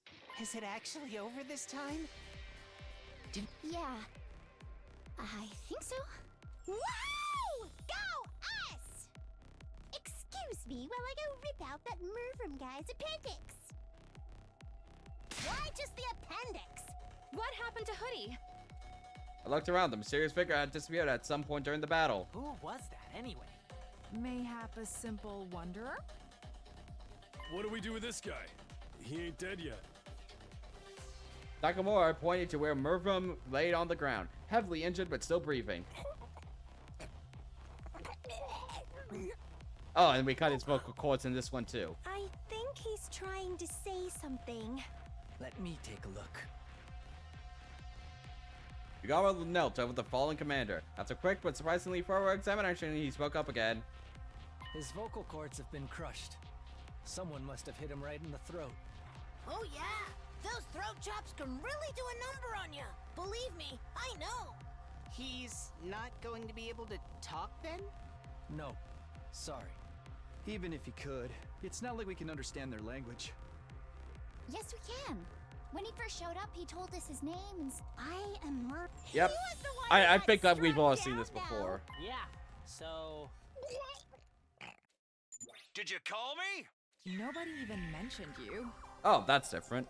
Is it actually over this time? Yeah. I think so. Woo! Go us! Excuse me while I go rip out that Mervrum guy's appendix. Why just the appendix? What happened to Hoodie? I looked around. The mysterious figure had disappeared at some point during the battle. Who was that anyway? Mayhap a simple wanderer? What do we do with this guy? He ain't dead yet. Nakamura pointed to where Mervum laid on the ground, heavily injured but still breathing. Oh, and we cut his vocal cords in this one too. I think he's trying to say something. Let me take a look. Yugara knelt over the fallen commander. After quick but surprisingly thorough examination, he spoke up again. His vocal cords have been crushed. Someone must have hit him right in the throat. Oh yeah, those throat chops can really do a number on you. Believe me, I know. He's not going to be able to talk then? No, sorry. Even if he could, it's not like we can understand their language. Yes, we can. When he first showed up, he told us his names. I am Mer. Yep. He was the one who I got think that we've all struck seen this down, before. Yeah, so... Did you call me? Nobody even mentioned you. Oh, that's different.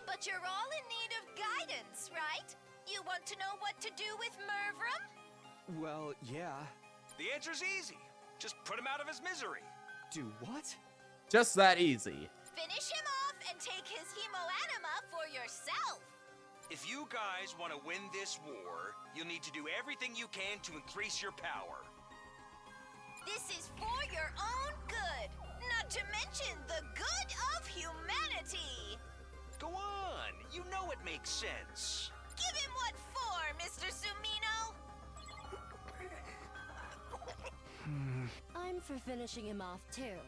But you're all in need of guidance, right? You want to know what to do with Mervrum? Well, yeah. The answer's easy. Just put him out of his misery. Do what? Just that easy. Finish him off and take his hemoanima for yourself. If you guys want to win this war, you'll need to do everything you can to increase your power. This is for your own good, not to mention the good of humanity. Go on, you know it makes sense. Give him what for, Mr. Sumino? I'm for finishing him off too.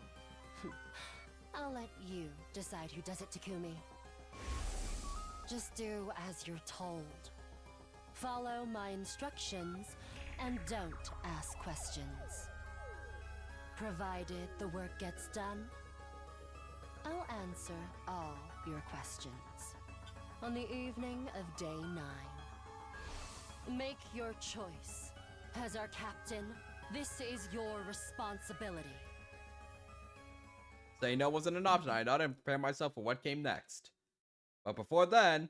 I'll let you decide who does it, Takumi. Just do as you're told. Follow my instructions and don't ask questions. Provided the work gets done, I'll answer all your questions. On the evening of day 9. Make your choice. As our captain, this is your responsibility. Saying no wasn't an option. I had to prepare myself for what came next. But before then...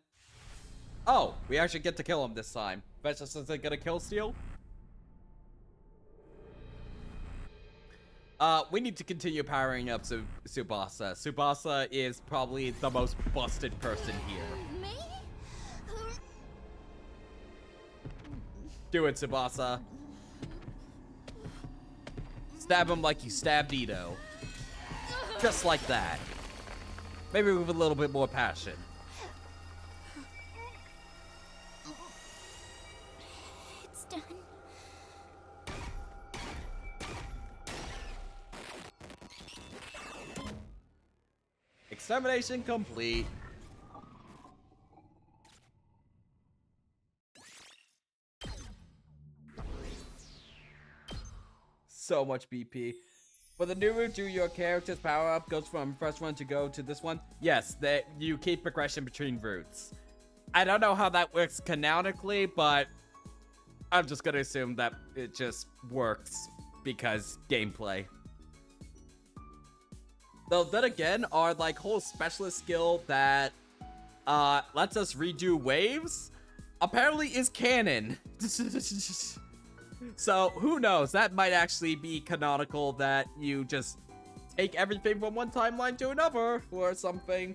Oh, we actually get to kill him this time. Vegeta says they're gonna kill Steel. We need to continue powering up Tsubasa. Tsubasa is probably the most busted person here. Me? Do it, Tsubasa. Stab him like you stabbed Ito. Just like that. Maybe with a little bit more passion. It's done. Extermination complete. So much BP. For the new route to your character's power up goes from first one to go to this one. Yes, you keep progression between routes. I don't know how that works canonically, but I'm just gonna assume that it just works because gameplay. Though then again, our like whole specialist skill that lets us redo waves apparently is canon. So who knows? That might actually be canonical, that you just take everything from one timeline to another or something.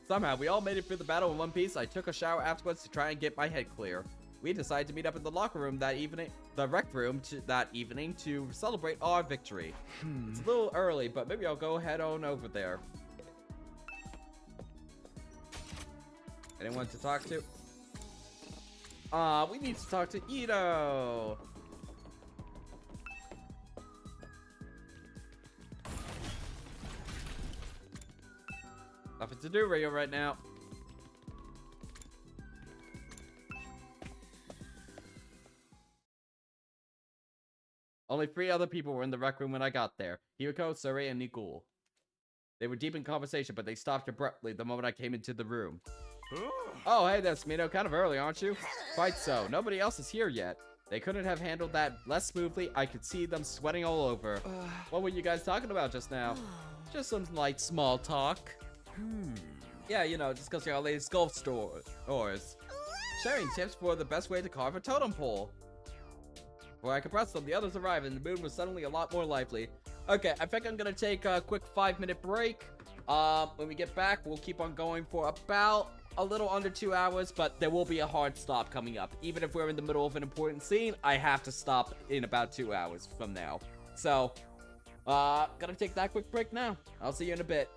Somehow we all made it through the battle in one piece. I took a shower afterwards to try and get my head clear. We decided to meet up in the locker room that evening, the rec room that evening, to celebrate our victory. It's a little early, but maybe I'll go head on over there. Anyone to talk to? We need to talk to Ito. Nothing to do right now. Only 3 other people were in the rec room when I got there. Hiriko, Suri, and Nikul. They were deep in conversation, but they stopped abruptly the moment I came into the room. Oh, hey there, Smino. Kind of early, aren't you? Quite so. Nobody else is here yet. They couldn't have handled that less smoothly. I could see them sweating all over. What were you guys talking about just now? Just some light small talk. Yeah, you know, discussing our latest golf stores. Sharing tips for the best way to carve a totem pole. Before I could press them, the others arrived and the mood was suddenly a lot more lively. Okay, I think I'm gonna take a quick 5-minute break. When we get back, we'll keep on going for about a little under 2 hours, but there will be a hard stop coming up. Even if we're in the middle of an important scene, I have to stop in about 2 hours from now. So, gonna take that quick break now. I'll see you in a bit.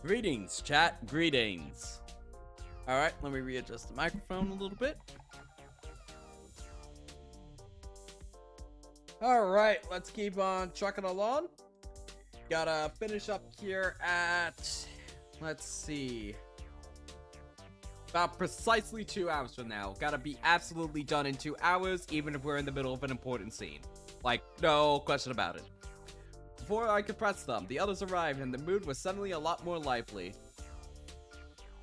Greetings, chat. Greetings. Alright, let me readjust the microphone a little bit. Alright, let's keep on trucking along. Gotta finish up here at... let's see... about precisely 2 hours from now. Gotta be absolutely done in 2 hours, even if we're in the middle of an important scene. Like, no question about it. Before I could press them, the others arrived, and the mood was suddenly a lot more lively.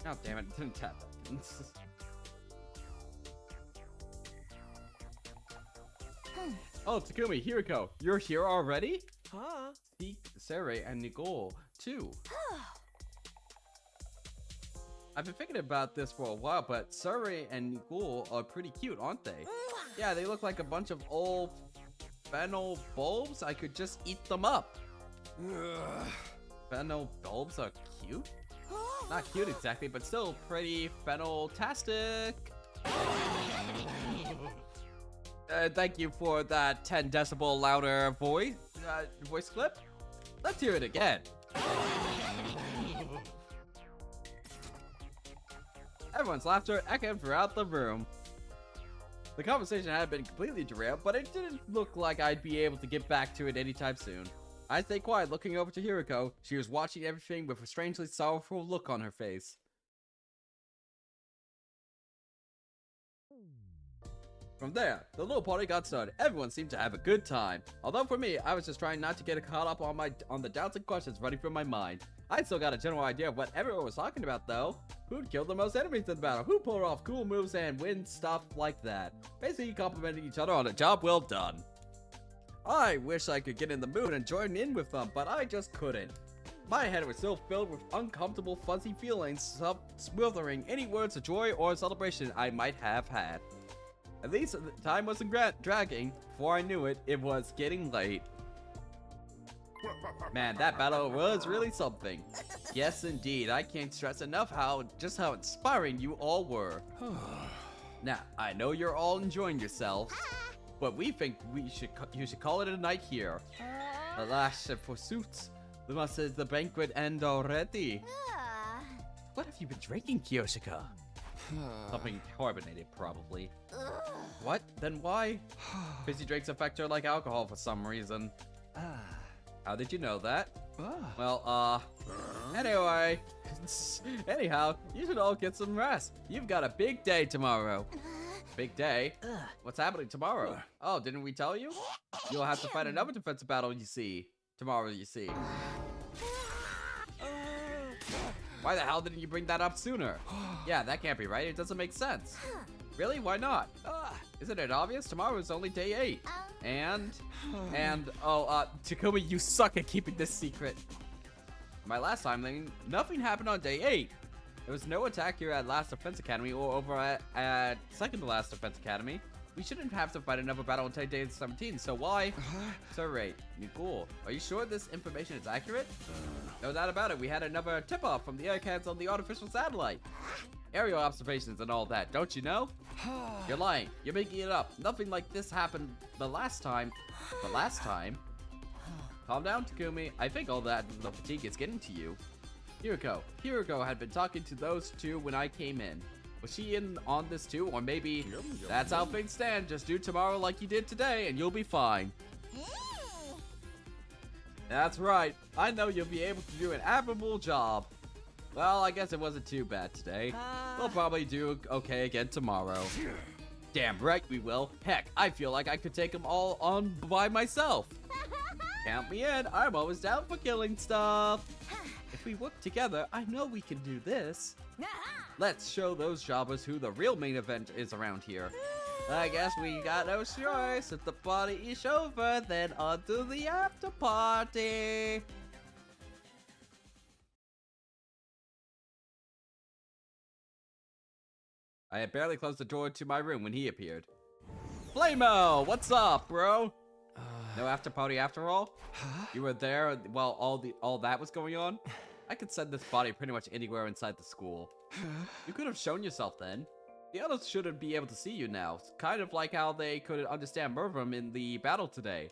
Oh, damn it, didn't tap that. Oh, Takumi, Hiriko, you're here already? Huh? Seek, Sarai, and Nicole, too. I've been thinking about this for a while, but Sarai and Nicole are pretty cute, aren't they? Yeah, they look like a bunch of old fennel bulbs. I could just eat them up. Fennel bulbs are cute? Not cute exactly, but still pretty fennel-tastic. Thank you for that 10 decibel louder voice clip. Let's hear it again. Everyone's laughter echoed throughout the room. The conversation had been completely derailed, but it didn't look like I'd be able to get back to it anytime soon. I stayed quiet, looking over to Hiriko. She was watching everything with a strangely sorrowful look on her face. From there, the little party got started. Everyone seemed to have a good time. Although for me, I was just trying not to get caught up on the doubts and questions running through my mind. I still got a general idea of what everyone was talking about though. Who'd killed the most enemies in the battle? Who pulled off cool moves and win stuff like that? Basically complimenting each other on a job well done. I wish I could get in the mood and join in with them, but I just couldn't. My head was still filled with uncomfortable fuzzy feelings, smothering any words of joy or celebration I might have had. At least the time wasn't dragging. Before I knew it, it was getting late. Man, that battle was really something. Yes, indeed. I can't stress enough just how inspiring you all were. Now, I know you're all enjoying yourselves, but we think you should call it a night here. Alas, forsooth, must the banquet end already? What have you been drinking, Kyoshika? Something carbonated, probably. What? Then why? Fizzy drinks affect her like alcohol for some reason. How did you know that? Well, anyway. Anyhow, you should all get some rest. You've got a big day tomorrow. Big day? What's happening tomorrow? Oh, didn't we tell you? You'll have to fight another defensive battle, you see. Tomorrow, you see. Why the hell didn't you bring that up sooner? Yeah, that can't be right. It doesn't make sense. Really? Why not? Isn't it obvious? Tomorrow is only day 8. Takumi, you suck at keeping this secret. My last time, nothing happened on day 8. There was no attack here at Last Defense Academy or over at Second to Last Defense Academy. We shouldn't have to fight another battle until day 17, so why? Sarai, Nicole, are you sure this information is accurate? No doubt about it, we had another tip-off from the aircans on the artificial satellite. Aerial observations and all that, don't you know? You're lying, you're making it up. Nothing like this happened the last time. The last time? Calm down, Takumi. I think all that the fatigue is getting to you. Hiriko had been talking to those two when I came in. Was she in on this too? Or maybe that's how things stand. Just do tomorrow like you did today and you'll be fine. That's right. I know you'll be able to do an admirable job. Well, I guess it wasn't too bad today. We'll probably do okay again tomorrow. Damn right we will. Heck, I feel like I could take them all on by myself. Count me in. I'm always down for killing stuff. If we work together, I know we can do this. Let's show those jobbers who the real main event is around here. I guess we got no choice. If the party is over, then on to the after party. I had barely closed the door to my room when he appeared. Flameo, what's up, bro? No after party after all? You were there while all that was going on? I could send this body pretty much anywhere inside the school. You could have shown yourself then. The others shouldn't be able to see you now. It's kind of like how they couldn't understand Mervum in the battle today.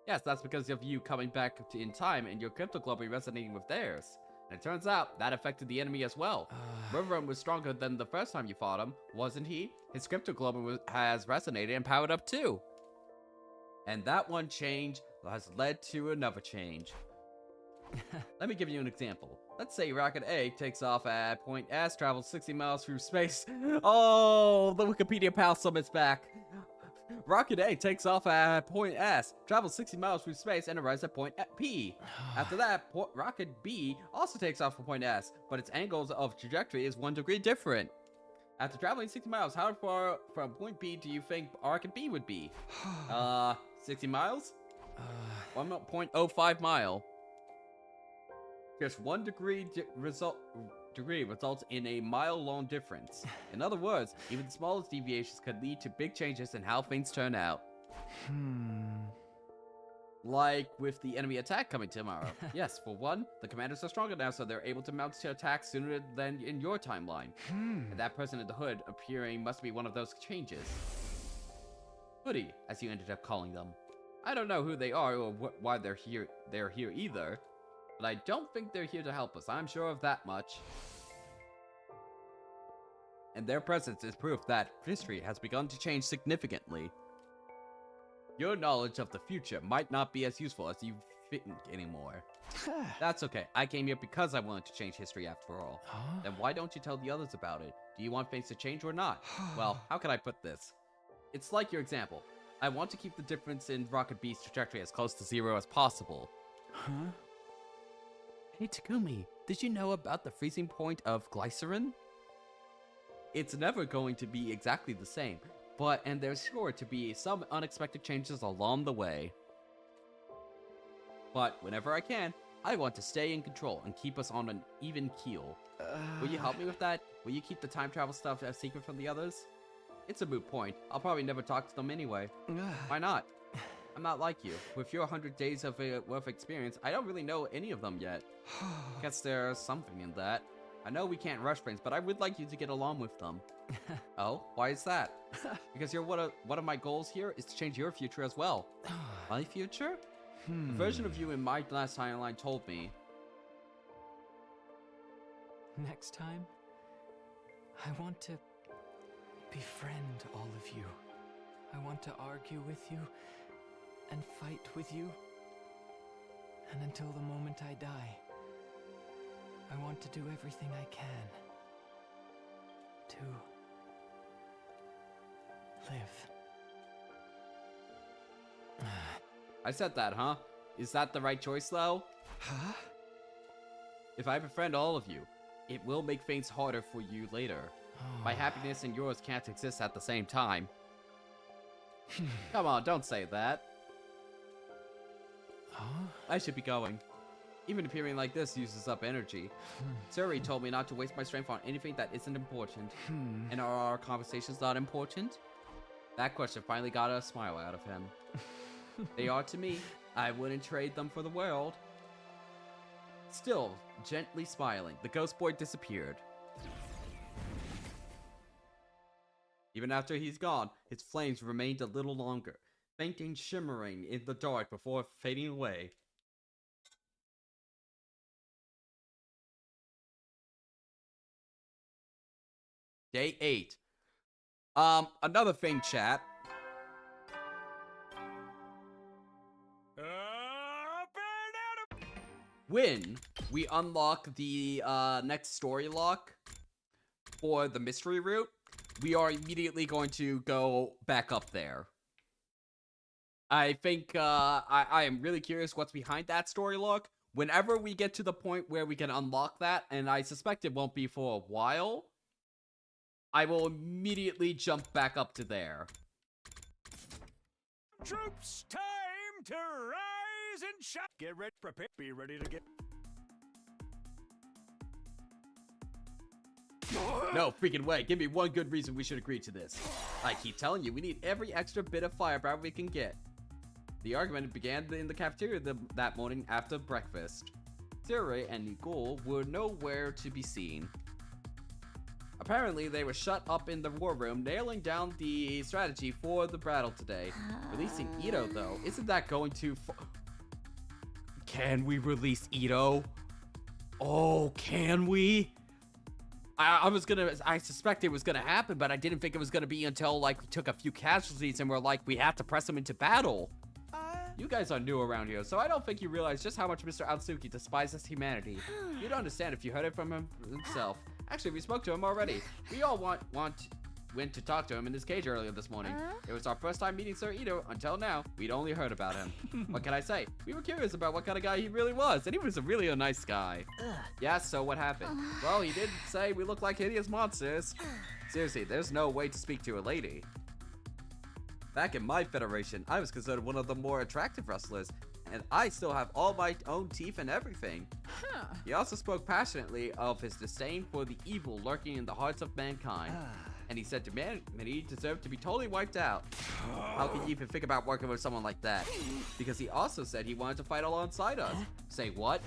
Yes, that's because of you coming back in time and your cryptoglobin resonating with theirs. And it turns out that affected the enemy as well. Mervum was stronger than the first time you fought him, wasn't he? His cryptoglobin has resonated and powered up too. And that one change has led to another change. Let me give you an example. Let's say Rocket A takes off at point S, travels 60 miles through space. Oh, the Wikipedia pal summit's back. Rocket A takes off at point S, travels 60 miles through space, and arrives at point P. After that, Rocket B also takes off from point S, but its angles of trajectory is 1 degree different. After traveling 60 miles, how far from point P do you think Rocket B would be? 60 miles? 1.05 mile. Just 1 degree results in a mile-long difference. In other words, even the smallest deviations could lead to big changes in how things turn out. Like with the enemy attack coming tomorrow. Yes, for one, the commanders are stronger now, so they're able to mount to attack sooner than in your timeline. And that person in the hood appearing must be one of those changes. Hoodie, as you ended up calling them. I don't know who they are or why they're here either. But I don't think they're here to help us, I'm sure of that much. And their presence is proof that history has begun to change significantly. Your knowledge of the future might not be as useful as you think anymore. That's okay, I came here because I wanted to change history after all. Then why don't you tell the others about it? Do you want things to change or not? Well, how can I put this? It's like your example. I want to keep the difference in Rocket B's trajectory as close to 0 as possible. Hey Takumi, did you know about the freezing point of glycerin? It's never going to be exactly the same, and there's sure to be some unexpected changes along the way. But whenever I can, I want to stay in control and keep us on an even keel. Will you help me with that? Will you keep the time travel stuff a secret from the others? It's a moot point. I'll probably never talk to them anyway. Why not? I'm not like you. With your 100 days of worth experience, I don't really know any of them yet. Guess there's something in that. I know we can't rush things, but I would like you to get along with them. Oh, why is that? Because you're one of my goals here is to change your future as well. My future? The version of you in my last timeline told me. Next time, I want to befriend all of you. I want to argue with you and fight with you. And until the moment I die, I want to do everything I can to live. I said that, huh? Is that the right choice, though? Huh? If I befriend all of you, it will make things harder for you later. My happiness and yours can't exist at the same time. Come on, don't say that. Huh? I should be going. Even appearing like this uses up energy. Suri told me not to waste my strength on anything that isn't important. And are our conversations not important? That question finally got a smile out of him. They are to me. I wouldn't trade them for the world. Still, gently smiling, the ghost boy disappeared. Even after he's gone, his flames remained a little longer, fainting, shimmering in the dark before fading away. Day 8. Another thing, chat. When we unlock the next story lock for the mystery route, we are immediately going to go back up there. I think I am really curious what's behind that story lock. Whenever we get to the point where we can unlock that, and I suspect it won't be for a while, I will immediately jump back up to there. Troops, time to rise and shine. Get ready, prepare, be ready to get. No freaking way. Give me one good reason we should agree to this. I keep telling you, we need every extra bit of firepower we can get. The argument began in the cafeteria that morning after breakfast. Suri and Nigel were nowhere to be seen. Apparently, they were shut up in the war room, nailing down the strategy for the battle today. Releasing Ito, though, isn't that going too far? Can we release Ito? Oh, can we? I suspect it was gonna happen, but I didn't think it was gonna be until, like, we took a few casualties and we're like, we have to press him into battle. You guys are new around here, so I don't think you realize just how much Mr. Atsuki despises humanity. You'd understand if you heard it from him himself. Actually, we spoke to him already. We all want went to talk to him in his cage earlier this morning. It was our first time meeting Sir Ito. Until now, we'd only heard about him. What can I say? We were curious about what kind of guy he really was, and he was really a nice guy. Yeah, so what happened? Well, he did say we look like hideous monsters. Seriously, there's no way to speak to a lady. Back in my federation, I was considered one of the more attractive wrestlers, and I still have all my own teeth and everything. He also spoke passionately of his disdain for the evil lurking in the hearts of mankind. And he said humanity deserved to be totally wiped out. How can you even think about working with someone like that? Because he also said he wanted to fight alongside us. Say what?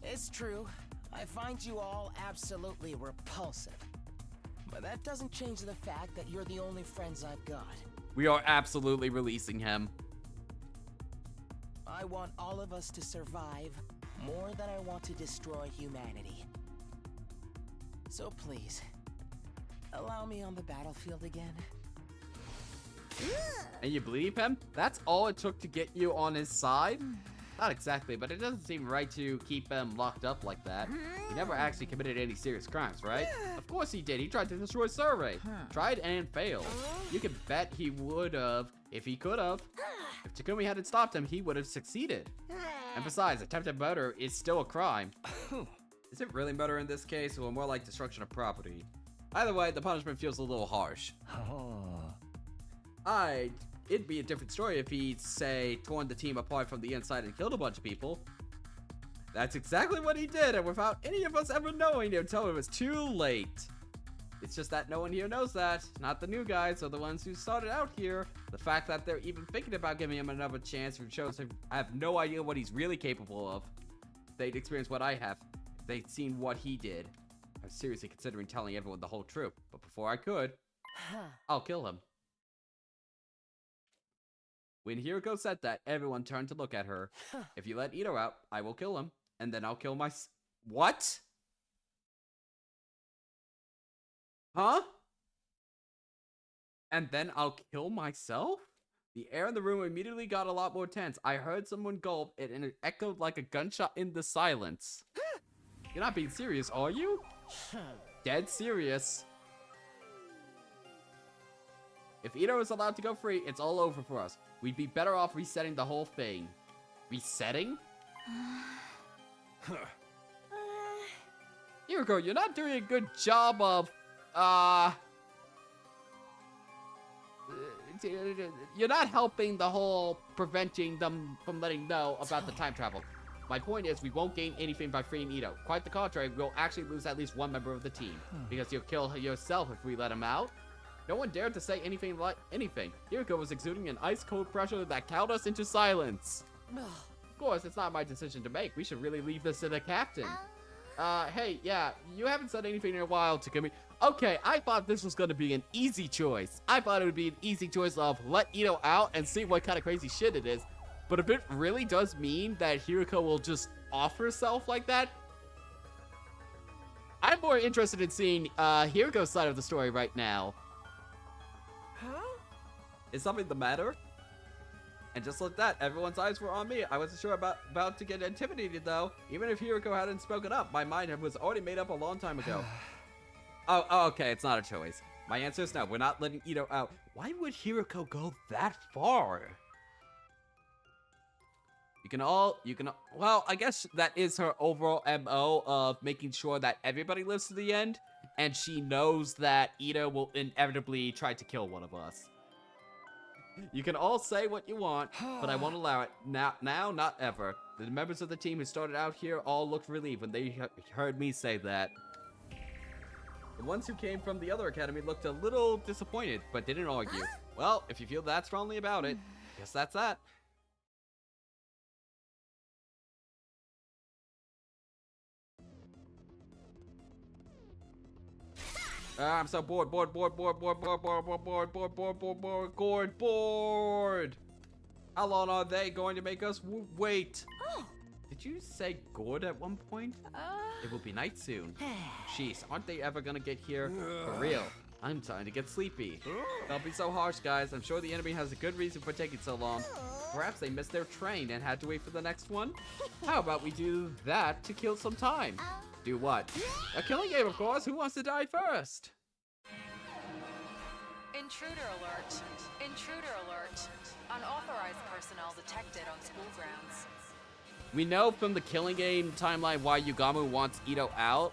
It's true. I find you all absolutely repulsive. But that doesn't change the fact that you're the only friends I've got. We are absolutely releasing him. I want all of us to survive more than I want to destroy humanity. So please, allow me on the battlefield again. And you believe him? That's all it took to get you on his side? Not exactly, but it doesn't seem right to keep him locked up like that. He never actually committed any serious crimes, right? Of course he did. He tried to destroy Survey. Tried and failed. You can bet he would have if he could have. If Takumi hadn't stopped him, he would have succeeded. And besides, attempted murder is still a crime. Is it really murder in this case, or more like destruction of property? Either way, the punishment feels a little harsh. It'd be a different story if he'd, say, torn the team apart from the inside and killed a bunch of people. That's exactly what he did, and without any of us ever knowing until it was too late. It's just that no one here knows that. Not the new guys, or the ones who started out here. The fact that they're even thinking about giving him another chance shows I have no idea what he's really capable of. If they'd experienced what I have, if they'd seen what he did. I was seriously considering telling everyone the whole truth, but before I could, I'll kill him. When Hiroko said that, everyone turned to look at her. If you let Ito out, I will kill him, and then I'll kill What? Huh? And then I'll kill myself? The air in the room immediately got a lot more tense. I heard someone gulp, and it echoed like a gunshot in the silence. You're not being serious, are you? Dead serious. If Ito is allowed to go free, it's all over for us. We'd be better off resetting the whole thing. Resetting? Hiroko, you're not doing a good job of, you're not helping the whole preventing them from letting know about the time travel. My point is, we won't gain anything by freeing Ito. Quite the contrary, we'll actually lose at least one member of the team. Because you'll kill yourself if we let him out. No one dared to say anything like anything. Hiroko was exuding an ice-cold pressure that cowed us into silence. Of course, it's not my decision to make. We should really leave this to the captain. Hey, yeah, you haven't said anything in a while, Takumi. Okay, I thought this was going to be an easy choice. I thought it would be an easy choice of let Ito out and see what kind of crazy shit it is. But if it really does mean that Hiroko will just off herself like that, I'm more interested in seeing Hiroko's side of the story right now. Is something the matter? And just like that, everyone's eyes were on me. I wasn't sure about to get intimidated though. Even if Hiroko hadn't spoken up, my mind was already made up a long time ago. Oh, okay, it's not a choice. My answer is no, we're not letting Ito out. Why would Hiroko go that far? Well, I guess that is her overall MO of making sure that everybody lives to the end. And she knows that Ito will inevitably try to kill one of us. You can all say what you want, but I won't allow it. Now, not ever. The members of the team who started out here all looked relieved when they heard me say that. The ones who came from the other academy looked a little disappointed, but didn't argue. Well, if you feel that strongly about it, guess that's that. I'm so bored. How long are they going to make us wait? Did you say gourd at one point? It will be night soon. Jeez, aren't they ever gonna get here? For real. I'm starting to get sleepy. Don't be so harsh, guys. I'm sure the enemy has a good reason for taking so long. Perhaps they missed their train and had to wait for the next one? How about we do that to kill some time? Do what? A killing game, of course. Who wants to die first? Intruder alert. Intruder alert. Unauthorized personnel detected on school grounds. We know from the Killing Game timeline why Yugamu wants Ito out.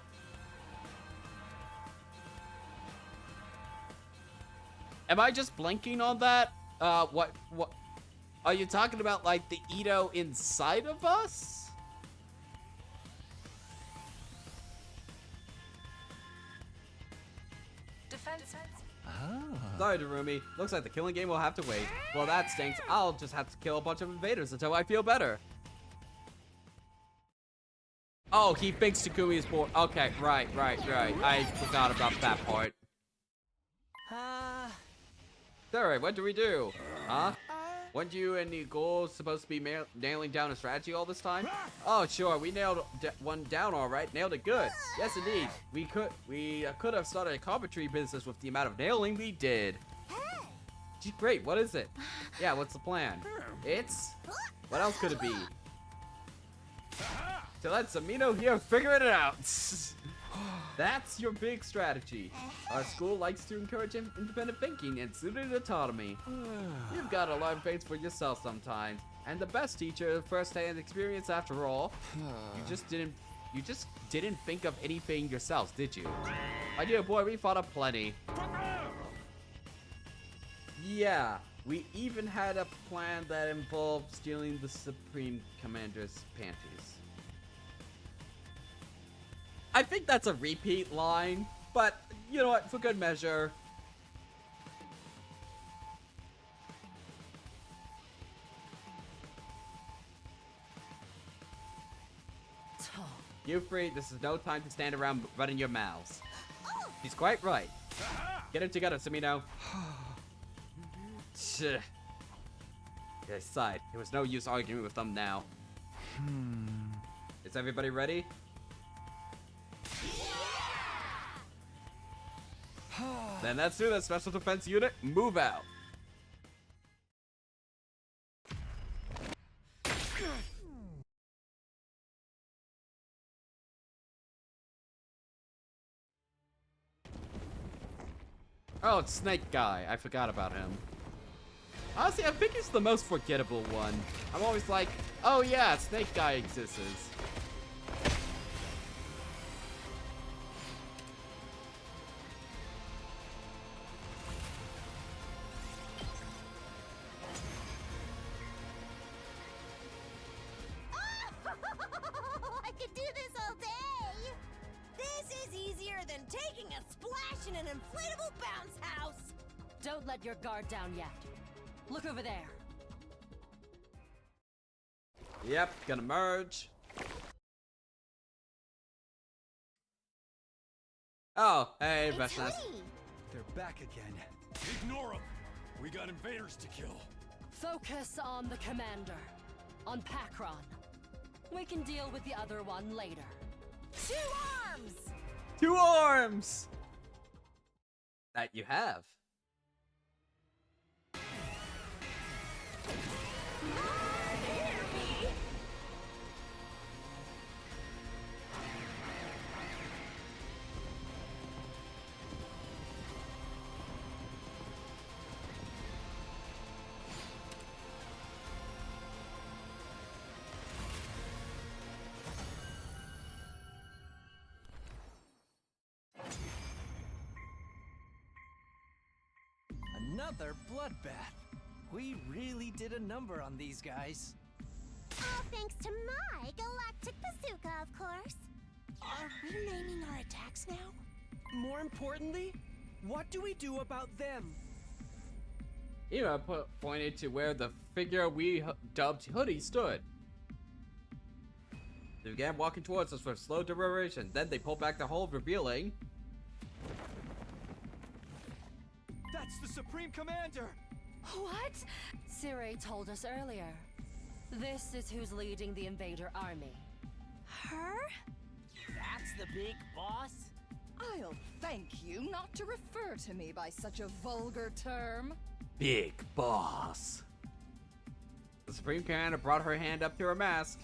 Am I just blanking on that? What are you talking about, like the Ito inside of us? Defense. Sorry, Darumi. Looks like the Killing Game will have to wait. Well, that stinks. I'll just have to kill a bunch of invaders until I feel better. Oh, he thinks Takumi is bored. Okay, right. I forgot about that part. Alright, what do we do? Huh? Weren't you and Nicole supposed to be nailing down a strategy all this time? Oh, sure, we nailed one down all right. Nailed it good. Yes, indeed. We could have started a carpentry business with the amount of nailing we did. Gee, great, what is it? Yeah, what's the plan? What else could it be? To let Samino here figure it out. That's your big strategy. Our school likes to encourage independent thinking and student autonomy. You've got to learn things for yourself sometimes. And the best teacher, first-hand experience after all. You just didn't think of anything yourselves, did you? My dear boy, we thought of plenty. Yeah, we even had a plan that involved stealing the Supreme Commander's panties. I think that's a repeat line, but you know what, for good measure. You three, this is no time to stand around running your mouths. He's quite right. Get it together, Samino. They sighed. There was no use arguing with them now. Is everybody ready? Then let's do that. Special Defense Unit, move out. Oh, it's Snake Guy. I forgot about him. Honestly, I think he's the most forgettable one. I'm always like, oh yeah, Snake Guy exists. I could do this all day! This is easier than taking a splash in an inflatable bounce house! Don't let your guard down yet. Look over there. Yep, gonna merge. Oh, hey, Veshnas. They're back again. Ignore them. We got invaders to kill. Focus on the commander. On Pakron. We can deal with the other one later. 2 arms! 2 arms! That you have. Another bloodbath. We really did a number on these guys. All thanks to my galactic bazooka, of course. Are we naming our attacks now? More importantly, what do we do about them? Eva pointed to where the figure we dubbed Hoodie stood. They began walking towards us with slow deliberation. Then they pulled back the hold, revealing... That's the Supreme Commander! What? Sirei told us earlier. This is who's leading the invader army. Her? That's the big boss? I'll thank you not to refer to me by such a vulgar term. Big boss. The Supreme Commander brought her hand up to her mask.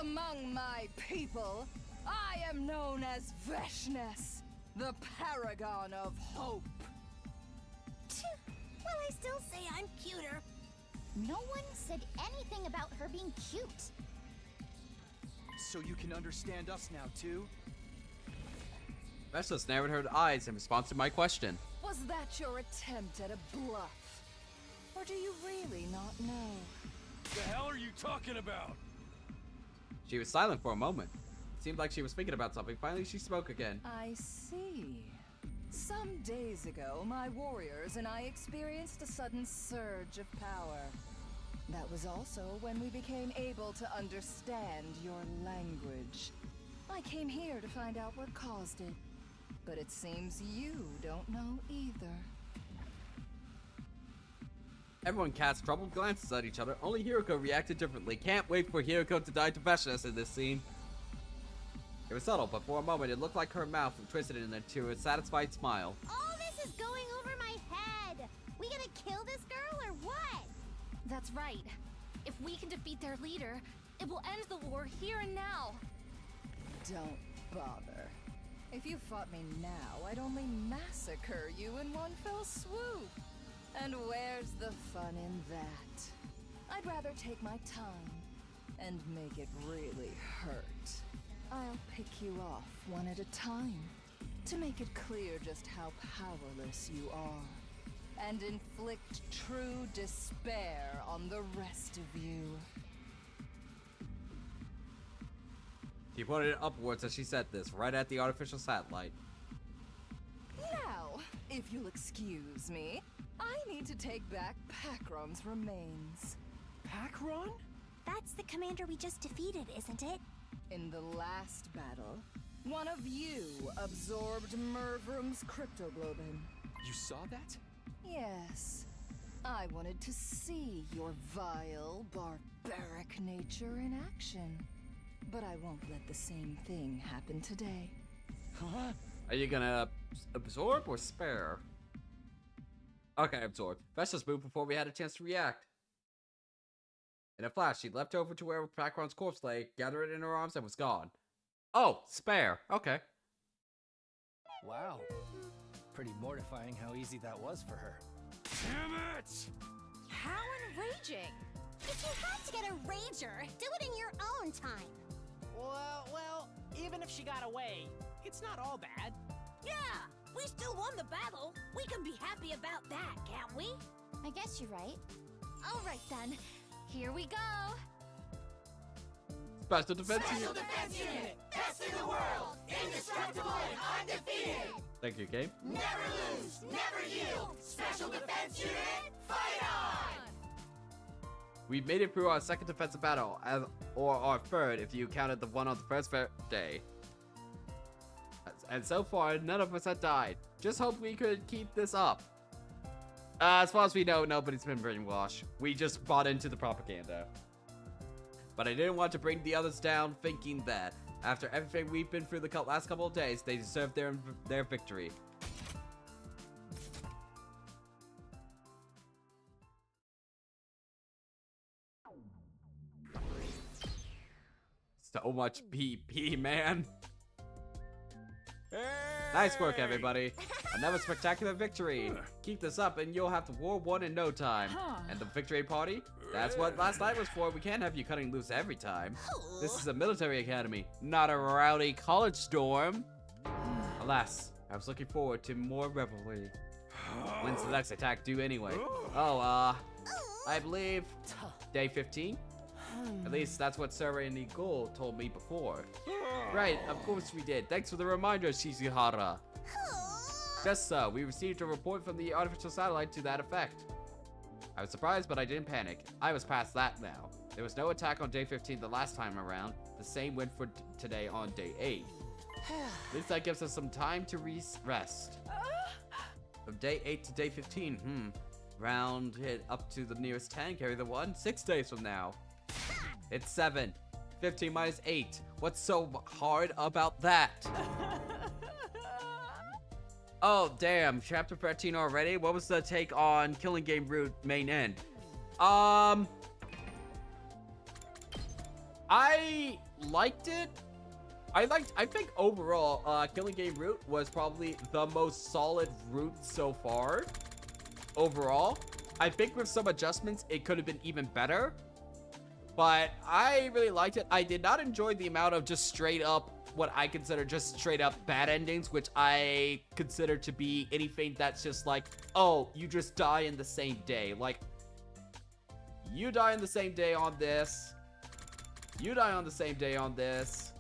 Among my people, I am known as Veshnas, the paragon of hope. Well, I still say I'm cuter. No one said anything about her being cute. So you can understand us now, too? Vestas narrowed her eyes in response to my question. Was that your attempt at a bluff? Or do you really not know? The hell are you talking about? She was silent for a moment. It seemed like she was thinking about something. Finally, she spoke again. I see. Some days ago, my warriors and I experienced a sudden surge of power. That was also when we became able to understand your language. I came here to find out what caused it, but it seems you don't know either. Everyone cast troubled glances at each other. Only Hiroko reacted differently. Can't wait for Hiroko to die to Vestas in this scene. It was subtle, but for a moment it looked like her mouth twisted into a satisfied smile. All this is going over my head. We gonna kill this girl or what? That's right. If we can defeat their leader, it will end the war here and now. Don't bother. If you fought me now, I'd only massacre you in one fell swoop. And where's the fun in that? I'd rather take my time and make it really hurt. I'll pick you off one at a time to make it clear just how powerless you are, and inflict true despair on the rest of you. She pointed upwards as she said this, right at the artificial satellite. Now, if you'll excuse me, I need to take back Pakron's remains. Pakron? That's the commander we just defeated, isn't it? In the last battle, one of you absorbed Mervrum's cryptoglobin. You saw that? Yes. I wanted to see your vile, barbaric nature in action. But I won't let the same thing happen today. Huh? Are you gonna absorb or spare? Okay, absorb. Vestas moved before we had a chance to react. In a flash, she leapt over to where Pakron's corpse lay, gathered it in her arms, and was gone. Oh, spare. Okay. Wow. Pretty mortifying how easy that was for her. Damn it! How enraging! If you had to get a rager, do it in your own time. Well, even if she got away, it's not all bad. Yeah, we still won the battle. We can be happy about that, can't we? I guess you're right. All right then, here we go. Special Defense Special Unit. Defense Unit! Best in the world! Indestructible and undefeated! Thank you, Gabe. Never lose! Never yield! Special Defense Unit! Fight on! We made it through our second defensive battle, or our third if you counted the one on the first day. And so far, none of us had died. Just hope we could keep this up. As far as we know, nobody's been brainwashed. We just bought into the propaganda. But I didn't want to bring the others down thinking that, after everything we've been through the last couple of days, they deserve their victory. So much PP, man. Nice work, everybody. Another spectacular victory. Keep this up and you'll have the war won in no time. And the victory party? That's what last night was for. We can't have you cutting loose every time. This is a military academy, not a rowdy college dorm. Alas, I was looking forward to more revelry. When's the next attack due anyway? Oh, I believe day 15? At least that's what Sarah and Igor told me before. Right, of course we did. Thanks for the reminder, Shizihara. Just so, we received a report from the artificial satellite to that effect. I was surprised, but I didn't panic. I was past that now. There was no attack on day 15 the last time around. The same went for today on day 8. At least that gives us some time to rest. From day 8 to day 15, round it up to the nearest 10, carry the 1, 6 days from now. It's 7. 15 minus 8. What's so hard about that? Oh, damn. Chapter 13 already? What was the take on Killing Game Route main end? I liked it. I think overall, Killing Game Route was probably the most solid route so far. overall. I think with some adjustments, it could have been even better. But I really liked it. I did not enjoy the amount of just straight up, what I consider just straight up bad endings, which I consider to be anything that's just like, oh, you just die in the same day. Like, you die in the same day on this. You die on the same day on this.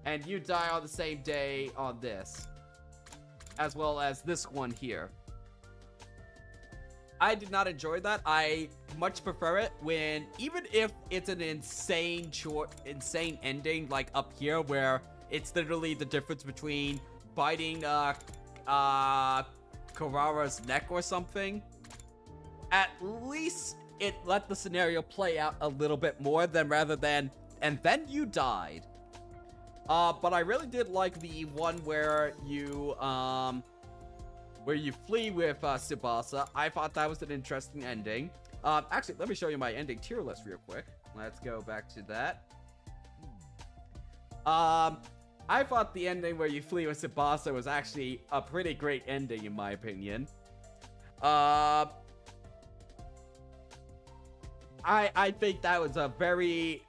And you die on the same day on this. As well as this one here. I did not enjoy that. I much prefer it when, even if it's an insane ending, like up here, where it's literally the difference between biting Karara's neck or something. At least it let the scenario play out a little bit more than rather than, and then you died. But I really did like the one where you flee with Tsubasa. I thought that was an interesting ending. Actually, let me show you my ending tier list real quick. Let's go back to that. I thought the ending where you flee with Tsubasa was actually a pretty great ending, in my opinion. I think that was a very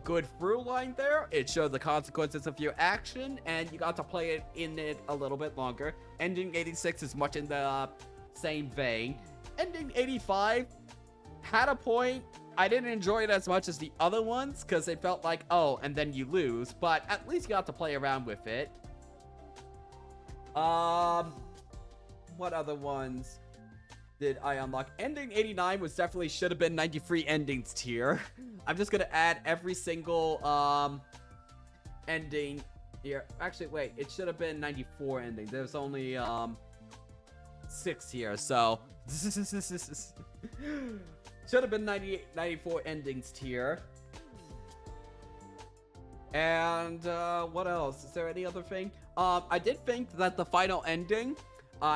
good through line there. It showed the consequences of your action, and you got to play it in it a little bit longer. Ending 86 is much in the same vein. Ending 85 had a point. I didn't enjoy it as much as the other ones because it felt like, oh, and then you lose, but at least you got to play around with it. What other ones did I unlock? Ending 89 was definitely should have been 93 endings tier. I'm just gonna add every single ending here. Actually, wait, it should have been 94 endings. There's only 6 here, so should have been 94 endings tier. And what else? Is there any other thing? I did think that the final ending,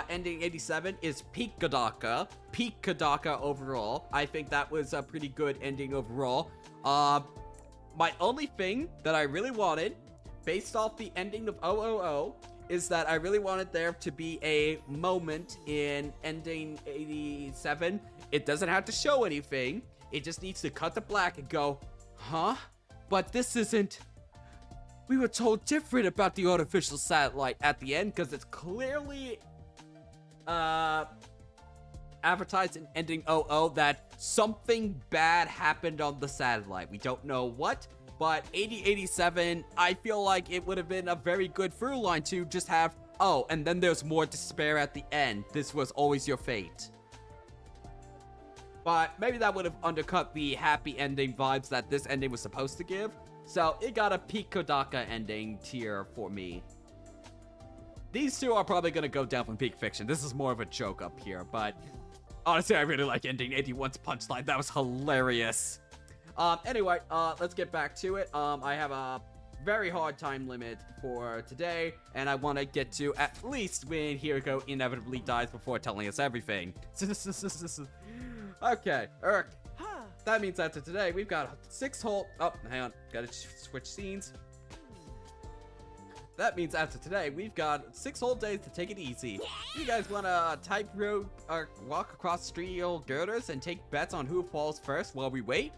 ending 87, is peak Kodaka overall. I think that was a pretty good ending overall. My only thing that I really wanted, based off the ending of 000, is that I really wanted there to be a moment in ending 87. It doesn't have to show anything. It just needs to cut to black and go, huh? But this isn't... We were told different about the artificial satellite at the end, because it's clearly advertised in ending 00 that something bad happened on the satellite. We don't know what, but 8087, I feel like it would have been a very good through line to just have, oh, and then there's more despair at the end. This was always your fate. But maybe that would have undercut the happy ending vibes that this ending was supposed to give. So it got a peak Kodaka ending tier for me. These two are probably going to go down from peak fiction. This is more of a joke up here, but honestly, I really like ending 81's punchline. That was hilarious. Anyway, let's get back to it. I have a very hard time limit for today, and I want to get to at least when Hiriko inevitably dies before telling us everything. Okay, that means after today, we've got 6 whole... Oh, hang on. Gotta switch scenes. That means after today, we've got 6 whole days to take it easy. You guys want to tightrope or walk across steel girders and take bets on who falls first while we wait?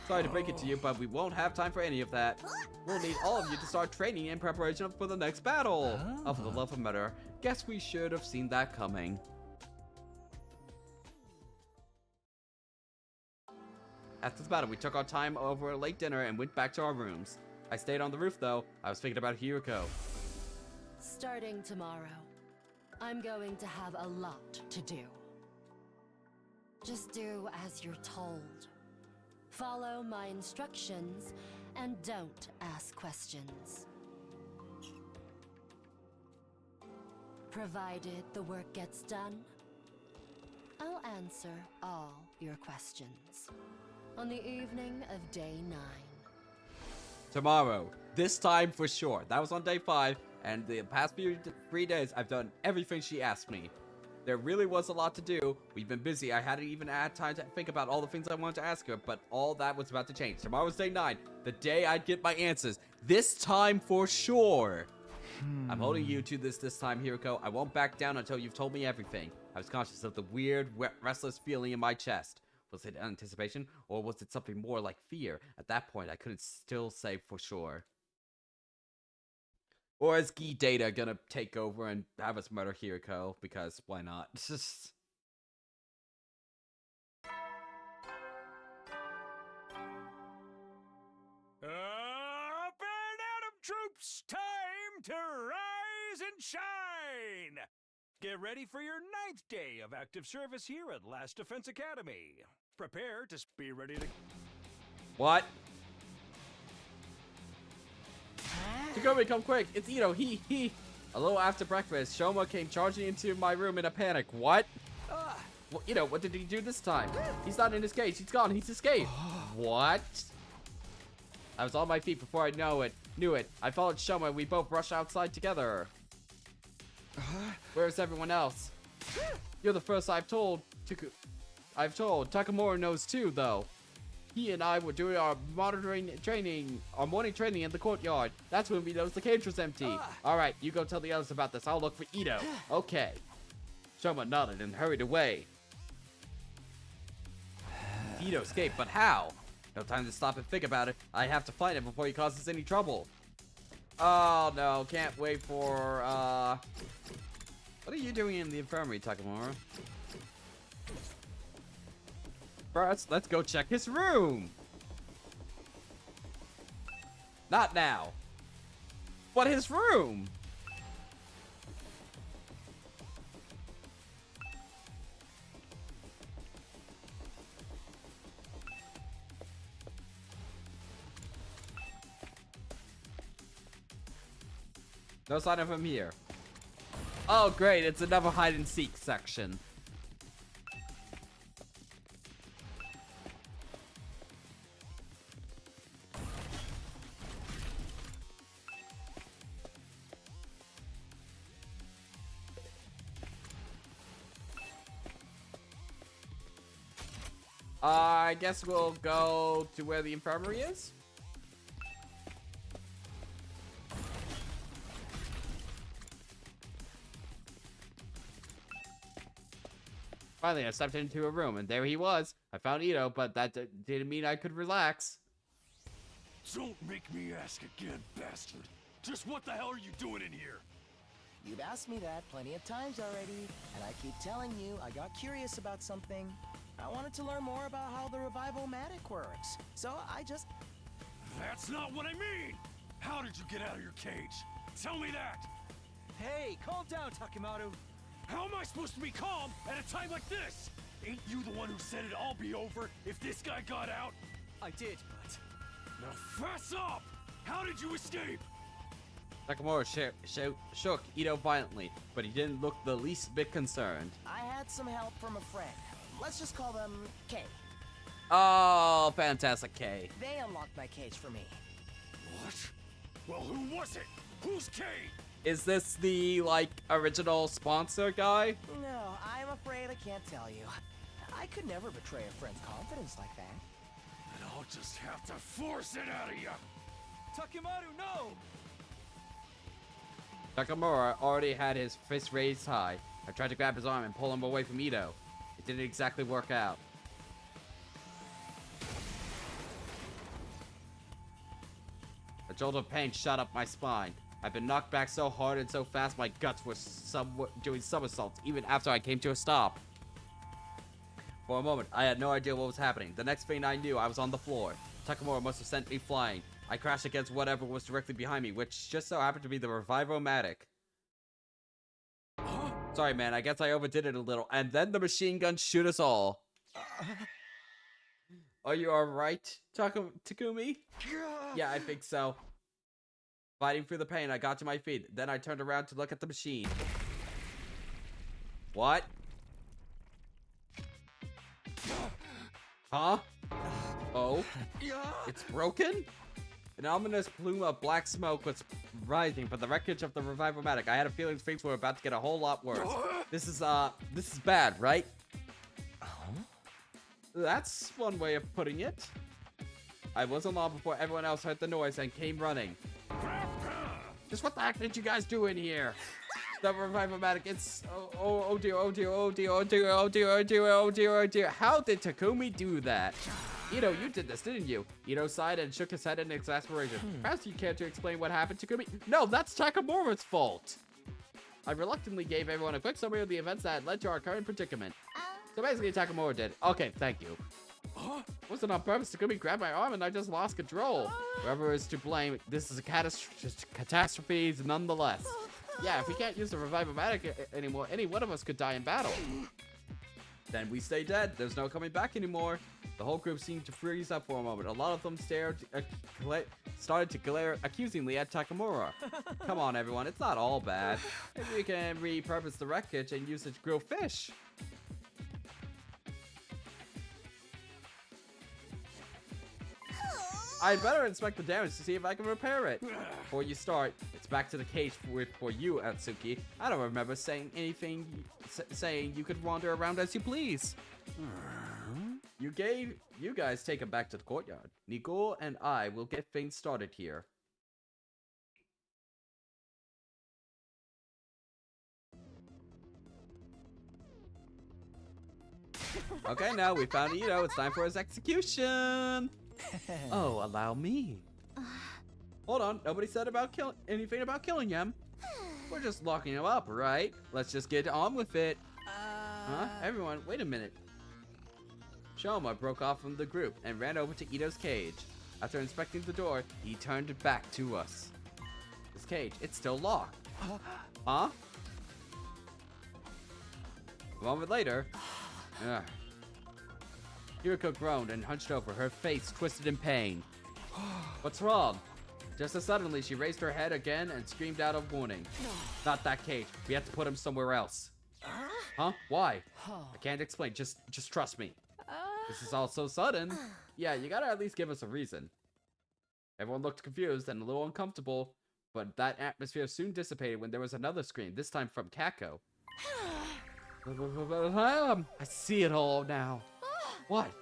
Sorry to break it to you, but we won't have time for any of that. We'll need all of you to start training in preparation for the next battle. Oh, for the love of murder. Guess we should have seen that coming. After the battle, we took our time over a late dinner and went back to our rooms. I stayed on the roof, though. I was thinking about Hiriko. Starting tomorrow, I'm going to have a lot to do. Just do as you're told. Follow my instructions, and don't ask questions. Provided the work gets done, I'll answer all your questions. On the evening of day 9. Tomorrow. This time for sure. That was on day 5, and the past 3 days, I've done everything she asked me. There really was a lot to do. We've been busy. I hadn't even had time to think about all the things I wanted to ask her, but all that was about to change. Tomorrow's day 9, the day I'd get my answers. This time for sure. I'm holding you to this time, Hiriko. I won't back down until you've told me everything. I was conscious of the weird, restless feeling in my chest. Was it anticipation, or was it something more like fear? At that point, I couldn't still say for sure. Or is Gi Data gonna take over and have us murder Hiriko? Because why not? Up and Atom troops, time to rise and shine! Get ready for your 9th day of active service here at Last Defense Academy. Prepare to be ready to... What? Takumi, come quick! It's Ito, he. A little after breakfast, Shoma came charging into my room in a panic. What? Well, Ito, what did he do this time? He's not in his cage, he's gone, he's escaped. What? I was on my feet before I knew it. I followed Shoma and we both rushed outside together. Where's everyone else? You're the first I've told. Takamura knows too, though. He and I were doing our morning training in the courtyard. That's when we noticed the cage was empty. Alright, you go tell the others about this. I'll look for Ito. Okay. Shoma nodded and hurried away. Ito escaped, but how? No time to stop and think about it. I have to find him before he causes any trouble. Oh no, can't wait for, What are you doing in the infirmary, Takamura? First, let's go check his room. Not now. But his room. No sign of him here. Oh, great. It's another hide and seek section. I guess we'll go to where the infirmary is. Finally, I stepped into a room, and there he was. I found Ito, but that didn't mean I could relax. Don't make me ask again, bastard. Just what the hell are you doing in here? You've asked me that plenty of times already, and I keep telling you I got curious about something. I wanted to learn more about how the revival-matic works, so I just... That's not what I mean! How did you get out of your cage? Tell me that! Hey, calm down, Takemaru. How am I supposed to be calm at a time like this? Ain't you the one who said it'd all be over if this guy got out? I did, but... Now fess up! How did you escape? Takamura shook Ito violently, but he didn't look the least bit concerned. I had some help from a friend. Let's just call them K. Oh, fantastic, K. They unlocked my cage for me. What? Well, who was it? Who's K? Is this the, like, original sponsor guy? No, I'm afraid I can't tell you. I could never betray a friend's confidence like that. Then I'll just have to force it out of you. Takemaru, no! Takamura already had his fist raised high. I tried to grab his arm and pull him away from Ito. It didn't exactly work out. A jolt of pain shot up my spine. I've been knocked back so hard and so fast my guts were doing somersaults even after I came to a stop. For a moment, I had no idea what was happening. The next thing I knew, I was on the floor. Takamura must have sent me flying. I crashed against whatever was directly behind me, which just so happened to be the Revivo-matic. Sorry, man, I guess I overdid it a little. And then the machine gun shoot us all. Are you alright, Takumi? Yeah, I think so. Fighting through the pain, I got to my feet. Then I turned around to look at the machine. What? Huh? Oh? It's broken? An ominous plume of black smoke was rising from the wreckage of the Revivo-matic. I had a feeling things were about to get a whole lot worse. This is bad, right? That's one way of putting it. I wasn't long before everyone else heard the noise and came running. Just what the heck did you guys do in here? The Revive-O-Matic, it's... Oh dear, oh dear, oh dear, oh dear, oh dear, oh dear, oh dear, oh dear. How did Takumi do that? Ito, you did this, didn't you? Ito sighed and shook his head in exasperation. Perhaps you care to explain what happened to Takumi? No, that's Takamura's fault. I reluctantly gave everyone a quick summary of the events that led to our current predicament. So basically, Takamura did. Okay, thank you. Wasn't on purpose. Takumi grabbed my arm and I just lost control. Whoever is to blame, this is a catastrophe nonetheless. Yeah, if we can't use the Revive-O-Matic anymore, any one of us could die in battle. Then we stay dead. There's no coming back anymore. The whole group seemed to freeze up for a moment. A lot of them started to glare accusingly at Takamura. Come on, everyone. It's not all bad. Maybe we can repurpose the wreckage and use it to grill fish. I'd better inspect the damage to see if I can repair it. Before you start, it's back to the cage for you, Atsuki. I don't remember saying anything saying you could wander around as you please. You guys take him back to the courtyard. Nicole and I will get things started here. Okay, now we found Ito. It's time for his execution. Oh, allow me. Hold on, nobody said about anything about killing him. We're just locking him up, right? Let's just get on with it. Huh? Everyone, wait a minute. Shoma broke off from the group and ran over to Ito's cage. After inspecting the door, he turned it back to us. This cage, it's still locked. Huh? A moment later, Yuriko groaned and hunched over, her face twisted in pain. What's wrong? Just as suddenly, she raised her head again and screamed out of warning. Not that cage. We have to put him somewhere else. Huh? Why? I can't explain. Just trust me. This is all so sudden. Yeah, you gotta at least give us a reason. Everyone looked confused and a little uncomfortable, but that atmosphere soon dissipated when there was another scream, this time from Kako. I see it all now. What?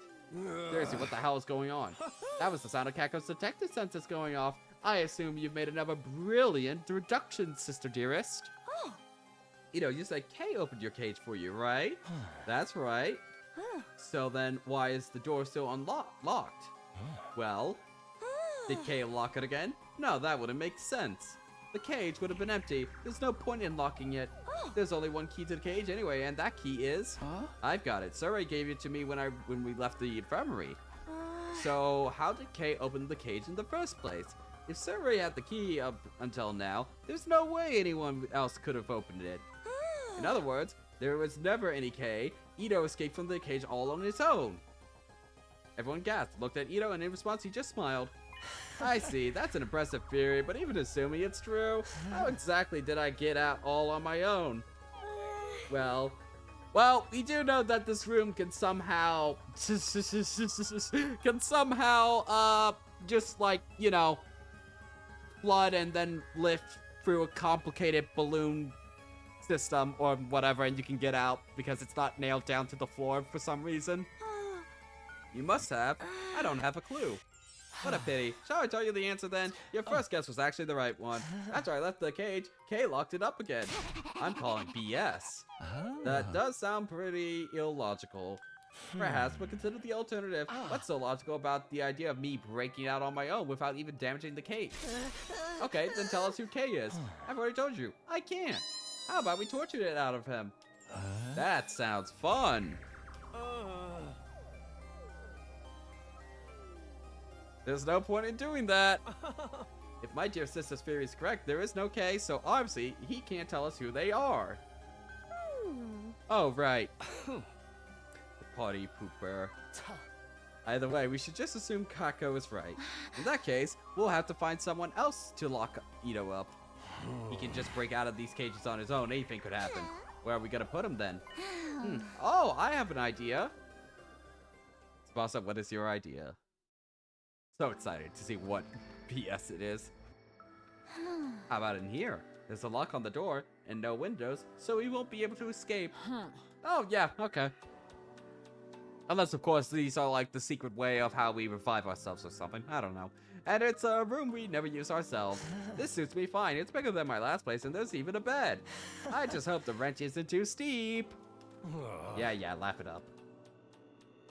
Seriously, what the hell is going on? That was the sound of Kako's detective senses going off. I assume you've made another brilliant reduction, sister dearest. Ito, you said Kay opened your cage for you, right? That's right. So then, why is the door still locked? Well, did Kay lock it again? No, that wouldn't make sense. The cage would have been empty. There's no point in locking it. There's only one key to the cage anyway, and that key is... I've got it. Surrey gave it to me when we left the infirmary. So, how did Kay open the cage in the first place? If Surrey had the key up until now, there's no way anyone else could have opened it. In other words, there was never any Kay. Ito escaped from the cage all on his own. Everyone gasped, looked at Ito, and in response, he just smiled. I see, that's an impressive theory, but even assuming it's true, how exactly did I get out all on my own? Well, we do know that this room can somehow, just like, you know, flood and then lift through a complicated balloon system or whatever, and you can get out because it's not nailed down to the floor for some reason. You must have. I don't have a clue. What a pity. Shall I tell you the answer then? Your first guess was actually the right one. After I left the cage, Kay locked it up again. I'm calling BS. That does sound pretty illogical. Perhaps, but consider the alternative. What's so logical about the idea of me breaking out on my own without even damaging the cage? Okay, then tell us who Kay is. I've already told you. I can't. How about we torture it out of him? That sounds fun. There's no point in doing that. If my dear sister's theory is correct, there is no K, so obviously he can't tell us who they are. Oh, right. The potty pooper. Either way, we should just assume Kako is right. In that case, we'll have to find someone else to lock Ito up. He can just break out of these cages on his own. Anything could happen. Where are we gonna put him then? Oh, I have an idea. Boss up, what is your idea? So excited to see what BS it is. How about in here? There's a lock on the door and no windows, so he won't be able to escape. Oh, yeah, okay. Unless, of course, these are like the secret way of how we revive ourselves or something. I don't know. And it's a room we never use ourselves. This suits me fine. It's bigger than my last place, and there's even a bed. I just hope the rent isn't too steep. Yeah, laugh it up.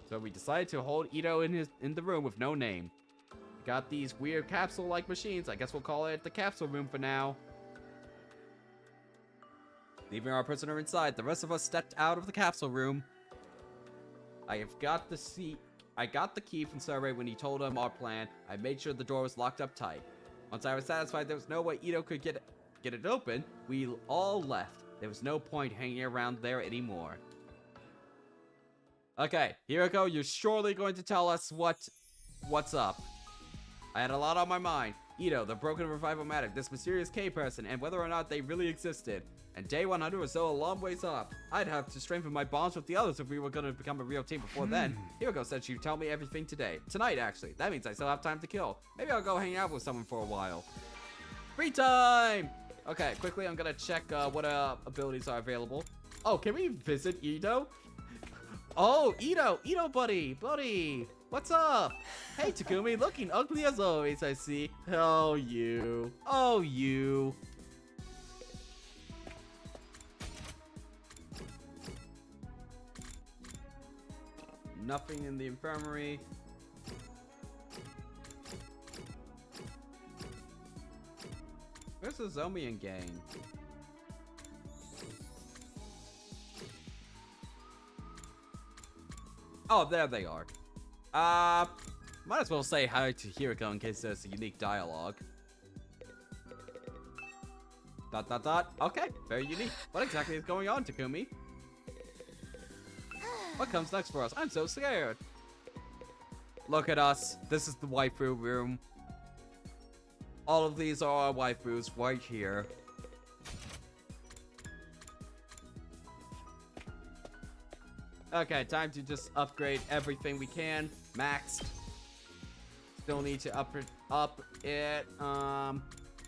So we decided to hold Ito in the room with no name. Got these weird capsule-like machines. I guess we'll call it the capsule room for now. Leaving our prisoner inside, the rest of us stepped out of the capsule room. I got the key from Survey when he told him our plan. I made sure the door was locked up tight. Once I was satisfied there was no way Ito could get it open, we all left. There was no point hanging around there anymore. Okay, Hiroko, you're surely going to tell us what's up. I had a lot on my mind. Ito, the broken revival-matic, this mysterious K-person, and whether or not they really existed. And day 100 was still a long ways off. I'd have to strengthen my bonds with the others if we were going to become a real team before then. Hiroko said she'd tell me everything today. Tonight, actually. That means I still have time to kill. Maybe I'll go hang out with someone for a while. Free time! Okay, quickly, I'm going to check what abilities are available. Oh, can we visit Ito? Oh, Ito, buddy. What's up? Hey, Takumi, looking ugly as always, I see. Oh, you. Nothing in the infirmary. Where's the Zomian gang? Oh, there they are. Might as well say hi to Hiroko in case there's a unique dialogue. ... Okay, very unique. What exactly is going on, Takumi? What comes next for us? I'm so scared. Look at us. This is the waifu room. All of these are our waifus right here. Okay, time to just upgrade everything we can. Maxed. Still need to up it.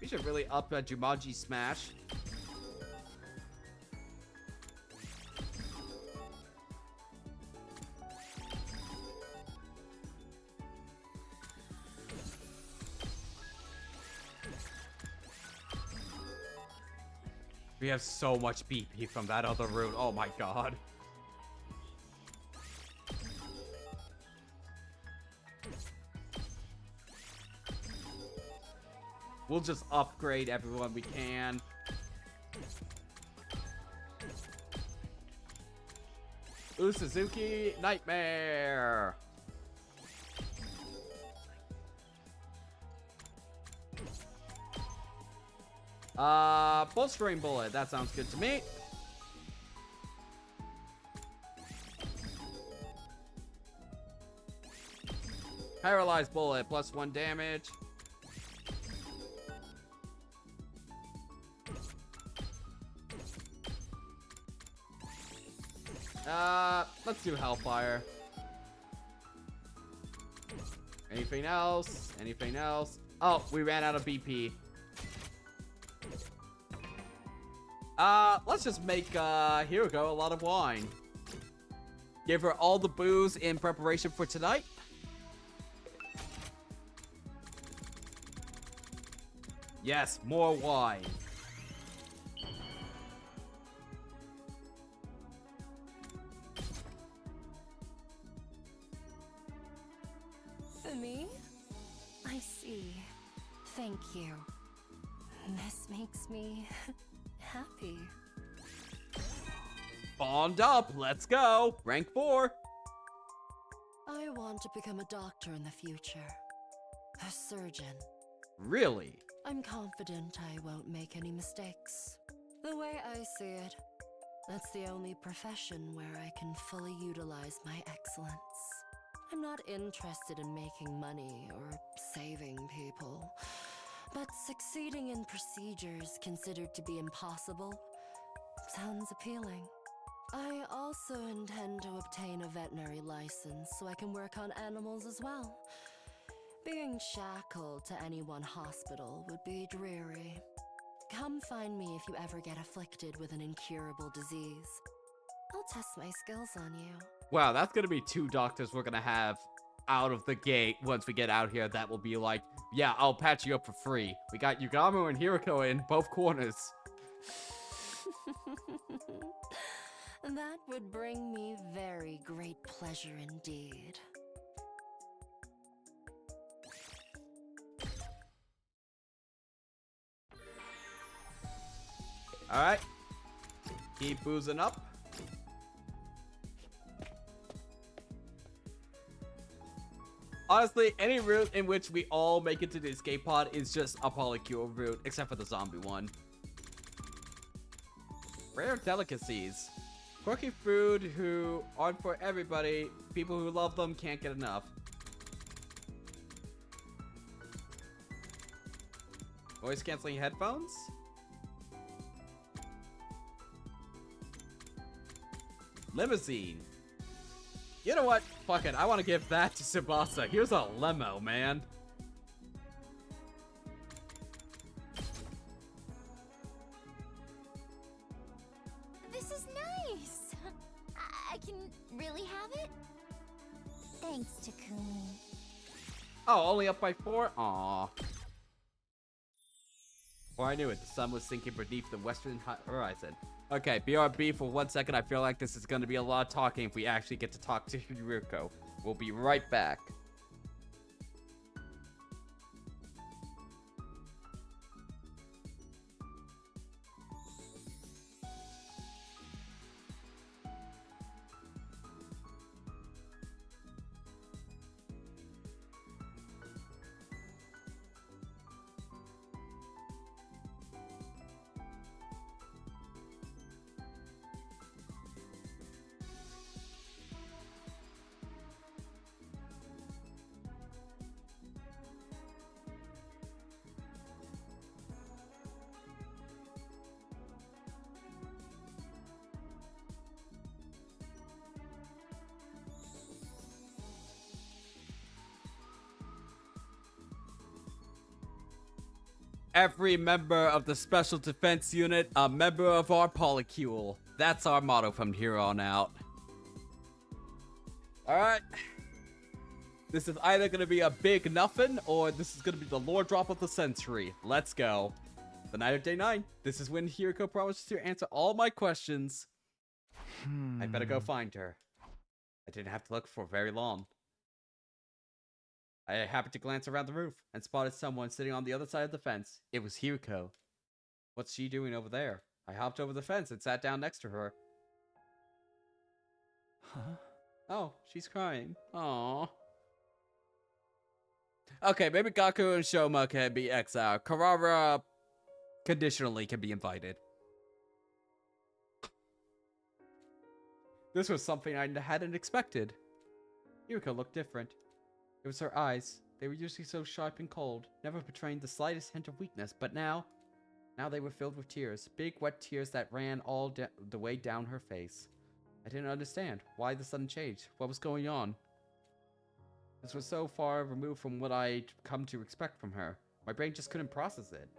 We should really up a Jumanji Smash. We have so much BP from that other route. Oh my god. We'll just upgrade everyone we can. Suzuki Nightmare. Bolstering Bullet. That sounds good to me. Paralyzed Bullet. +1 damage. Let's do Hellfire. Anything else? Anything else? Oh, we ran out of BP. Let's just make Hiroko a lot of wine. Give her all the booze in preparation for tonight. Yes, more wine. For me? I see. Thank you. This makes me happy. Bond up, let's go. Rank 4. I want to become a doctor in the future. A surgeon. Really? I'm confident I won't make any mistakes. The way I see it, that's the only profession where I can fully utilize my excellence. I'm not interested in making money or saving people, but succeeding in procedures considered to be impossible sounds appealing. I also intend to obtain a veterinary license so I can work on animals as well. Being shackled to any one hospital would be dreary. Come find me if you ever get afflicted with an incurable disease. I'll test my skills on you. Wow, that's gonna be 2 doctors we're gonna have out of the gate once we get out here. That will be like, yeah, I'll patch you up for free. We got Yugamo and Hiroko in both corners. That would bring me very great pleasure indeed. Alright. Keep boozing up. Honestly, any route in which we all make it to the escape pod is just a polycule route, except for the zombie one. Rare delicacies. Quirky food who aren't for everybody. People who love them can't get enough. Voice canceling headphones? Limousine. You know what? Fuck it. I want to give that to Tsubasa. Here's a limo, man. This is nice. I can really have it? Thanks, Takumi. Oh, only up by 4? Aww. Before I knew it, the sun was sinking beneath the western horizon. Okay, BRB for 1 second. I feel like this is going to be a lot of talking if we actually get to talk to Hiroko. We'll be right back. Every member of the Special Defense Unit, a member of our polycule. That's our motto from here on out. Alright. This is either going to be a big nothing, or this is going to be the lore drop of the century. Let's go. The night of day 9. This is when Hiroko promises to answer all my questions. I better go find her. I didn't have to look for very long. I happened to glance around the roof and spotted someone sitting on the other side of the fence. It was Hiroko. What's she doing over there? I hopped over the fence and sat down next to her. Huh? Oh, she's crying. Aww. Okay, maybe Gaku and Shoma can be exiled. Karara conditionally can be invited. This was something I hadn't expected. Hiroko looked different. It was her eyes. They were usually so sharp and cold, never betraying the slightest hint of weakness, but now they were filled with tears. Big, wet tears that ran all the way down her face. I didn't understand. Why the sudden change? What was going on? This was so far removed from what I'd come to expect from her. My brain just couldn't process it.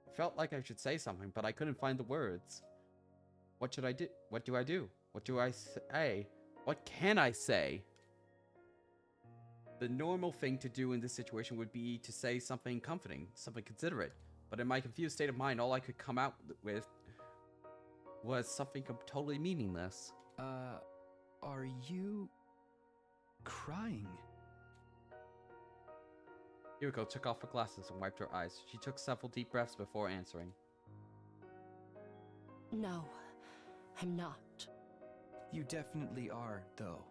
I felt like I should say something, but I couldn't find the words. What should I do? What do I do? What do I say? What can I say? The normal thing to do in this situation would be to say something comforting, something considerate. But in my confused state of mind, all I could come out with was something totally meaningless. Are you crying? Hiroko took off her glasses and wiped her eyes. She took several deep breaths before answering. No, I'm not. You definitely are, though.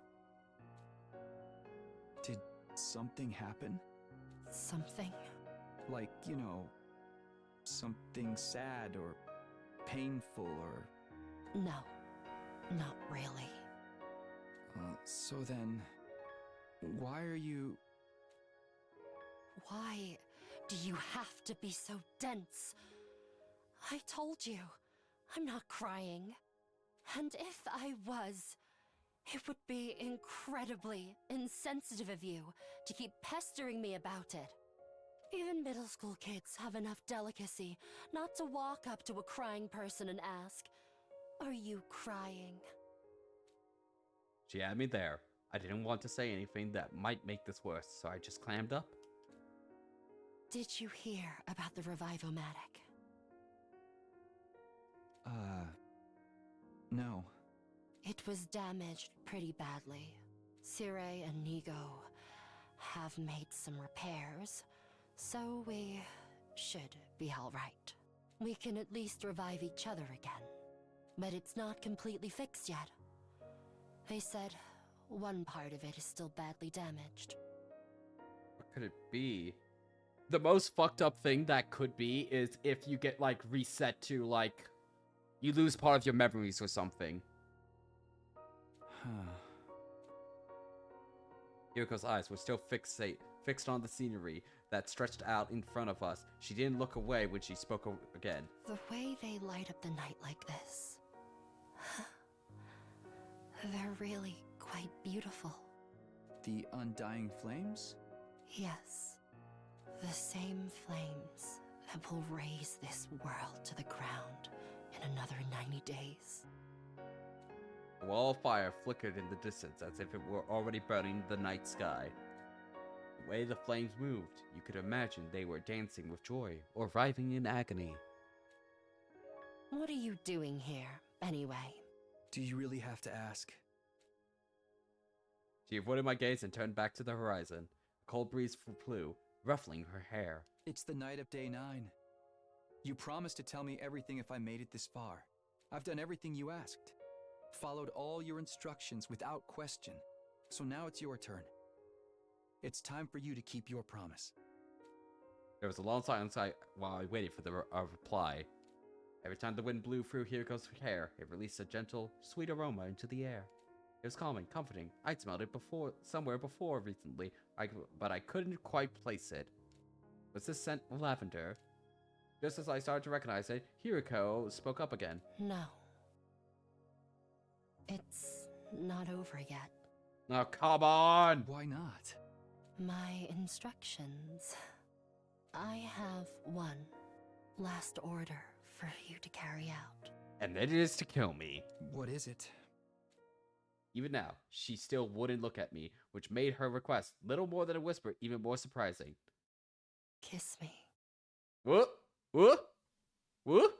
Did something happen? Something? Like, you know, something sad or painful or... No, not really. So then, why are you... Why do you have to be so dense? I told you, I'm not crying. And if I was, it would be incredibly insensitive of you to keep pestering me about it. Even middle school kids have enough delicacy not to walk up to a crying person and ask, "Are you crying?" She had me there. I didn't want to say anything that might make this worse, so I just clammed up. Did you hear about the Revivomatic? No. It was damaged pretty badly. Sire and Nigo have made some repairs, so we should be alright. We can at least revive each other again. But it's not completely fixed yet. They said one part of it is still badly damaged. What could it be? The most fucked up thing that could be is if you get, like, reset to, like, you lose part of your memories or something. Yuriko's eyes were still fixed on the scenery that stretched out in front of us. She didn't look away when she spoke again. The way they light up the night like this, they're really quite beautiful. The undying flames? Yes, the same flames that will raise this world to the ground in another 90 days. A wall of fire flickered in the distance as if it were already burning the night sky. The way the flames moved, you could imagine they were dancing with joy or writhing in agony. What are you doing here, anyway? Do you really have to ask? She avoided my gaze and turned back to the horizon. A cold breeze flew, ruffling her hair. It's the night of day 9. You promised to tell me everything if I made it this far. I've done everything you asked. Followed all your instructions without question. So now it's your turn. It's time for you to keep your promise. There was a long silence while I waited for the reply. Every time the wind blew through Hiriko's hair, it released a gentle, sweet aroma into the air. It was calming, comforting. I'd smelled it somewhere before recently, but I couldn't quite place it. Was this scent lavender? Just as I started to recognize it, Hiriko spoke up again. No. It's not over yet. Oh, come on! Why not? My instructions. I have one last order for you to carry out. And it is to kill me. What is it? Even now, she still wouldn't look at me, which made her request, little more than a whisper, even more surprising. Kiss me. What? What? What?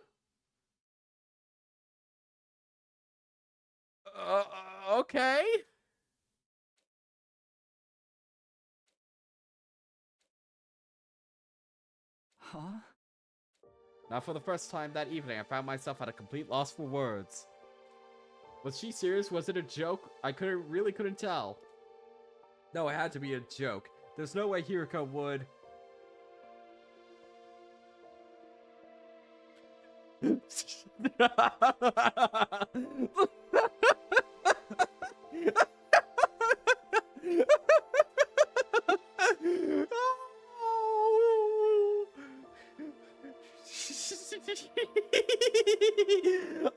Okay. Huh? Now for the first time that evening, I found myself at a complete loss for words. Was she serious? Was it a joke? I really couldn't tell. No, it had to be a joke. There's no way Hiriko would...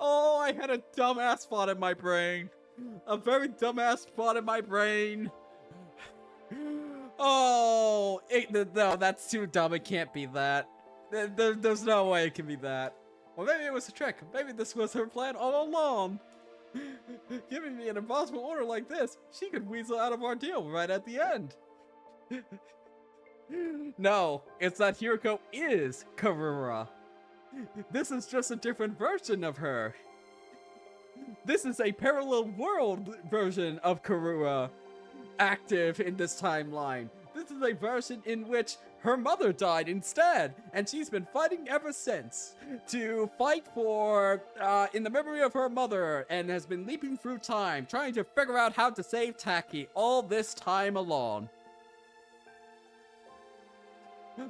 Oh, I had a dumbass spot in my brain. A very dumbass spot in my brain. Oh, no, that's too dumb. It can't be that. There's no way it can be that. Well, maybe it was a trick. Maybe this was her plan all along. Giving me an impossible order like this, she could weasel out of our deal right at the end. No, it's that Hiriko is Karura. This is just a different version of her. This is a parallel world version of Karura active in this timeline. This is a version in which her mother died instead, and she's been fighting ever since to fight for, in the memory of her mother, and has been leaping through time, trying to figure out how to save Taki all this time along.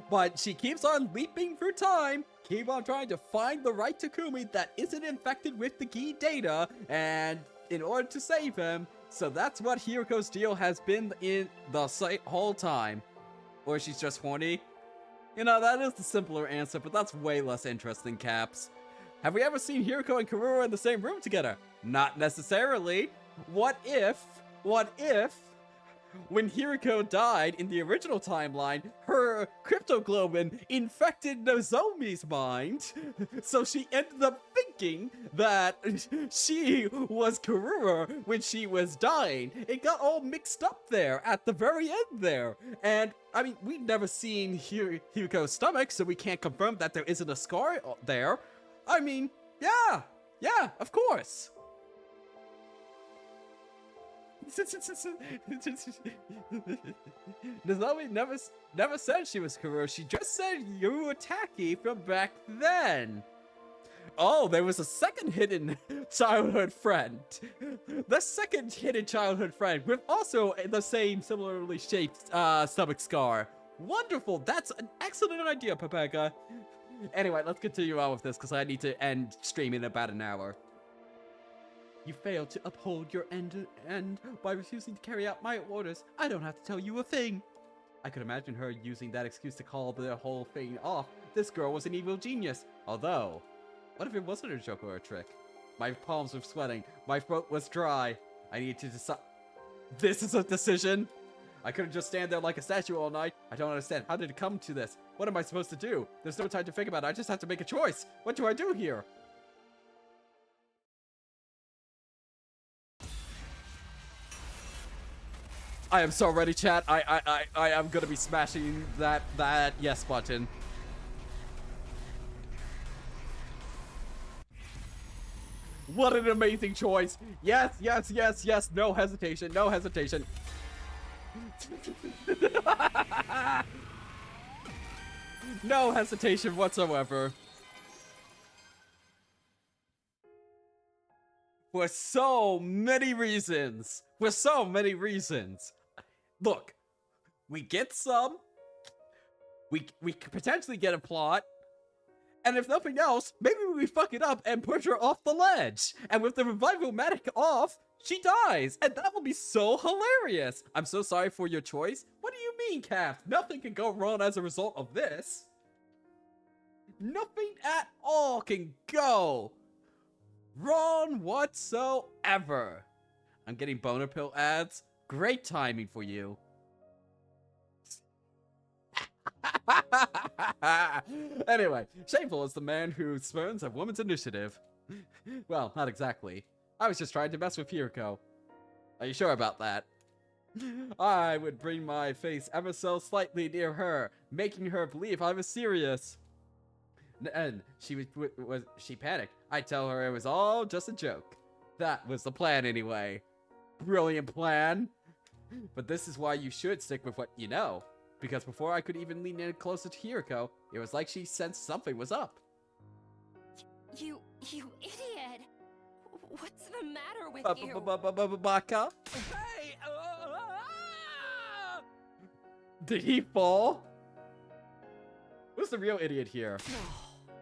But she keeps on leaping through time, keep on trying to find the right Takumi that isn't infected with the key data, and in order to save him. So that's what Hiriko's deal has been in the whole time. Or she's just horny? You know, that is the simpler answer, but that's way less interesting, Caps. Have we ever seen Hiriko and Karura in the same room together? Not necessarily. What if, when Hiriko died in the original timeline, her cryptoglobin infected Nozomi's mind, so she ended up thinking thinking that she was Karura when she was dying. It got all mixed up there at the very end there. And, I mean, we've never seen Hiriko's stomach, so we can't confirm that there isn't a scar there. I mean, yeah, of course. Nozomi never said she was Karura. She just said Yuritaki from back then. Oh, there was a second hidden childhood friend. The second hidden childhood friend with also the same similarly shaped stomach scar. Wonderful. That's an excellent idea, Pepeka. Anyway, let's continue on with this because I need to end stream in about an hour. You failed to uphold your end by refusing to carry out my orders. I don't have to tell you a thing. I could imagine her using that excuse to call the whole thing off. This girl was an evil genius. Although, what if it wasn't a joke or a trick? My palms were sweating. My throat was dry. I needed to decide. This is a decision. I couldn't just stand there like a statue all night. I don't understand. How did it come to this? What am I supposed to do? There's no time to think about it. I just have to make a choice. What do I do here? I am so ready, chat. I am gonna be smashing that yes button. What an amazing choice. Yes, yes, yes, yes. No hesitation, no hesitation. No hesitation whatsoever. For so many reasons. For so many reasons. Look, we get some. We could potentially get a plot. And if nothing else, maybe we fuck it up and push her off the ledge. And with the revival magic off, she dies. And that will be so hilarious. I'm so sorry for your choice. What do you mean, Cap? Nothing can go wrong as a result of this. Nothing at all can go wrong whatsoever. I'm getting boner pill ads. Great timing for you. Anyway, shameful is the man who spurns a woman's initiative. Well, not exactly. I was just trying to mess with Hiriko. Are you sure about that? I would bring my face ever so slightly near her, making her believe I was serious. And she panicked. I tell her it was all just a joke. That was the plan anyway. Brilliant plan. But this is why you should stick with what you know. Because before I could even lean in closer to Hiriko, it was like she sensed something was up. You idiot! What's the matter with you? Baka? Hey! Did he fall? Who's the real idiot here?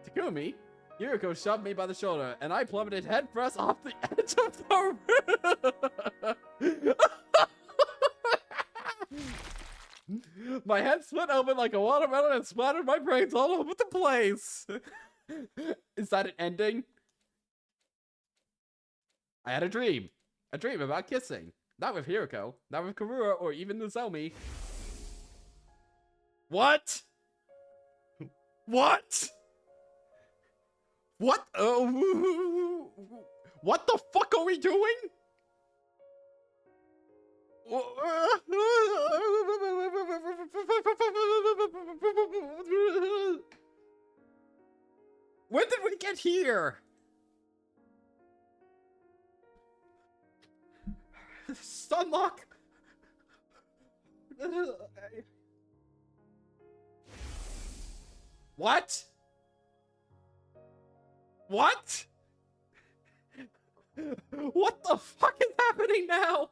Takumi? Hiriko shoved me by the shoulder, and I plummeted headfirst off the edge of the room. My head split open like a watermelon and splattered my brains all over the place. Is that an ending? I had a dream. A dream about kissing. Not with Hiriko, not with Karura, or even Nozomi. What? What? What? What the fuck are we doing? When did we get here? Stunlock. What? What? What the fuck is happening now?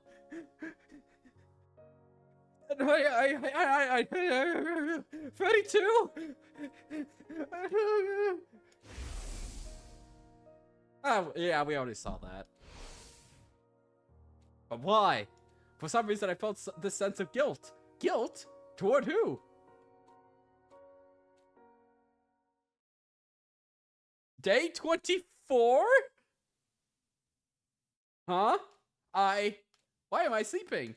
32? Oh, yeah, we already saw that. But why? For some reason, I felt this sense of guilt. Guilt? Toward who? Day 24? Huh? Why am I sleeping?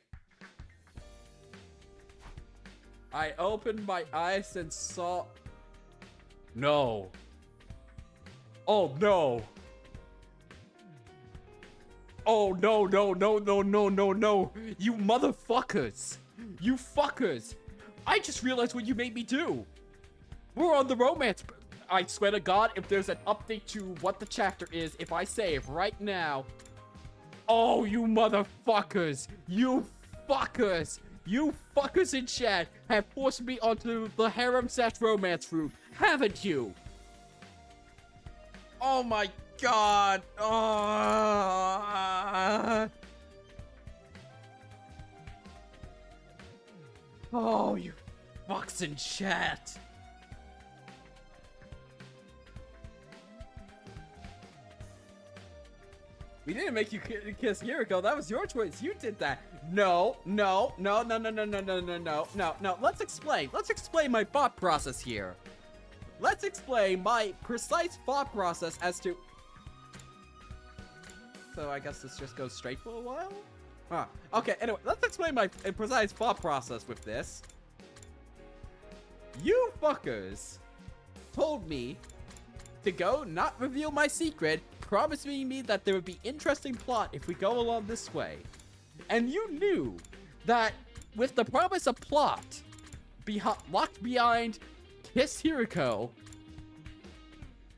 I opened my eyes and saw... No. Oh, no. Oh, no, no, no, no, no, no, no. You motherfuckers. You fuckers. I just realized what you made me do. We're on the romance. I swear to God, if there's an update to what the chapter is, if I save right now. Oh, you motherfuckers. You fuckers. You fuckers in chat have forced me onto the harem/romance route, haven't you? Oh my God. Oh, you fucks in chat. We didn't make you kiss Yuriko. That was your choice. You did that. No. Let's explain. Let's explain my thought process here. Let's explain my precise thought process as to... So I guess this just goes straight for a while? Huh. Okay, anyway, let's explain my precise thought process with this. You fuckers told me to go not reveal my secret, promising me that there would be interesting plot if we go along this way. And you knew that with the promise of plot locked behind Kiss Hiriko,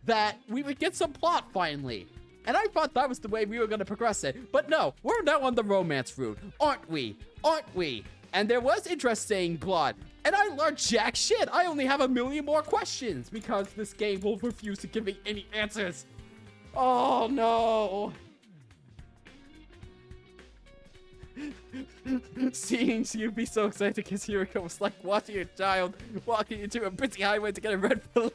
that we would get some plot finally. And I thought that was the way we were going to progress it. But no, we're now on the romance route, aren't we? Aren't we? And there was interesting plot. And I learned jack shit. I only have a million more questions because this game will refuse to give me any answers. Oh no. Seeing you be so excited because Hiriko was like watching a child walking into a busy highway to get a red balloon.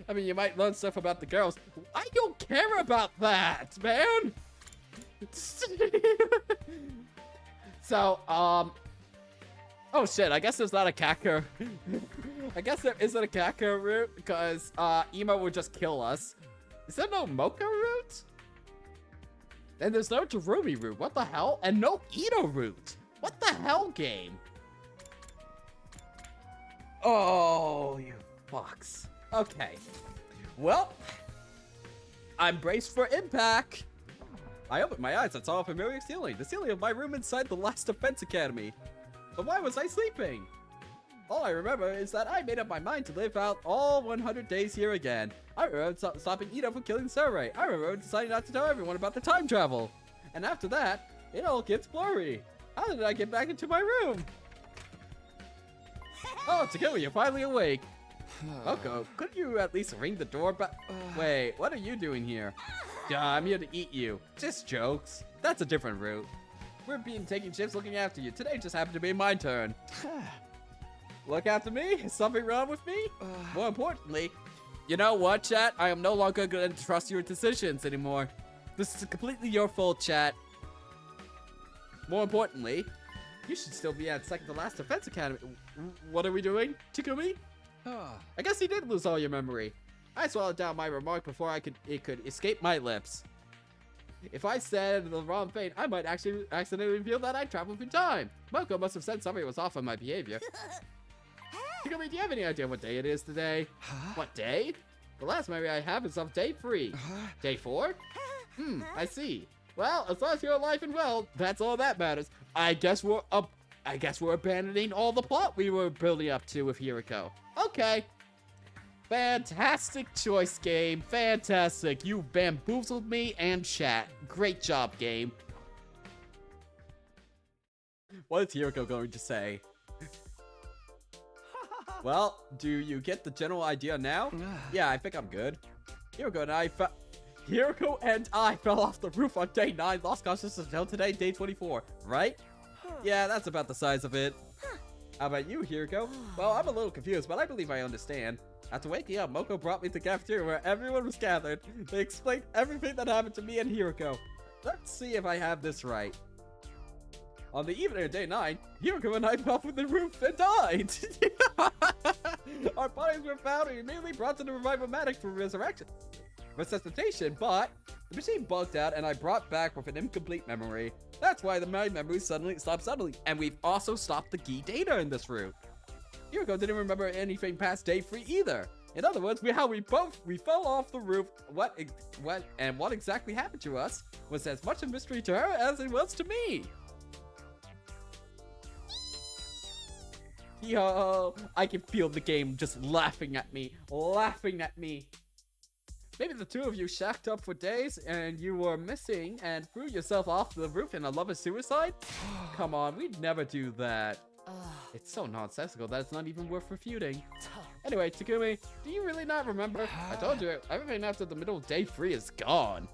I mean, you might learn stuff about the girls. I don't care about that, man. So, oh shit, I guess there's not a Kaku. I guess there isn't a Kaku route because Emo would just kill us. Is there no Mocha route? And there's no Jerumi route. What the hell? And no Ito route. What the hell, game? Oh, you fucks. Okay. Well, I'm braced for impact. I opened my eyes and saw a familiar ceiling. The ceiling of my room inside the last defense academy. But why was I sleeping? All I remember is that I made up my mind to live out all 100 days here again. I remember stopping Ito from killing Sarai. I remember deciding not to tell everyone about the time travel. And after that, it all gets blurry. How did I get back into my room? Oh, Takumi, you're finally awake. Oko, couldn't you at least ring the doorbell? Wait, what are you doing here? I'm here to eat you. Just jokes. That's a different route. We're taking shifts looking after you. Today just happened to be my turn. Look after me? Is something wrong with me? More importantly, you know what, chat? I am no longer going to trust your decisions anymore. This is completely your fault, chat. More importantly, you should still be at second to last defense academy. What are we doing, Takumi? I guess you did lose all your memory. I swallowed down my remark before it could escape my lips. If I said the wrong thing, I might actually accidentally reveal that I traveled through time. Moko must have said something was off on my behavior. Takumi, do you have any idea what day it is today? What day? The last memory I have is of day 3. Day 4? I see. Well, as long as you're alive and well, that's all that matters. I guess we're abandoning all the plot we were building up to with Hiriko. Okay. Fantastic choice, game. Fantastic. You bamboozled me and chat. Great job, game. What is Hiriko going to say? Well, do you get the general idea now? Yeah, I think I'm good. Hiriko and I fell off the roof on day 9, lost consciousness until today, day 24, right? Yeah, that's about the size of it. How about you, Hiriko? Well, I'm a little confused, but I believe I understand. After waking up, Moko brought me to the cafeteria where everyone was gathered. They explained everything that happened to me and Hiriko. Let's see if I have this right. On the evening of day 9, Hiriko and I fell from the roof and died. Our bodies were found and immediately brought to the revival-matic for resuscitation, but the machine bugged out and I brought back with an incomplete memory. That's why my memory stopped suddenly, and we've also stopped the key data in this route. Hiriko didn't remember anything past day 3 either. In other words, we fell off the roof. What exactly happened to us was as much a mystery to her as it was to me. Yo, I can feel the game just laughing at me. Maybe the two of you shacked up for days and you were missing and threw yourself off the roof in a love of suicide? Come on, we'd never do that. It's so nonsensical that it's not even worth refuting. Anyway, Takumi, do you really not remember? I told you, everything after the middle of day 3 is gone.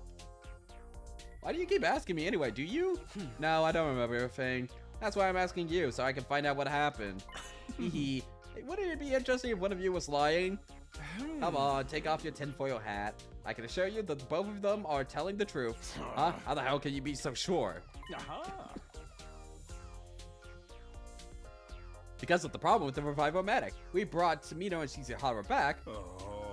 Why do you keep asking me anyway? Do you? No, I don't remember everything. That's why I'm asking you, so I can find out what happened. Hey, wouldn't it be interesting if one of you was lying? Come on, take off your tinfoil hat. I can assure you that both of them are telling the truth. Huh? How the hell can you be so sure? Because of the problem with the Revive-O-Matic. We brought Tamino and Shizuhara back,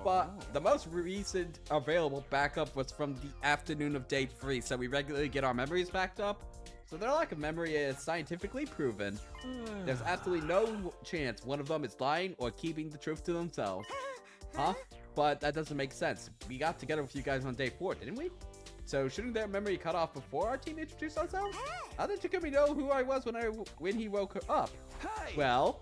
but the most recent available backup was from the afternoon of day 3, so we regularly get our memories backed up. So their lack of memory is scientifically proven. There's absolutely no chance one of them is lying or keeping the truth to themselves. Huh? But that doesn't make sense. We got together with you guys on day 4, didn't we? So shouldn't their memory cut off before our team introduced ourselves? How did Takumi know who I was when he woke her up? Well,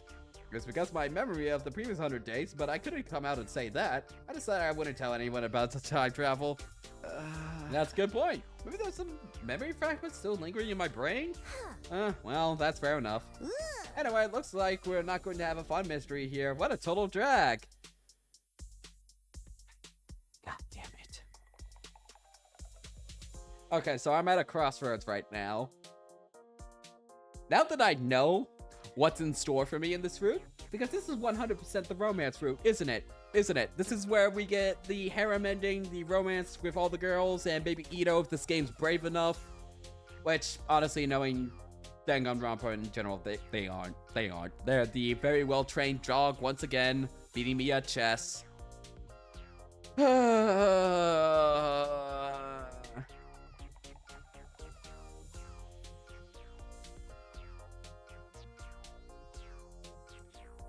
it's because my memory of the previous 100 days, but I couldn't come out and say that. I decided I wouldn't tell anyone about the time travel. That's a good point. Maybe there's some memory fragments still lingering in my brain? Well, that's fair enough. Anyway, it looks like we're not going to have a fun mystery here. What a total drag. God damn it. Okay, so I'm at a crossroads right now. Now that I know what's in store for me in this route, because this is 100% the romance route, isn't it? Isn't it? This is where we get the harem ending, the romance with all the girls, and maybe Ito if this game's brave enough. Which, honestly, knowing Danganronpa in general, they aren't. They're the very well-trained jog once again, beating me at chess.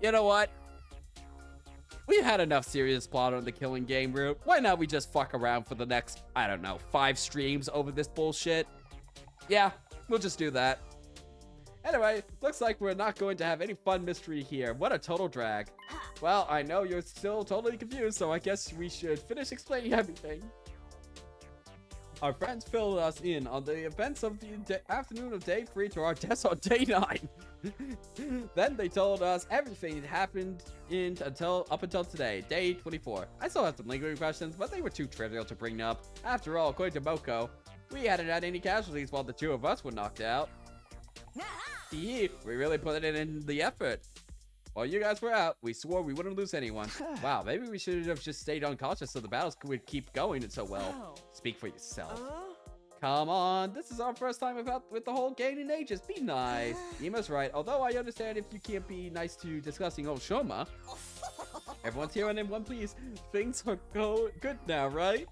You know what? We've had enough serious plot on the killing game route. Why not we just fuck around for the next, I don't know, 5 streams over this bullshit? Yeah, we'll just do that. Anyway, looks like we're not going to have any fun mystery here. What a total drag. Well, I know you're still totally confused, so I guess we should finish explaining everything. Our friends filled us in on the events of the afternoon of day 3 to our deaths on day 9. Then they told us everything that happened up until today, day 24. I still have some lingering questions, but they were too trivial to bring up. After all, according to Moko, we hadn't had any casualties while the 2 of us were knocked out. We really put it in the effort. While you guys were out, we swore we wouldn't lose anyone. Wow, maybe we should have just stayed unconscious so the battles would keep going so well. Speak for yourself. Come on, this is our first time with the whole gang in ages. Be nice. Ima's right, although I understand if you can't be nice to discussing old Shoma. Everyone's here and in one piece. Things are good now, right?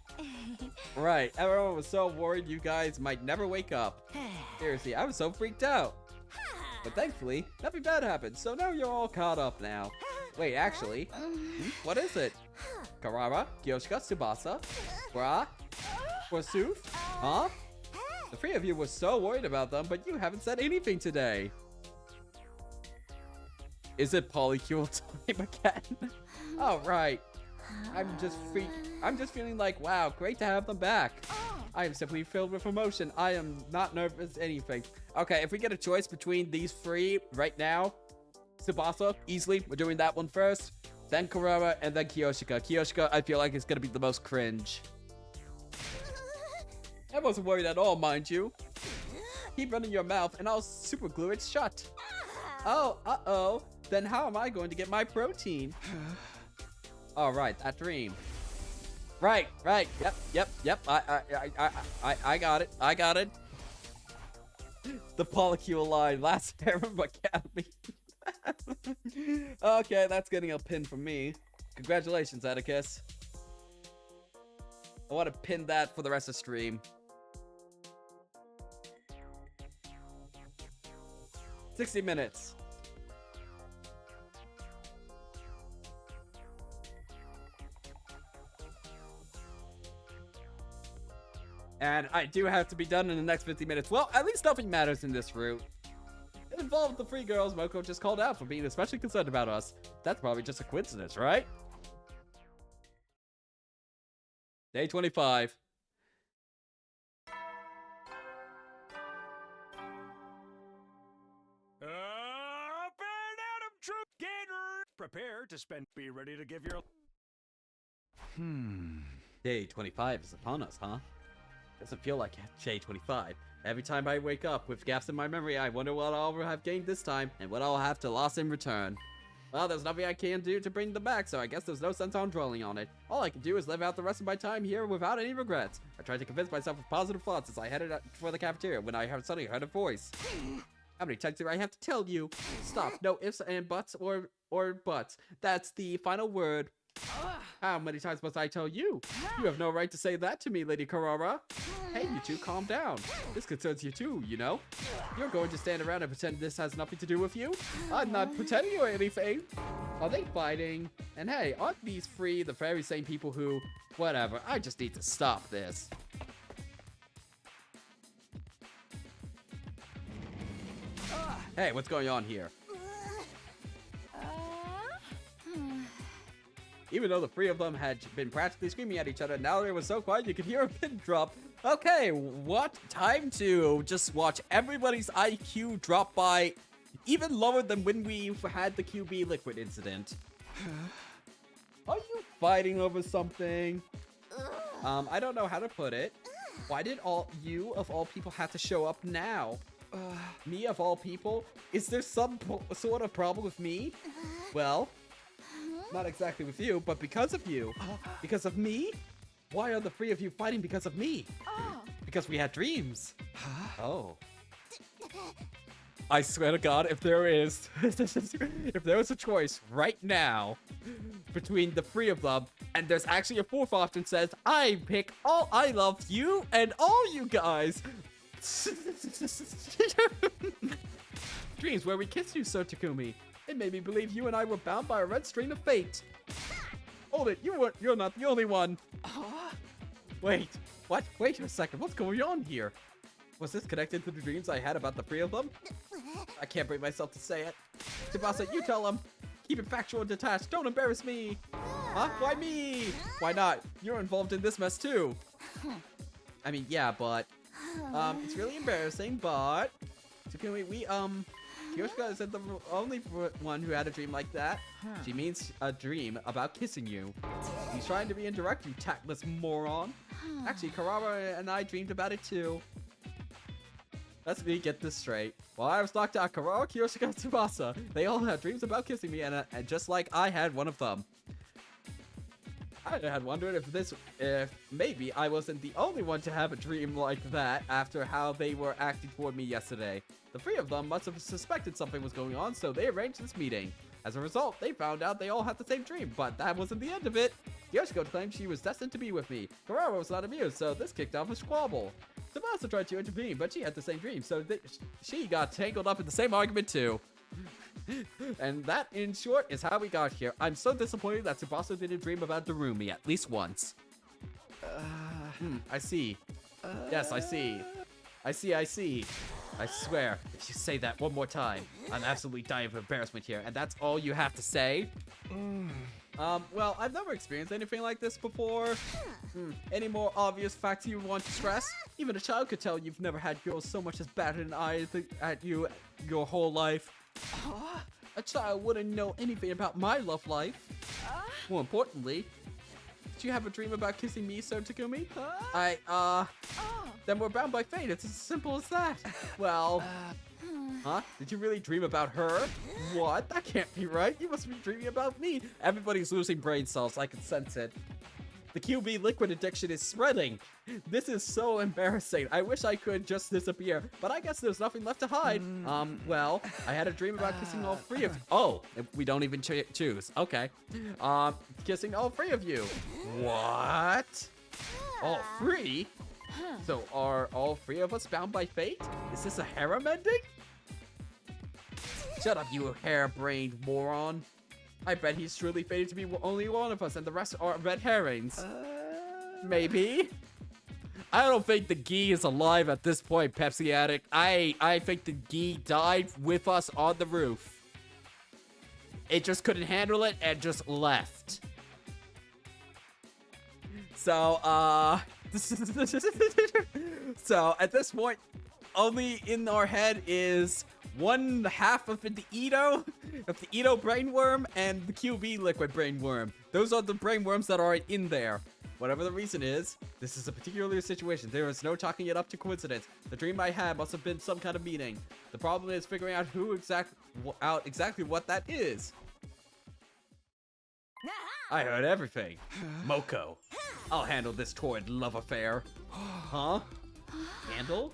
Right, everyone was so worried you guys might never wake up. Seriously, I was so freaked out. But thankfully, nothing bad happened, so now you're all caught up now. Wait, actually, what is it? Karara, Kyoshika, Tsubasa, Bra, Forsooth? Huh? The 3 of you were so worried about them, but you haven't said anything today. Is it polycule time again? Oh, right. I'm just feeling like, wow, great to have them back. I am simply filled with emotion. I am not nervous anything. Okay, if we get a choice between these 3 right now, Tsubasa, easily, we're doing that one first. Then Karara, and then Kyoshika. Kyoshika, I feel like it's gonna be the most cringe. I wasn't worried at all, mind you. Keep running your mouth, and I'll super glue it shut. Oh, uh-oh. Then how am I going to get my protein? All right, that dream. Right. Yep. I got it. The polycule line, last Harem Academy. Okay, that's getting a pin from me. Congratulations, Atticus. I want to pin that for the rest of the stream. 60 minutes. And I do have to be done in the next 50 minutes. Well, at least nothing matters in this route. It involved the 3 girls Moko just called out for being especially concerned about us. That's probably just a coincidence, right? Day 25. Up and Adam Troop Gator! Prepare to spend. Be ready to give your. Day 25 is upon us, huh? Doesn't feel like day 25. Every time I wake up with gaps in my memory, I wonder what I'll have gained this time and what I'll have to lost in return. Well, there's nothing I can do to bring them back, so I guess there's no sense on dwelling on it. All I can do is live out the rest of my time here without any regrets. I tried to convince myself with positive thoughts as I headed out for the cafeteria when I suddenly heard a voice. How many times do I have to tell you? Stop. No ifs and buts or buts. That's the final word. How many times must I tell you? You have no right to say that to me, Lady Karara. Hey, you two, calm down. This concerns you too, you know? You're going to stand around and pretend this has nothing to do with you? I'm not pretending or anything. Are they fighting? And hey, aren't these 3 the very same people who... Whatever, I just need to stop this. Hey, what's going on here? Even though the 3 of them had been practically screaming at each other, now they were so quiet you could hear a pin drop. Okay, what? Time to just watch everybody's IQ drop by even lower than when we had the QB liquid incident. Are you fighting over something? I don't know how to put it. Why did you of all people have to show up now? Me of all people? Is there some sort of problem with me? Well, not exactly with you, but because of you. Because of me? Why are the 3 of you fighting because of me? Because we had dreams. Oh. I swear to God, if there is a choice right now between the 3 of them, and there's actually a 4th option says, I pick all I love you and all you guys. Dreams where we kissed you, Sir Takumi. It made me believe you and I were bound by a red string of fate. Hold it, you're not the only one. Wait, what? Wait a second, what's going on here? Was this connected to the dreams I had about the 3 of them? I can't bring myself to say it. Tsubasa, you tell them. Keep it factual and detached, don't embarrass me. Huh? Why me? Why not? You're involved in this mess too. I mean, yeah, but... it's really embarrassing, but... Takumi, Yoshika isn't the only one who had a dream like that. She means a dream about kissing you. He's trying to be indirect, you tactless moron. Actually, Karara and I dreamed about it too. Let's get this straight. While I was knocked out, Karara, Kiyoshika, and Tsubasa, they all had dreams about kissing me, and just like I had one of them. I had wondered if maybe I wasn't the only one to have a dream like that after how they were acting toward me yesterday. The 3 of them must have suspected something was going on, so they arranged this meeting. As a result, they found out they all had the same dream, but that wasn't the end of it. Yoshiko claimed she was destined to be with me. Karara was not amused, so this kicked off a squabble. Tsubasa tried to intervene, but she had the same dream, so she got tangled up in the same argument too. And that, in short, is how we got here. I'm so disappointed that Tsubasa didn't dream about Darumi at least once. I see. Yes, I see. I see. I swear, if you say that one more time, I'm absolutely dying of embarrassment here, and that's all you have to say? Well, I've never experienced anything like this before. Any more obvious facts you want to stress? Even a child could tell you've never had girls so much as batted an eye at you your whole life. A child wouldn't know anything about my love life. More importantly, did you have a dream about kissing me, Sir Takumi? Then we're bound by fate. It's as simple as that. Well, huh? Did you really dream about her? What? That can't be right. You must be dreaming about me. Everybody's losing brain cells. I can sense it. The QB liquid addiction is spreading. This is so embarrassing. I wish I could just disappear, but I guess there's nothing left to hide. Well, I had a dream about kissing all 3 of you. Oh, we don't even choose. Okay. Kissing all 3 of you. What? All 3? So are all 3 of us bound by fate? Is this a harem ending? Shut up, you hair-brained moron. I bet he's truly fated to be only one of us and the rest are red herrings. Maybe? I don't think the Gi is alive at this point, Pepsi Addict. I think the Gi died with us on the roof. It just couldn't handle it and just left. So, so at this point, only in our head is one half of the Edo brainworm and the QB liquid brainworm. Those are the brainworms that are in there. Whatever the reason is, this is a particular situation. There is no chalking it up to coincidence. The dream I had must have been some kind of meaning. The problem is figuring out exactly what that is. I heard everything. Moko, I'll handle this torrid love affair. Huh? Handle?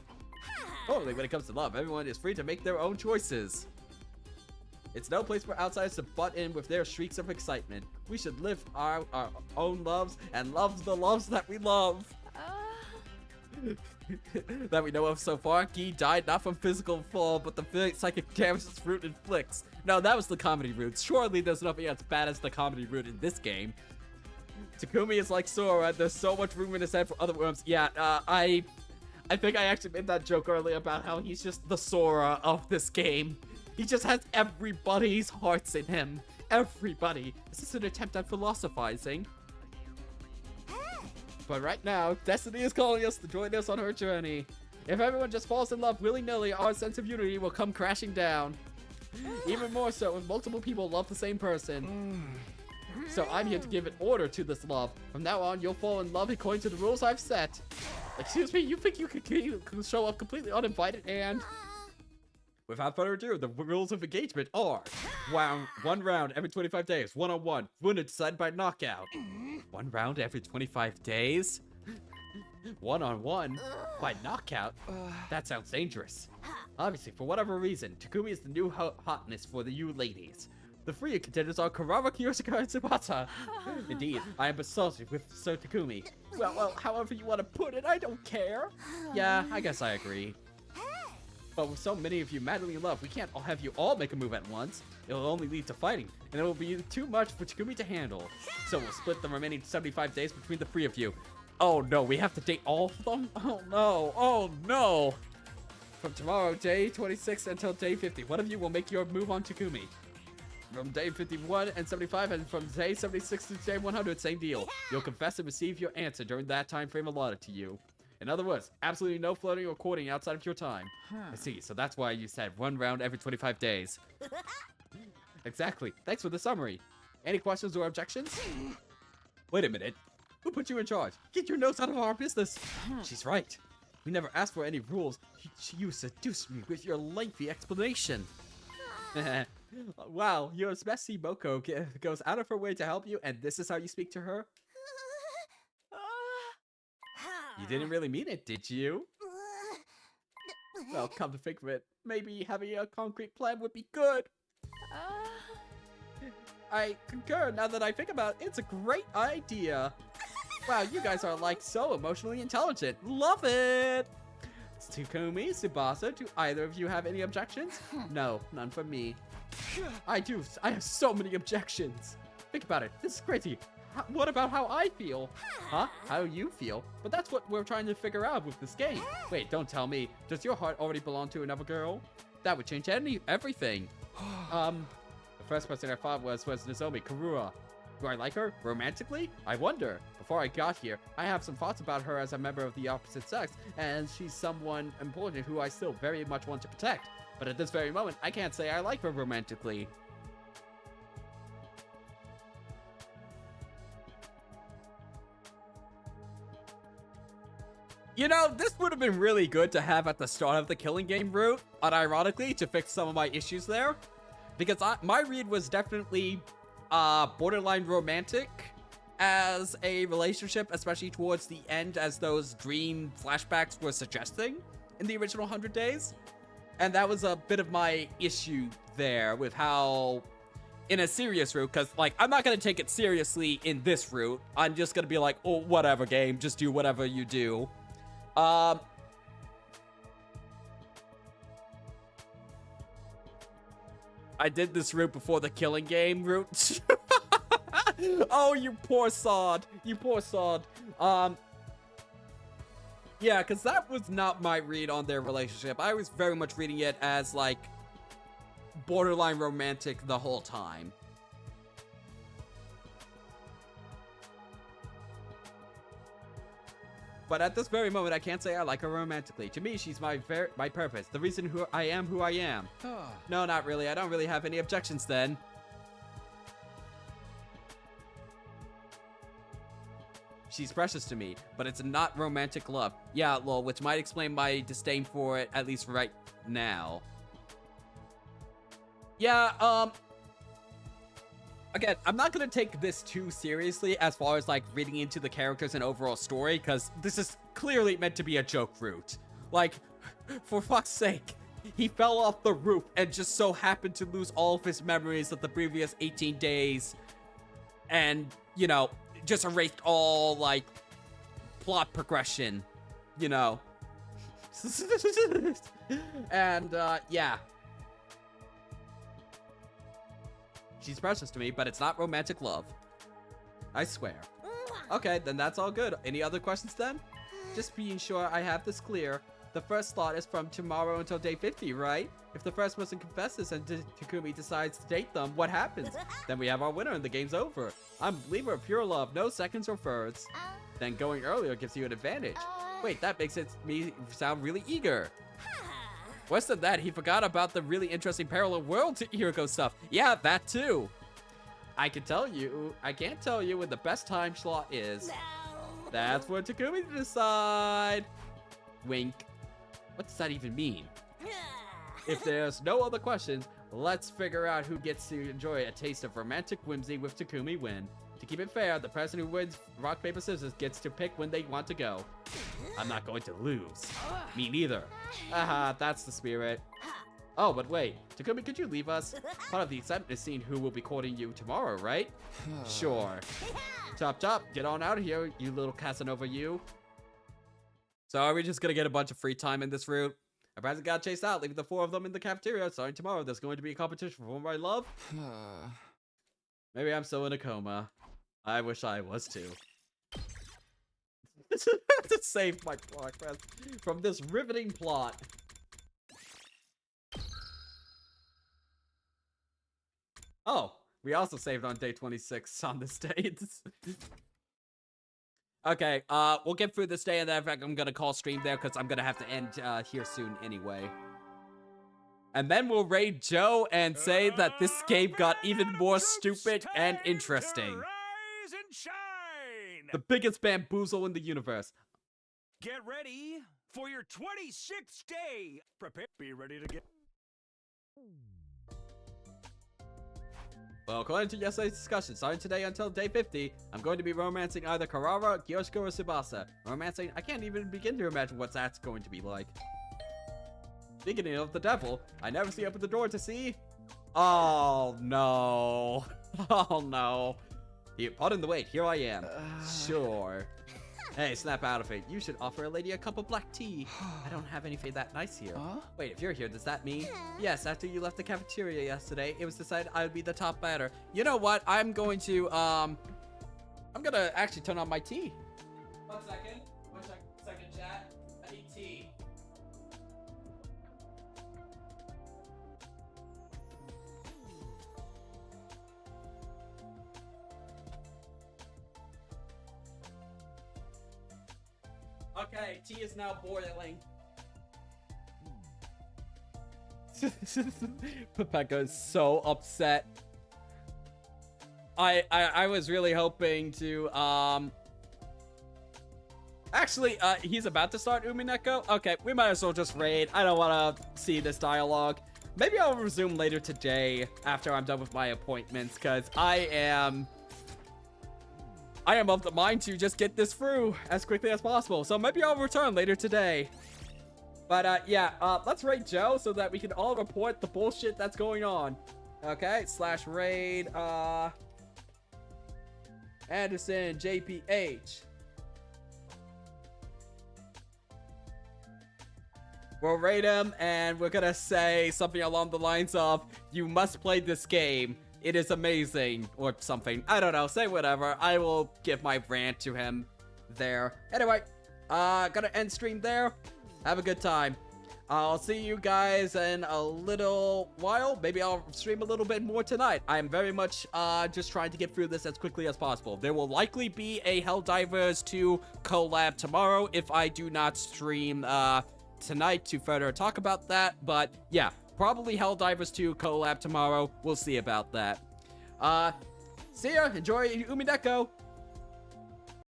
Totally, when it comes to love, everyone is free to make their own choices. It's no place for outsiders to butt in with their shrieks of excitement. We should live our own loves and love the loves that we love. That we know of so far, Gi died not from physical fall, but the psychic damage this root inflicts. No, that was the comedy root. Surely there's nothing as bad as the comedy root in this game. Takumi is like Sora. There's so much room in his head for other worms. Yeah, I think I actually made that joke earlier about how he's just the Sora of this game. He just has everybody's hearts in him. Everybody. This is an attempt at philosophizing. But right now, Destiny is calling us to join us on her journey. If everyone just falls in love willy-nilly, our sense of unity will come crashing down. Even more so if multiple people love the same person. So I'm here to give an order to this love. From now on, you'll fall in love according to the rules I've set. Excuse me, you think you could show up completely uninvited and... Without further ado, the rules of engagement are one round every 25 days, one-on-one, winner decided by knockout. 1 round every 25 days? One-on-one? By knockout? That sounds dangerous. Obviously, for whatever reason, Takumi is the new hotness for the you ladies. The three contenders are Karama, Kyoshika, and Tsubasa. Indeed, I am besotted with Sir Takumi. Well, however you want to put it, I don't care. Yeah, I guess I agree. But with so many of you madly in love, we can't have you all make a move at once. It'll only lead to fighting, and it will be too much for Takumi to handle. So we'll split the remaining 75 days between the 3 of you. Oh no, we have to date all of them? Oh no, oh no! From tomorrow, day 26 until day 50, one of you will make your move on Takumi. From day 51 and 75, and from day 76 to day 100, same deal. You'll confess and receive your answer during that time frame allotted to you. In other words, absolutely no floating or courting outside of your time. I see, so that's why you said 1 round every 25 days. Exactly. Thanks for the summary. Any questions or objections? Wait a minute. Who put you in charge? Get your nose out of our business. She's right. We never asked for any rules. You seduced me with your lengthy explanation. Wow, your bestie Moko goes out of her way to help you, and this is how you speak to her? You didn't really mean it, did you? Well, come to think of it, maybe having a concrete plan would be good. I concur. Now that I think about it, it's a great idea. Wow, you guys are like so emotionally intelligent. Love it! Takumi, Tsubasa, do either of you have any objections? No, none from me. I do. I have so many objections. Think about it. This is crazy. What about how I feel? Huh? How you feel? But that's what we're trying to figure out with this game. Wait, don't tell me. Does your heart already belong to another girl? That would change everything. The first person I thought was Nozomi Karura. Do I like her? Romantically? I wonder. Before I got here, I have some thoughts about her as a member of the opposite sex, and she's someone important who I still very much want to protect. But at this very moment, I can't say I like her romantically. You know, this would have been really good to have at the start of the Killing Game route, unironically, to fix some of my issues there. Because my read was definitely borderline romantic as a relationship, especially towards the end, as those dream flashbacks were suggesting in the original 100 Days. And that was a bit of my issue there with how, in a serious route, because, like, I'm not going to take it seriously in this route. I'm just going to be like, oh, whatever, game, just do whatever you do. I did this route before the Killing Game route. Oh, you poor sod. You poor sod. Yeah, because that was not my read on their relationship. I was very much reading it as, like, borderline romantic the whole time. But at this very moment, I can't say I like her romantically. To me, she's my purpose, the reason who I am. No, not really. I don't really have any objections then. She's precious to me, but it's not romantic love. Yeah, lol, which might explain my disdain for it, at least right now. Yeah, again, I'm not gonna take this too seriously as far as, like, reading into the characters and overall story, because this is clearly meant to be a joke route. Like, for fuck's sake, he fell off the roof and just so happened to lose all of his memories of the previous 18 days, and, you know, just erased all, like, plot progression, you know. And, yeah. She's precious to me, but it's not romantic love. I swear. Okay, then that's all good. Any other questions then? Just being sure I have this clear. The first slot is from tomorrow until day 50, right? If the first person confesses and Takumi decides to date them, what happens? Then we have our winner and the game's over. I'm a believer of pure love, no seconds or thirds. Then going earlier gives you an advantage. Wait, that makes me sound really eager. Worse than that, he forgot about the really interesting parallel world to Hiriko stuff. Yeah, that too. I can't tell you when the best time slot is. No. That's for Takumi to decide. Wink. What does that even mean? If there's no other questions, let's figure out who gets to enjoy a taste of romantic whimsy with Takumi win. To keep it fair, the person who wins rock, paper, scissors gets to pick when they want to go. I'm not going to lose. Me neither. Haha, that's the spirit. Oh, but wait. Takumi, could you leave us? Part of the excitement is seeing who will be courting you tomorrow, right? Sure. Chop chop, get on out of here, you little Casanova, you. So are we just gonna get a bunch of free time in this route? Our president got chased out, leaving the 4 of them in the cafeteria. Starting tomorrow, there's going to be a competition for my love. Maybe I'm still in a coma. I wish I was too. To save my progress from this riveting plot. Oh, we also saved on day 26 on this day. Okay, we'll get through this day, and then in fact, I'm gonna call stream there because I'm gonna have to end here soon anyway. And then we'll raid Joe and say that this game got even more stupid and interesting. Rise and shine! The biggest bamboozle in the universe. Get ready for your 26th day. Prepare. Be ready to get. Well, according to yesterday's discussion, starting today until day 50, I'm going to be romancing either Karara, Kyoshiko, or Tsubasa. Romancing, I can't even begin to imagine what that's going to be like. Speaking of the devil, I never see open the door to see. Oh no. Oh no. Pardon the wait, here I am. Sure. Hey, snap out of it. You should offer a lady a cup of black tea. I don't have anything that nice here. Wait, if you're here, does that mean? Yes, after you left the cafeteria yesterday, it was decided I would be the top batter. You know what? I'm going to, I'm gonna actually turn on my tea. 1 second. 1 second, chat. I need tea. Okay, tea is now boiling. Pepeka is so upset. I was really hoping to, actually, he's about to start Umineko? Okay, we might as well just raid. I don't want to see this dialogue. Maybe I'll resume later today after I'm done with my appointments, because I am of the mind to just get this through as quickly as possible. So maybe I'll return later today. But, yeah, let's raid Joe so that we can all report the bullshit that's going on. Okay, /raid, Anderson, JPH. We'll raid him, and we're gonna say something along the lines of, you must play this game. It is amazing, or something. I don't know, say whatever. I will give my rant to him there. Anyway, Gonna end stream there. Have a good time. I'll see you guys in a little while. Maybe I'll stream a little bit more tonight. I am very much just trying to get through this as quickly as possible. There will likely be a Helldivers 2 collab tomorrow if I do not stream tonight to further talk about that. But yeah, probably Helldivers 2 collab tomorrow. We'll see about that. See ya. Enjoy Umideko.